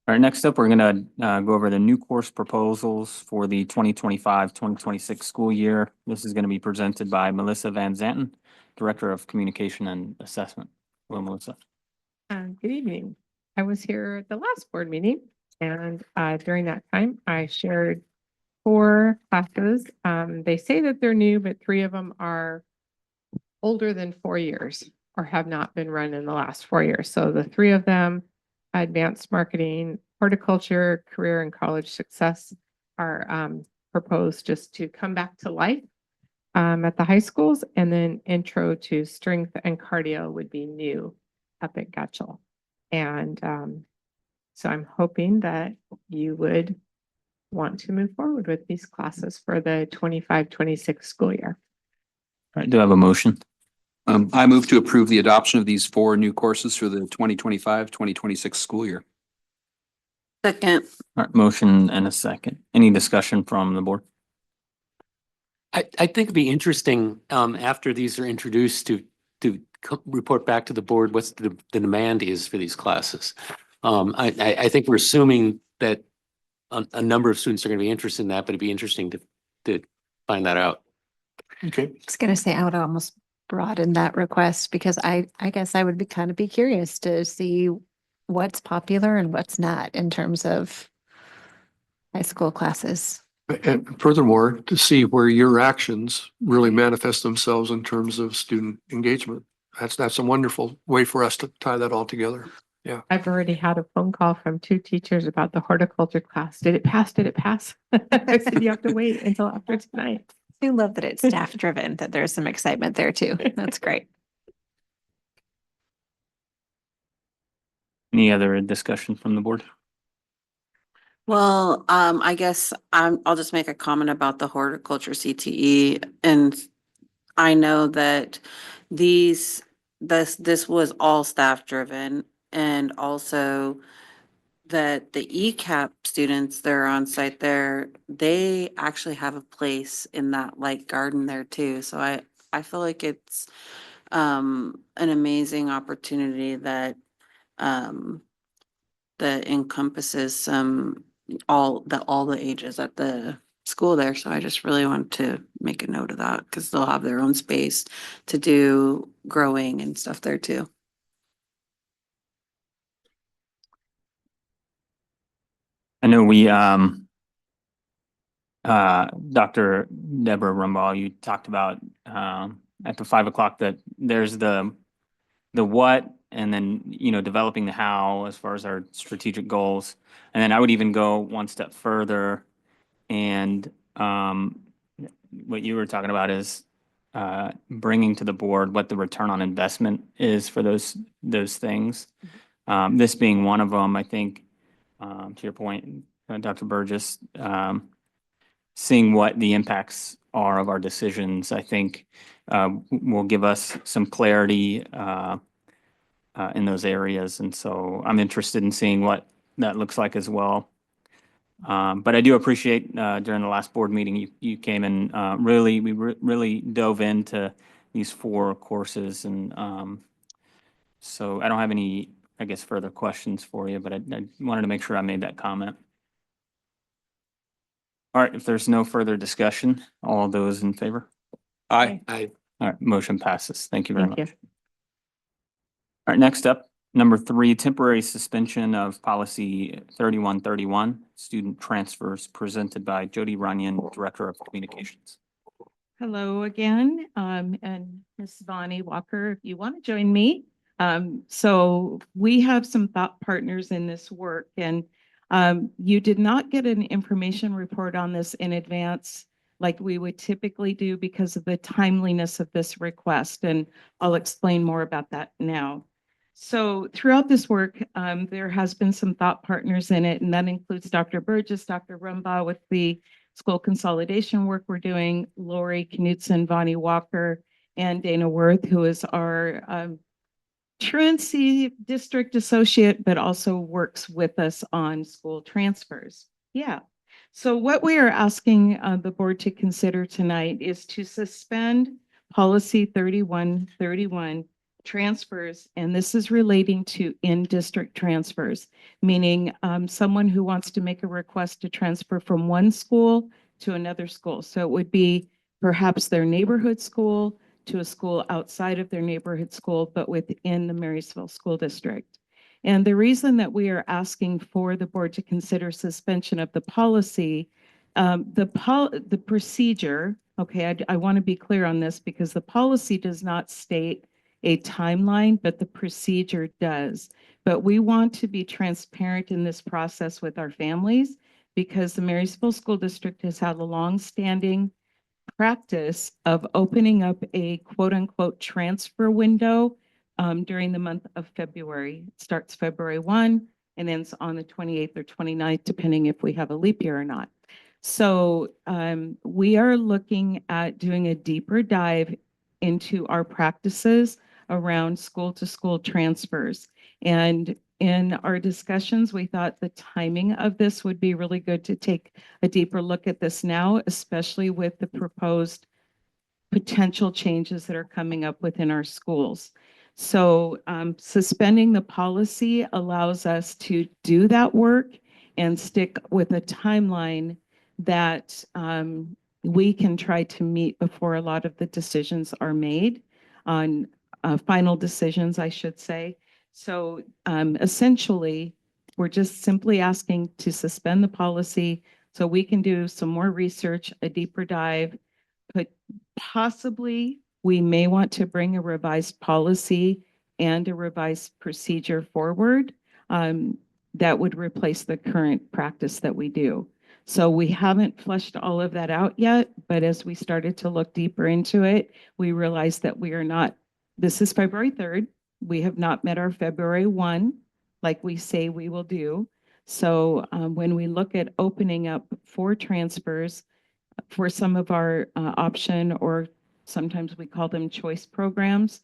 All right, next up, we're gonna go over the new course proposals for the 2025-2026 school year. This is gonna be presented by Melissa Van Zanten, Director of Communication and Assessment. Hello, Melissa. Good evening. I was here at the last board meeting, and during that time, I shared 4 classes. They say that they're new, but 3 of them are older than 4 years or have not been run in the last 4 years. So the 3 of them, advanced marketing, horticulture, career and college success, are proposed just to come back to life at the high schools, and then intro to strength and cardio would be new up at Gatchel. And so I'm hoping that you would want to move forward with these classes for the 25-26 school year. All right, do I have a motion? I move to approve the adoption of these 4 new courses for the 2025-2026 school year. Second. All right, motion and a second. Any discussion from the board? I think it'd be interesting, after these are introduced to report back to the board what's the demand is for these classes. I think we're assuming that a number of students are going to be interested in that, but it'd be interesting to find that out. Okay. I was gonna say, I would almost broaden that request because I guess I would be curious to see what's popular and what's not in terms of high school classes. And furthermore, to see where your actions really manifest themselves in terms of student engagement. That's a wonderful way for us to tie that all together. Yeah. I've already had a phone call from 2 teachers about the horticulture class. Did it pass? Did it pass? I said, you have to wait until after tonight. I love that it's staff driven, that there's some excitement there too. That's great. Any other discussion from the board? Well, I guess I'll just make a comment about the horticulture CTE. And I know that this was all staff driven, and also that the ECAP students that are on site there, they actually have a place in that light garden there too. So I feel like it's an amazing opportunity that um that encompasses all the ages at the school there. So I just really want to make a note of that because they'll have their own space to do growing and stuff there too. I know we, Dr. Deborah Rumball, you talked about, at the 5 o'clock that there's the what, and then, developing the how as far as our strategic goals. And then I would even go one step further and, what you were talking about is, bringing to the board what the return on investment is for those things. This being one of them, I think, to your point, Dr. Burgess, seeing what the impacts are of our decisions, I think, will give us some clarity in those areas. And so I'm interested in seeing what that looks like as well. But I do appreciate during the last board meeting, you came and we really dove into these 4 courses. And so I don't have any, I guess, further questions for you, but I wanted to make sure I made that comment. All right, if there's no further discussion, all those in favor? Aye. Aye. All right, motion passes. Thank you very Thank you. much. All right, next up, number 3, temporary suspension of policy 3131, student transfers, presented by Jody Runyon, Director of Communications. Hello again, and Ms. Bonnie Walker, if you want to join me. So we have some thought partners in this work, and you did not get an information report on this in advance like we would typically do because of the timeliness of this request, and I'll explain more about that now. So throughout this work, there has been some thought partners in it, and that includes Dr. Burgess, Dr. Rumbaugh with the school consolidation work we're doing, Lori Knudsen, Vonnie Walker, and Dana Worth, who is our truancy district associate, but also works with us on school transfers. Yeah. So what we are asking the board to consider tonight is to suspend policy 3131 transfers, and this is relating to in-district transfers, meaning someone who wants to make a request to transfer from one school to another school. So it would be perhaps their neighborhood school to a school outside of their neighborhood school, but within the Marysville School District. And the reason that we are asking for the board to consider suspension of the policy, the procedure, okay, I want to be clear on this because the policy does not state a timeline, but the procedure does. But we want to be transparent in this process with our families because the Marysville School District has had a long-standing practice of opening up a quote unquote transfer window during the month of February. It starts February 1 and ends on the 28th or 29th, depending if we have a leap year or not. So we are looking at doing a deeper dive into our practices around school to school transfers. And in our discussions, we thought the timing of this would be really good to take a deeper look at this now, especially with the proposed potential changes that are coming up within our schools. So suspending the policy allows us to do that work and stick with a timeline that we can try to meet before a lot of the decisions are made on final decisions, I should say. So essentially, we're just simply asking to suspend the policy So we can do some more research, a deeper dive, but possibly we may want to bring a revised policy and a revised procedure forward that would replace the current practice that we do. So we haven't fleshed all of that out yet, but as we started to look deeper into it, we realized that we are not, this is February 3rd. We have not met our February 1, like we say we will do. So when we look at opening up for transfers for some of our option, or sometimes we call them choice programs,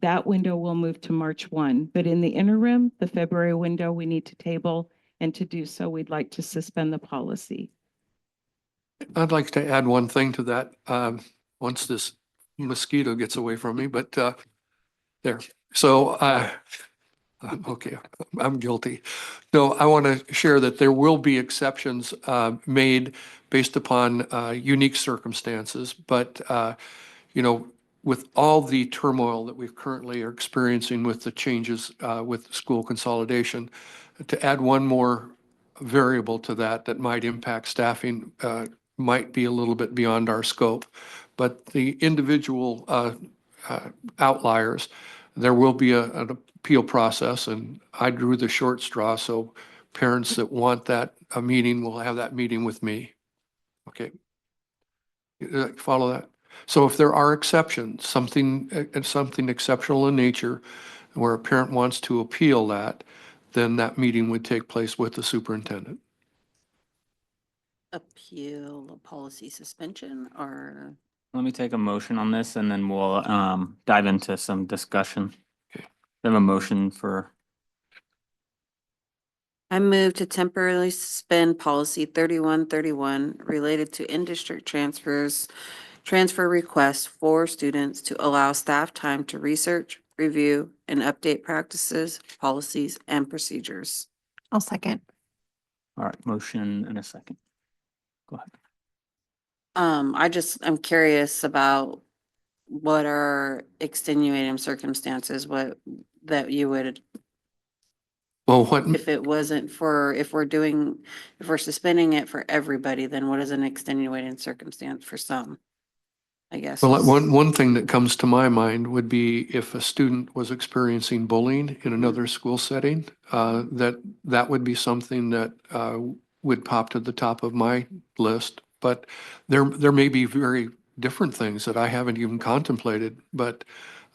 that window will move to March 1. But in the interim, the February window, we need to table, and to do so, we'd like to suspend the policy. I'd like to add one thing to that, once this mosquito gets away from me, but, there. So, okay, I'm guilty. No, I want to share that there will be exceptions, made based upon, unique circumstances, but, you know, with all the turmoil that we currently are experiencing with the changes, with school consolidation, to add one more variable to that that might impact staffing, might be a little bit beyond our scope. But the individual outliers, there will be an appeal process, and I drew the short straw, so parents that want that, a meeting will have that meeting with me. Okay. Follow that? So if there are exceptions, something exceptional in nature, where a parent wants to appeal that, then that meeting would take place with the superintendent. Appeal policy suspension or? Let me take a motion on this and then we'll dive into some discussion. Okay. I have a motion for, I move to temporarily suspend policy 3131 related to in-district transfer requests for students to allow staff time to research, review, and update practices, policies, and procedures. I'll second. all right, motion and a second. Go ahead. I'm curious about what are extenuating circumstances, that you would, Well, what, if it wasn't for, if we're suspending it for everybody, then what is an extenuating circumstance for some? I guess. well, is- one thing that comes to my mind would be if a student was experiencing bullying in another school setting, that would be something that would pop to the top of my list. But there may be very different things that I haven't even contemplated, but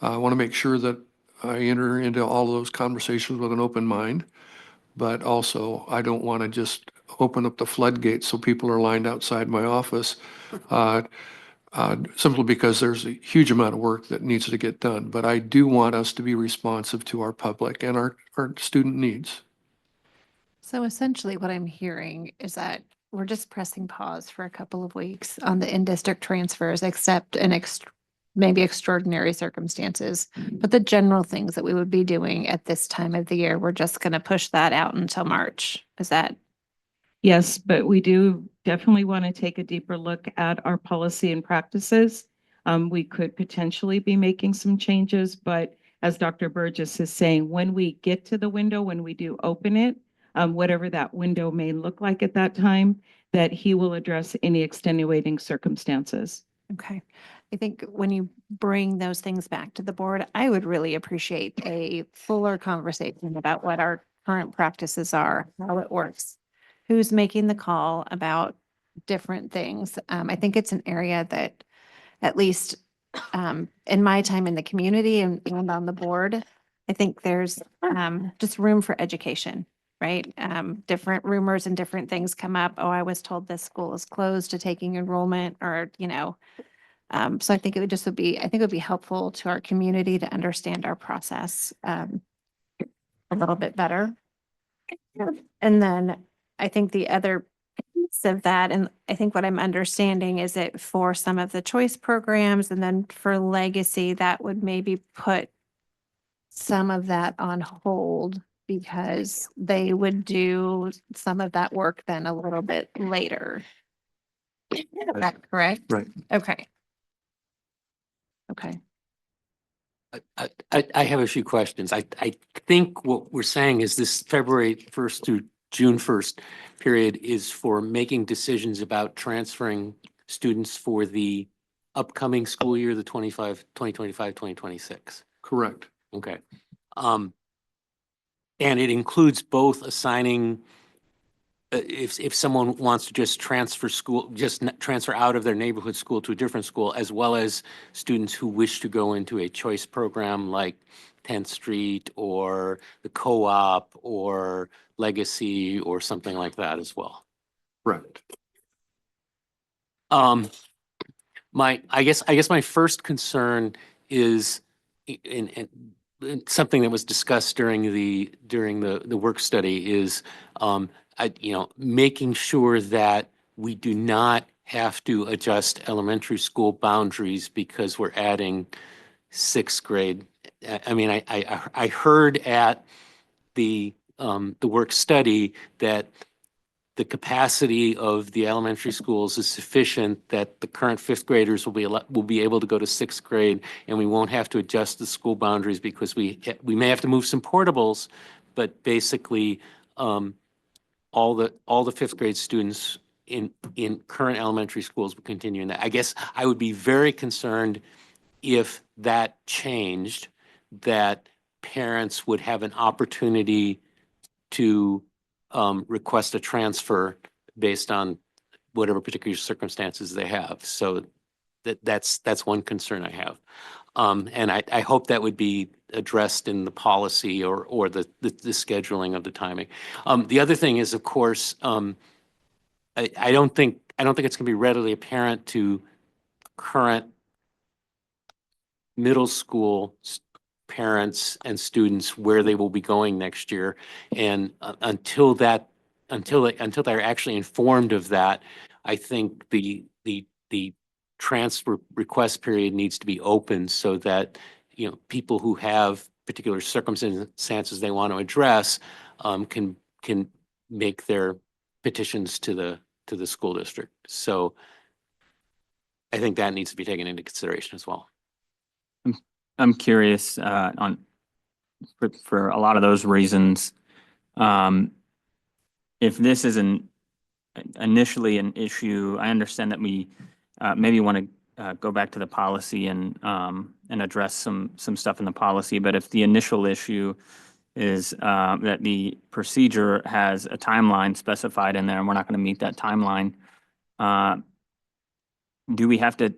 I want to make sure that I enter into all those conversations with an open mind. But also, I don't want to just open up the floodgates so people are lined outside my office. Simply because there's a huge amount of work that needs to get done. But I do want us to be responsive to our public and our student needs. So essentially what I'm hearing is that we're just pressing pause for a couple of weeks on the in-district transfers, except in maybe extraordinary circumstances. But the general things that we would be doing at this time of the year, we're just going to push that out until March. Is that? Yes, but we do definitely want to take a deeper look at our policy and practices. We could potentially be making some changes, but as Dr. Burgess is saying, when we get to the window, when we do open it, whatever that window may look like at that time, that he will address any extenuating circumstances. Okay. I think when you bring those things back to the board, I would really appreciate a fuller conversation about what our current practices are, how it works, who's making the call about different things. I think it's an area that, at least in my time in the community and on the board, I think there's just room for education, right? Different rumors and different things come up. Oh, I was told this school is closed to taking enrollment, or, so I think I think it would be helpful to our community to understand our process a little bit better. And then I think the other piece of that, and I think what I'm understanding is that for some of the choice programs and then for legacy, that would maybe put some of that on hold because they would do some of that work then a little bit later. Is that correct? Right. Okay. Okay. I have a few questions. I think what we're saying is this February 1st through June 1st period is for making decisions about transferring students for the upcoming school year, the 2025, 2026. Correct. Okay. And it includes both assigning, if someone wants to just transfer school, transfer out of their neighborhood school to a different school, as well as students who wish to go into a choice program like 10th Street or the Co-op or Legacy or something like that as well. Correct. I guess my first concern is in something that was discussed during the work study is making sure that we do not have to adjust elementary school boundaries because we're adding sixth grade. I mean, I heard at the work study that the capacity of the elementary schools is sufficient that the current fifth graders will be able to go to sixth grade, and we won't have to adjust the school boundaries because we may have to move some portables, but basically all the fifth grade students in current elementary schools will continue in that. I guess I would be very concerned if that changed, that parents would have an opportunity to request a transfer based on whatever particular circumstances they have. So that's one concern I have. And I hope that would be addressed in the policy or the scheduling of the timing. The other thing is, of course, I don't think it's gonna be readily apparent to current middle school parents and students where they will be going next year. And until they're actually informed of that, I think the transfer request period needs to be open so that, people who have particular circumstances they want to address can make their petitions to the school district. So I think that needs to be taken into consideration as well. I'm curious for a lot of those reasons. If this is initially an issue, I understand that we maybe want to go back to the policy and address some stuff in the policy. But if the initial issue is that the procedure has a timeline specified in there, and we're not going to meet that timeline, do we have to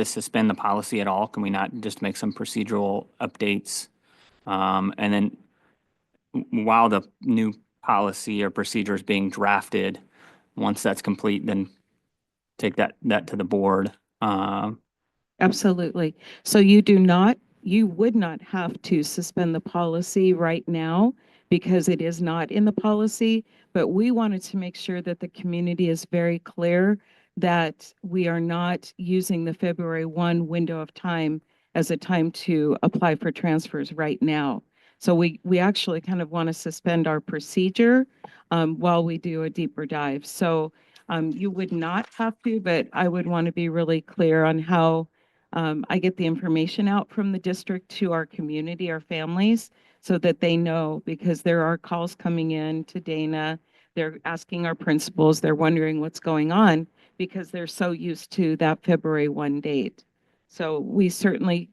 suspend the policy at all? Can we not just make some procedural updates? And then while the new policy or procedure is being drafted, once that's complete, then take that to the board. Absolutely. So you would not have to suspend the policy right now because it is not in the policy, but we wanted to make sure that the community is very clear that we are not using the February 1 window of time as a time to apply for transfers right now. So we actually kind of want to suspend our procedure while we do a deeper dive. So you would not have to, but I would want to be really clear on how I get the information out from the district to our community, our families, so that they know, because there are calls coming in to Dana. They're asking our principals, they're wondering what's going on because they're so used to that February 1 date. So we certainly,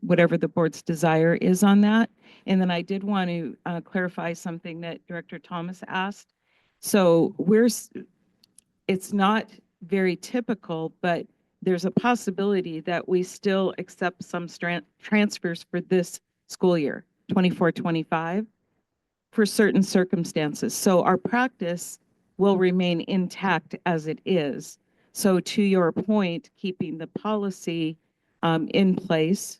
whatever the board's desire is on that. And then I did want to clarify something that Director Thomas asked. So it's not very typical, but there's a possibility that we still accept some transfers for this school year, 24-25, for certain circumstances. So our practice will remain intact as it is. So to your point, keeping the policy in place,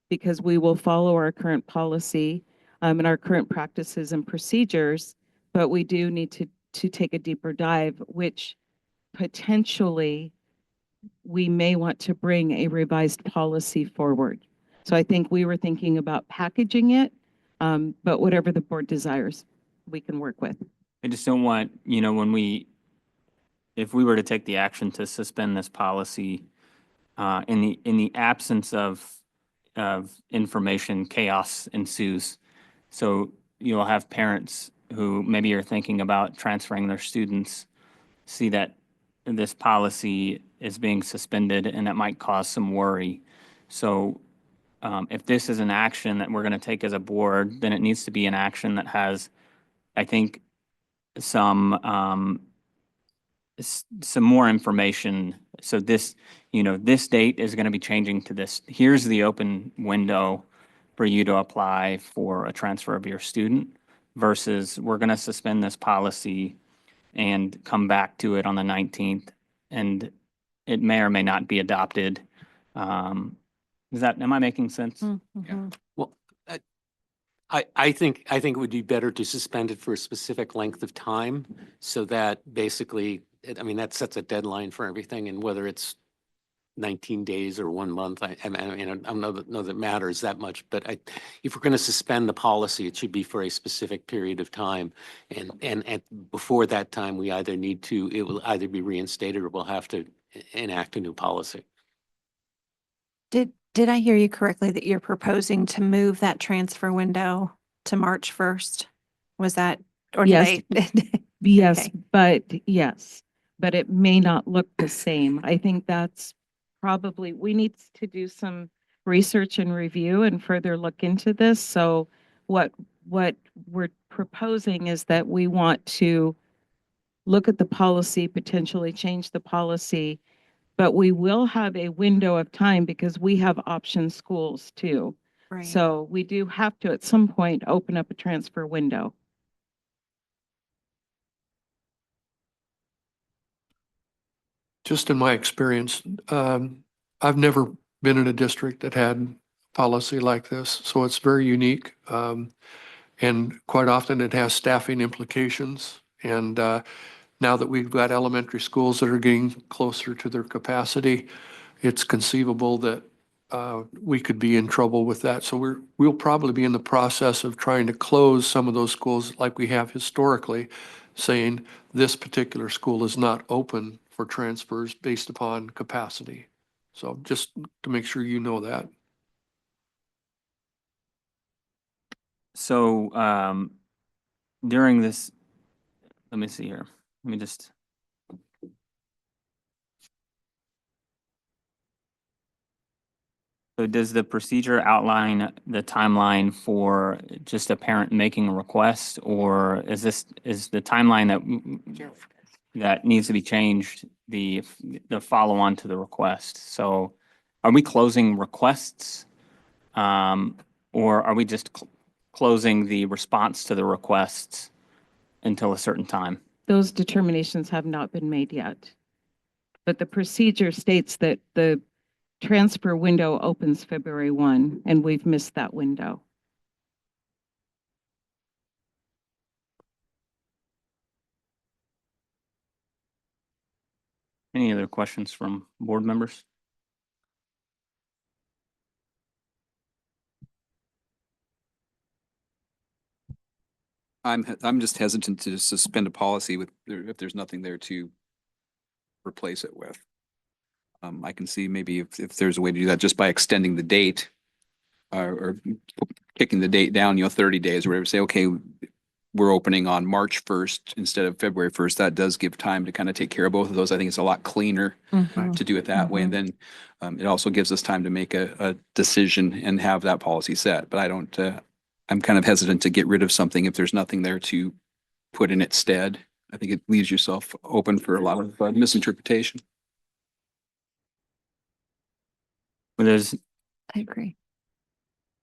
because we will follow our current policy and our current practices and procedures, but we do need to take a deeper dive, which potentially we may want to bring a revised policy forward. So I think we were thinking about packaging it, but whatever the board desires, we can work with. I just don't want, if we were to take the action to suspend this policy, in the absence of information, chaos ensues. So you'll have parents who maybe are thinking about transferring their students see that this policy is being suspended and that might cause some worry. So if this is an action that we're going to take as a board, then it needs to be an action that has, I think, some some more information. So this, this date is going to be changing to this. Here's the open window for you to apply for a transfer of your student versus we're going to suspend this policy and come back to it on the 19th, and it may or may not be adopted. Am I making sense? Mm-hmm. Well, I think it would be better to suspend it for a specific length of time so that basically, I mean, that sets a deadline for everything, and whether it's 19 days or 1 month, I don't know that matters that much, but if we're going to suspend the policy, it should be for a specific period of time. And before that time, it will either be reinstated or we'll have to enact a new policy. Did I hear you correctly that you're proposing to move that transfer window to March 1st? Was that, or did Yes. Yes, Okay. but it may not look the same. I think that's probably, we need to do some research and review and further look into this. So what we're proposing is that we want to look at the policy, potentially change the policy, but we will have a window of time because we have option schools too. Right. So we do have to, at some point, open up a transfer window. Just in my experience, I've never been in a district that had policy like this, so it's very unique. And quite often it has staffing implications. And now that we've got elementary schools that are getting closer to their capacity, it's conceivable that we could be in trouble with that. So we'll probably be in the process of trying to close some of those schools like we have historically, saying this particular school is not open for transfers based upon capacity. So just to make sure you know that. So during this, let me see here. Let me just. So does the procedure outline the timeline for just a parent making a request, or is the timeline that needs to be changed the follow on to the request? So are we closing requests, or are we just closing the response to the requests until a certain time? Those determinations have not been made yet. But the procedure states that the transfer window opens February 1, and we've missed that window. Any other questions from board members? I'm just hesitant to suspend a policy if there's nothing there to replace it with. I can see maybe if there's a way to do that just by extending the date or kicking the date down, 30 days or whatever, say, okay, we're opening on March 1st instead of February 1st. That does give time to kind of take care of both of those. I think it's a lot cleaner to do it that way. And then it also gives us time to make a decision and have that policy set. But I'm kind of hesitant to get rid of something if there's nothing there to put in its stead. I think it leaves yourself open for a lot of misinterpretation. Well, I agree.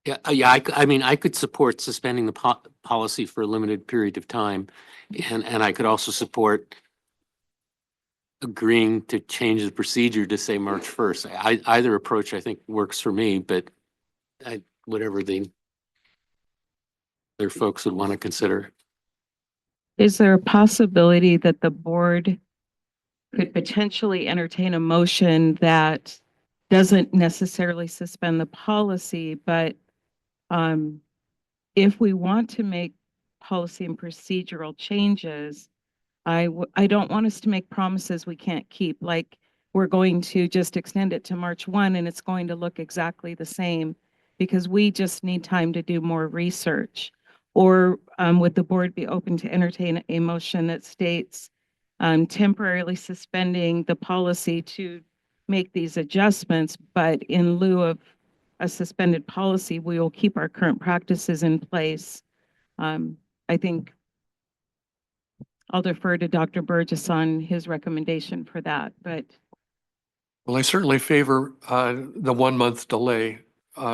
Yeah, I mean, I could support suspending the policy for a limited period of time. And I could also support agreeing to change the procedure to say March 1st. Either approach I think works for me, but whatever the other folks would want to consider. Is there a possibility that the board could potentially entertain a motion that doesn't necessarily suspend the policy, but if we want to make policy and procedural changes, I don't want us to make promises we can't keep, like we're going to just extend it to March 1 and it's going to look exactly the same, because we just need time to do more research. Or would the board be open to entertain a motion that states temporarily suspending the policy to make these adjustments, but in lieu of a suspended policy, we will keep our current practices in place? I think I'll defer to Dr. Burgess on his recommendation for that, but Well, I certainly favor the 1 month delay,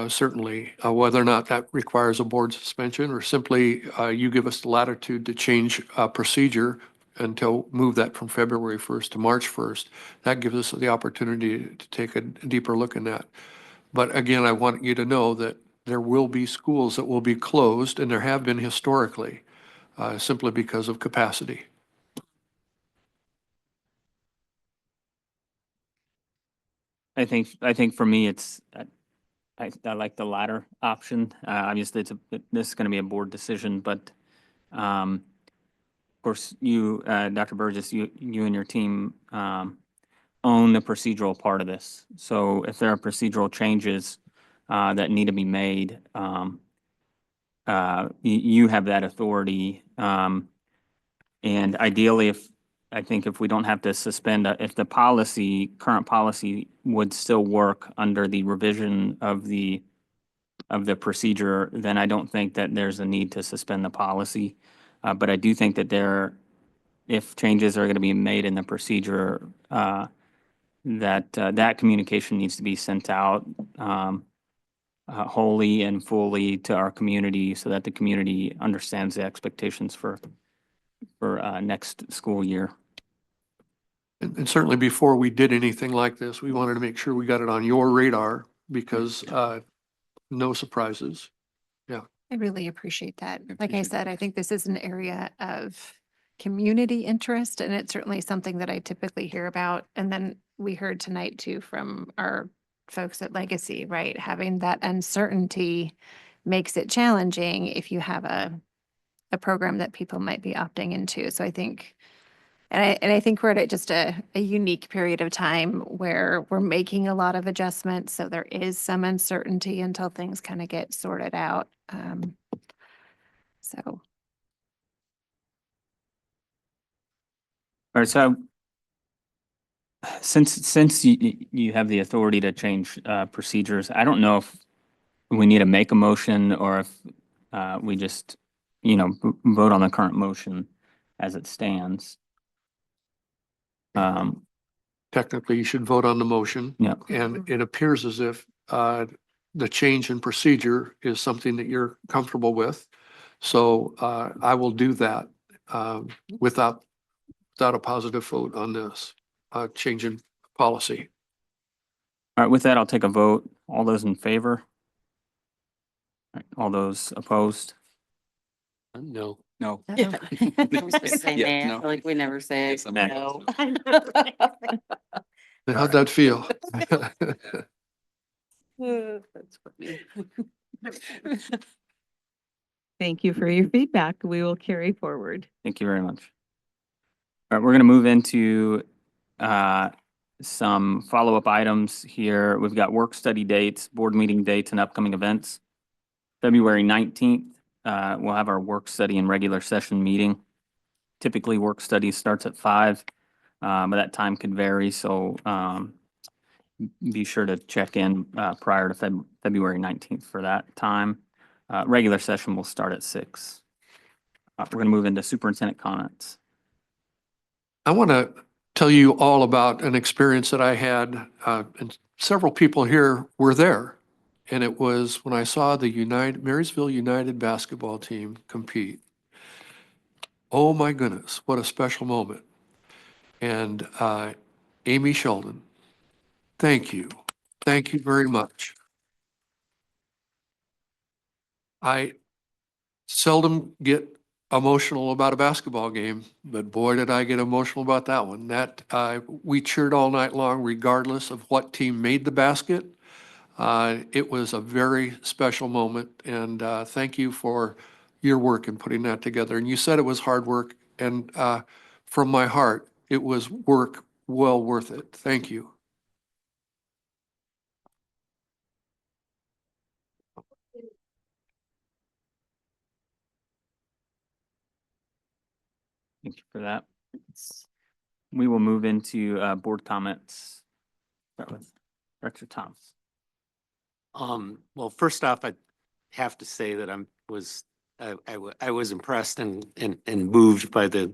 certainly, whether or not that requires a board suspension or simply you give us the latitude to change procedure until move that from February 1st to March 1st. That gives us the opportunity to take a deeper look in that. But again, I want you to know that there will be schools that will be closed, and there have been historically, simply because of capacity. I think for me, it's, I like the latter option. Obviously, this is going to be a board decision, but of course, you, Dr. Burgess, you and your team own the procedural part of this. So if there are procedural changes that need to be made, you have that authority. And ideally, I think if we don't have to suspend, if the current policy would still work under the revision of the procedure, then I don't think that there's a need to suspend the policy. But I do think that if changes are going to be made in the procedure, that communication needs to be sent out wholly and fully to our community so that the community understands the expectations for next school year. And certainly before we did anything like this, we wanted to make sure we got it on your radar because no surprises. Yeah. I really appreciate that. Like I said, I think this is an area of community interest, and it's certainly something that I typically hear about. And then we heard tonight too from our folks at Legacy, right? Having that uncertainty makes it challenging if you have a program that people might be opting into. So I think, and I think we're at just a unique period of time where we're making a lot of adjustments. So there is some uncertainty until things kind of get sorted out. So. All right, so since you have the authority to change procedures, I don't know if we need to make a motion or if we just, vote on the current motion as it stands. Technically, you should vote on the motion. Yeah. And it appears as if the change in procedure is something that you're comfortable with. So I will do that without a positive vote on this change in policy. All right, with that, I'll take a vote. All those in favor? All right, all those opposed? No. No. Yeah. We're supposed to say Yeah, nay. I no. feel like we never say Yes, I'm next. no. And how'd that feel? That's funny. thank you for your feedback. We will carry forward. Thank you very much. All right, we're going to move into some follow-up items here. We've got work study dates, board meeting dates, and upcoming events. February 19th, we'll have our work study and regular session meeting. Typically, work study starts at 5, but that time could vary, so be sure to check in prior to February 19th for that time. Regular session will start at 6. We're going to move into superintendent comments. I want to tell you all about an experience that I had, and several people here were there. And it was when I saw the Marysville United basketball team compete. Oh my goodness, what a special moment. And Amy Sheldon, thank you. Thank you very much. I seldom get emotional about a basketball game, but boy, did I get emotional about that one. We cheered all night long, regardless of what team made the basket. It was a very special moment, and thank you for your work in putting that together. And you said it was hard work, and from my heart, it was work well worth it. Thank you. Thank you for that. We will move into board comments. Start with Director Thomas. Well, first off, I have to say that I was impressed and moved by the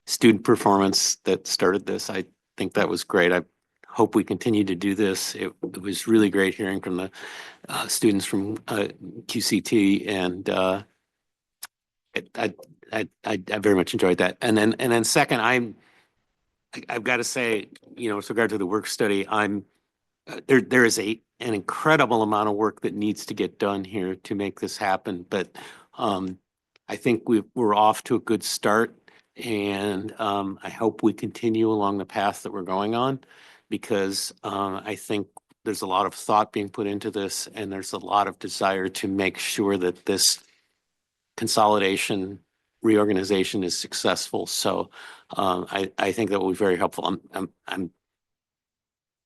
student performance that started this. I think that was great. I hope we continue to do this. It was really great hearing from the students from QCT, and I very much enjoyed that. And then second, I've got to say, with regard to the work study, there is an incredible amount of work that needs to get done here to make this happen. But I think we're off to a good start, and I hope we continue along the path that we're going on, because I think there's a lot of thought being put into this, and there's a lot of desire to make sure that this consolidation reorganization is successful. So I think that will be very helpful.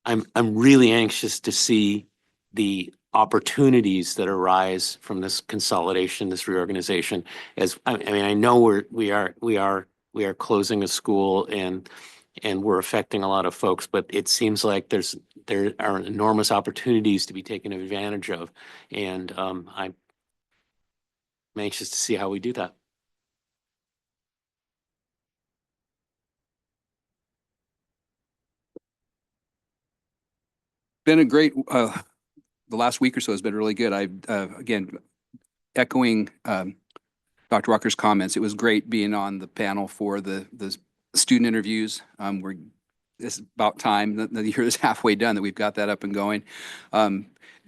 I'm really anxious to see the opportunities that arise from this consolidation, this reorganization. I know we are closing a school and we're affecting a lot of folks, but it seems like there are enormous opportunities to be taken advantage of, and I'm anxious to see how we do that. Been a great, the last week or so has been really good. Again, echoing Dr. Walker's comments, it was great being on the panel for the student interviews. It's about time that the year is halfway done that we've got that up and going.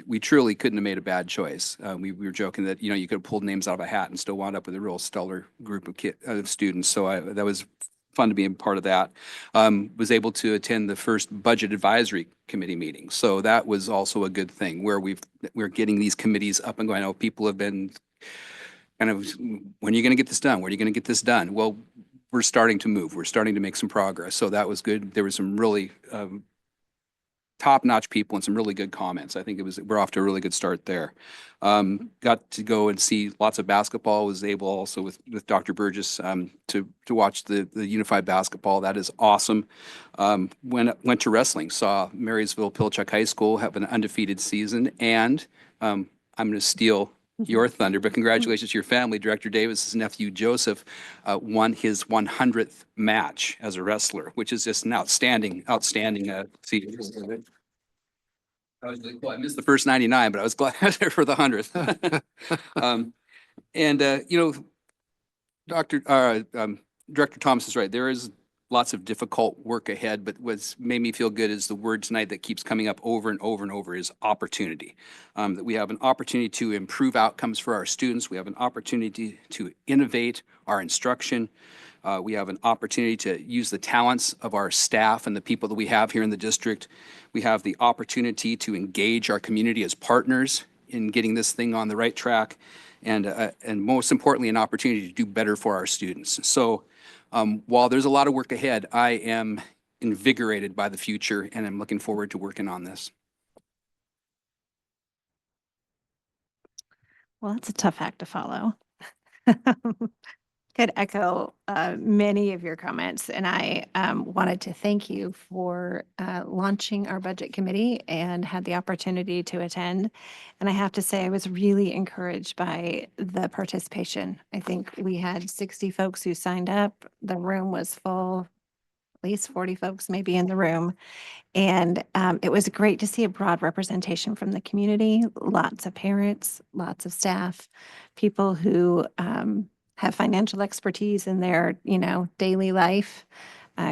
We truly couldn't have made a bad choice. We were joking that, you could have pulled names out of a hat and still wound up with a real stellar group of students. So that was fun to be a part of that. Was able to attend the first budget advisory committee meeting. So that was also a good thing, where we're getting these committees up and going. I know people have been kind of, when are you going to get this done? When are you going to get this done? Well, we're starting to move. We're starting to make some progress. So that was good. There was some really top-notch people and some really good comments. I think we're off to a really good start there. Got to go and see lots of basketball. Was able also with Dr. Burgess to watch the unified basketball. That is awesome. Went to wrestling. Saw Marysville Pilchuck High School have an undefeated season, and I'm going to steal your thunder, but congratulations to your family. Director Davis's nephew Joseph won his 100th match as a wrestler, which is just an outstanding season. I was like, well, I missed the first 99, but I was glad I was there for the 100th. Director Thomas is right. There is lots of difficult work ahead, but what's made me feel good is the word tonight that keeps coming up over and over and over is opportunity. That we have an opportunity to improve outcomes for our students. We have an opportunity to innovate our instruction. We have an opportunity to use the talents of our staff and the people that we have here in the district. We have the opportunity to engage our community as partners in getting this thing on the right track, and most importantly, an opportunity to do better for our students. So while there's a lot of work ahead, I am invigorated by the future, and I'm looking forward to working on this. Well, that's a tough act to follow. Could echo many of your comments, and I wanted to thank you for launching our budget committee and had the opportunity to attend. And I have to say, I was really encouraged by the participation. I think we had 60 folks who signed up. The room was full, at least 40 folks maybe in the room. And it was great to see a broad representation from the community, lots of parents, lots of staff, people who have financial expertise in their, daily life,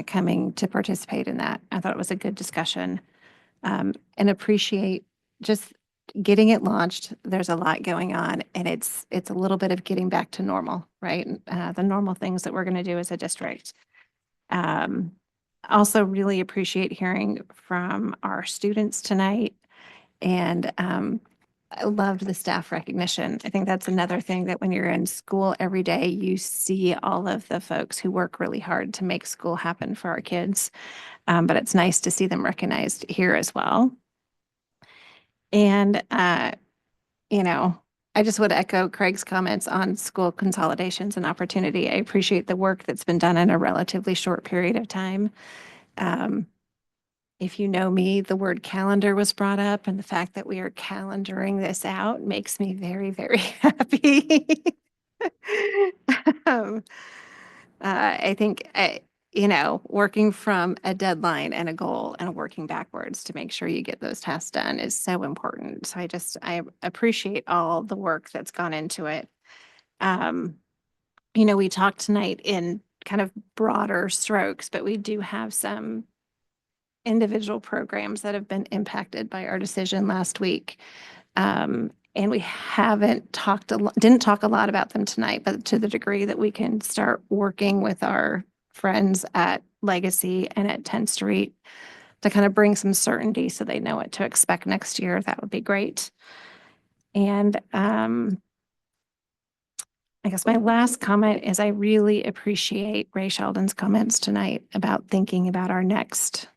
coming to participate in that. I thought it was a good discussion, and appreciate just getting it launched. There's a lot going on, and it's a little bit of getting back to normal, right? The normal things that we're going to do as a district. Also really appreciate hearing from our students tonight, and I loved the staff recognition. I think that's another thing, that when you're in school every day, you see all of the folks who work really hard to make school happen for our kids. But it's nice to see them recognized here as well. And, I just would echo Craig's comments on school consolidations and opportunity. I appreciate the work that's been done in a relatively short period of time. If you know me, the word calendar was brought up, and the fact that we are calendaring this out makes me very, very happy. Um, I think, working from a deadline and a goal and working backwards to make sure you get those tasks done is so important. So I appreciate all the work that's gone into it. We talked tonight in kind of broader strokes, but we do have some individual programs that have been impacted by our decision last week. And we didn't talk a lot about them tonight, but to the degree that we can start working with our friends at Legacy and at 10th Street to kind of bring some certainty so they know what to expect next year, that would be great. And I guess my last comment is I really appreciate Ray Sheldon's comments tonight about thinking about our next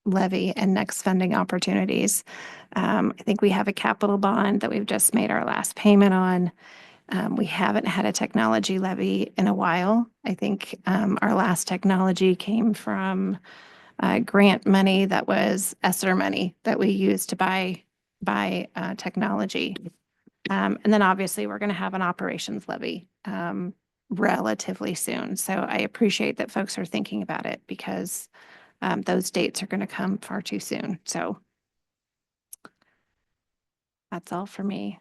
levy and next funding opportunities. I think we have a capital bond that we've just made our last payment on. We haven't had a technology levy in a while. I think our last technology came from grant money that was ESSER money that we used to buy technology. And then obviously we're going to have an operations levy relatively soon. So I appreciate that folks are thinking about it because those dates are going to come far too soon. So that's all for me.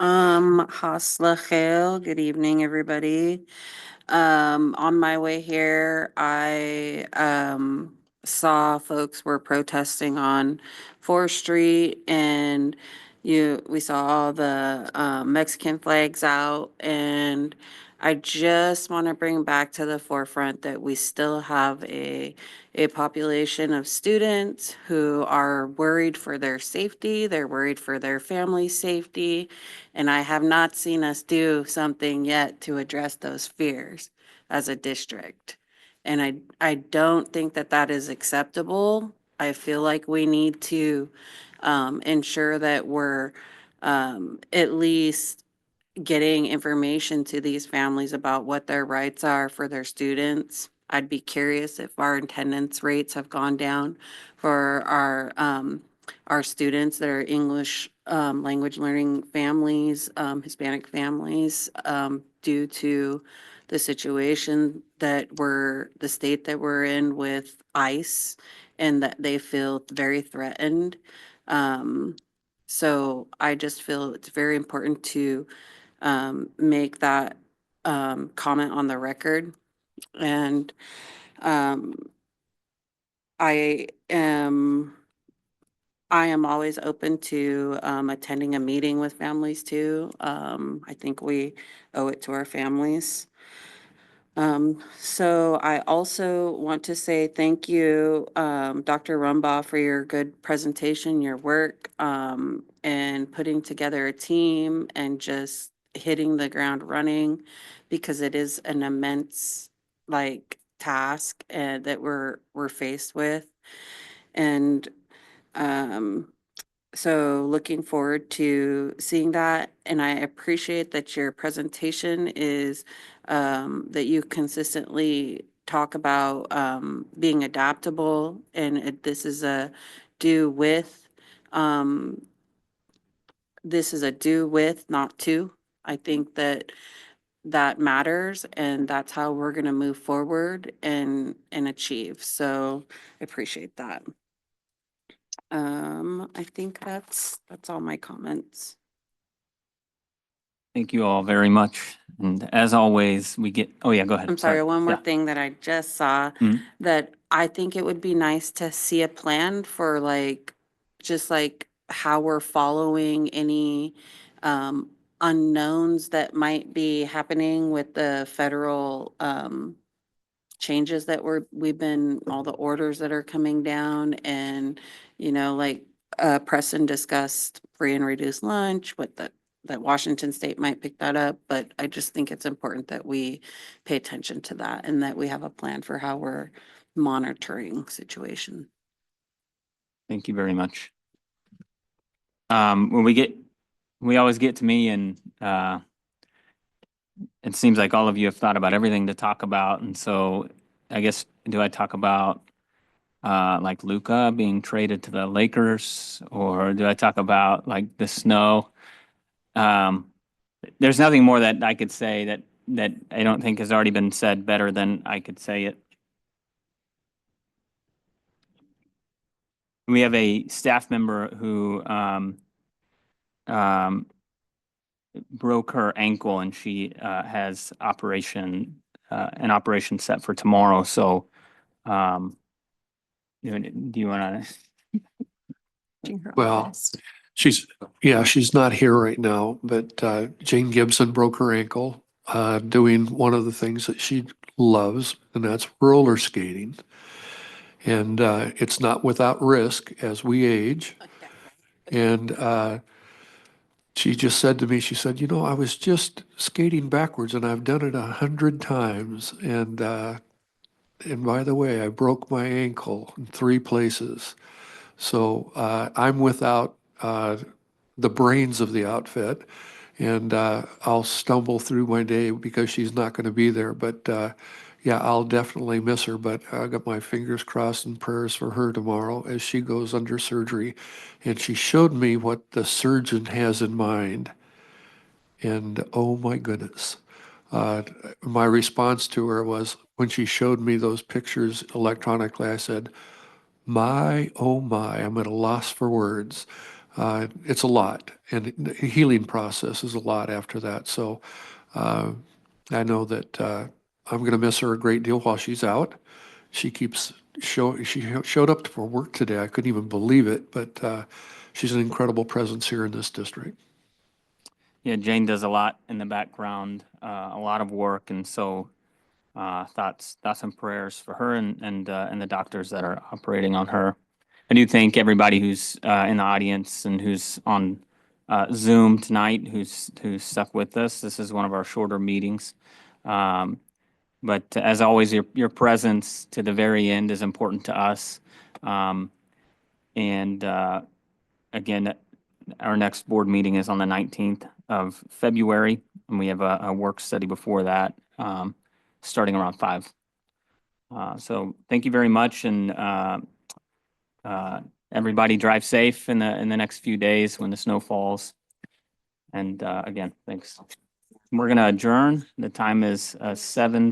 Haslachel, good evening, everybody. On my way here, I saw folks were protesting on 4th Street, and we saw all the Mexican flags out, and I just want to bring back to the forefront that we still have a population of students who are worried for their safety, they're worried for their family's safety, and I have not seen us do something yet to address those fears as a district. And I don't think that that is acceptable. I feel like we need to ensure that we're at least getting information to these families about what their rights are for their students. I'd be curious if our attendance rates have gone down for our students that are English language learning families, Hispanic families, due to the situation the state that we're in with ICE, and that they feel very threatened. So I just feel it's very important to make that comment on the record. And I am always open to attending a meeting with families too. I think we owe it to our families. So I also want to say thank you, Dr. Rumbaugh, for your good presentation, your work, and putting together a team and just hitting the ground running, because it is an immense task and that we're faced with. And so looking forward to seeing that. And I appreciate that your presentation is that you consistently talk about being adaptable, and this is a do with, not to. I think that matters, and that's how we're going to move forward and achieve. So I appreciate that. I think that's all my comments. Thank you all very much. And as always, oh yeah, go ahead. I'm sorry, one more Yeah. thing that I just saw, Mhm. that I think it would be nice to see a plan for just how we're following any unknowns that might be happening with the federal changes that all the orders that are coming down, and Preston discussed free and reduced lunch, that Washington State might pick that up, but I just think it's important that we pay attention to that and that we have a plan for how we're monitoring situation. Thank you very much. When we get we always get to me and it seems like all of you have thought about everything to talk about. And so I guess, do I talk about like Luka being traded to the Lakers, or do I talk about like the snow? There's nothing more that I could say that I don't think has already been said better than I could say it. We have a staff member who broke her ankle, and she has an operation set for tomorrow. So, do you want to? Well, she's not here right now, but Jane Gibson broke her ankle doing one of the things that she loves, and that's roller skating. And it's not without risk as we age. And she just said to me, she said, I was just skating backwards and I've done it 100 times. And by the way, I broke my ankle in 3 places. So I'm without the brains of the outfit, and I'll stumble through my day because she's not going to be there. But yeah, I'll definitely miss her. But I got my fingers crossed and prayers for her tomorrow as she goes under surgery. And she showed me what the surgeon has in mind. And oh my goodness. My response to her was, when she showed me those pictures electronically, I said, oh my, I'm at a loss for words. It's a lot, and the healing process is a lot after that. So I know that I'm going to miss her a great deal while she's out. She showed up for work today. I couldn't even believe it, but she's an incredible presence here in this district. Yeah, Jane does a lot in the background, a lot of work, and so thoughts and prayers for her and the doctors that are operating on her. I do thank everybody who's in the audience and who's on Zoom tonight, who's stuck with us. This is one of our shorter meetings. But as always, your presence to the very end is important to us. And again, our next board meeting is on the 19th of February, and we have a work study before that, starting around 5. So thank you very much, and everybody drive safe in the next few days when the snow falls. And again, thanks. We're gonna adjourn. The time is 7.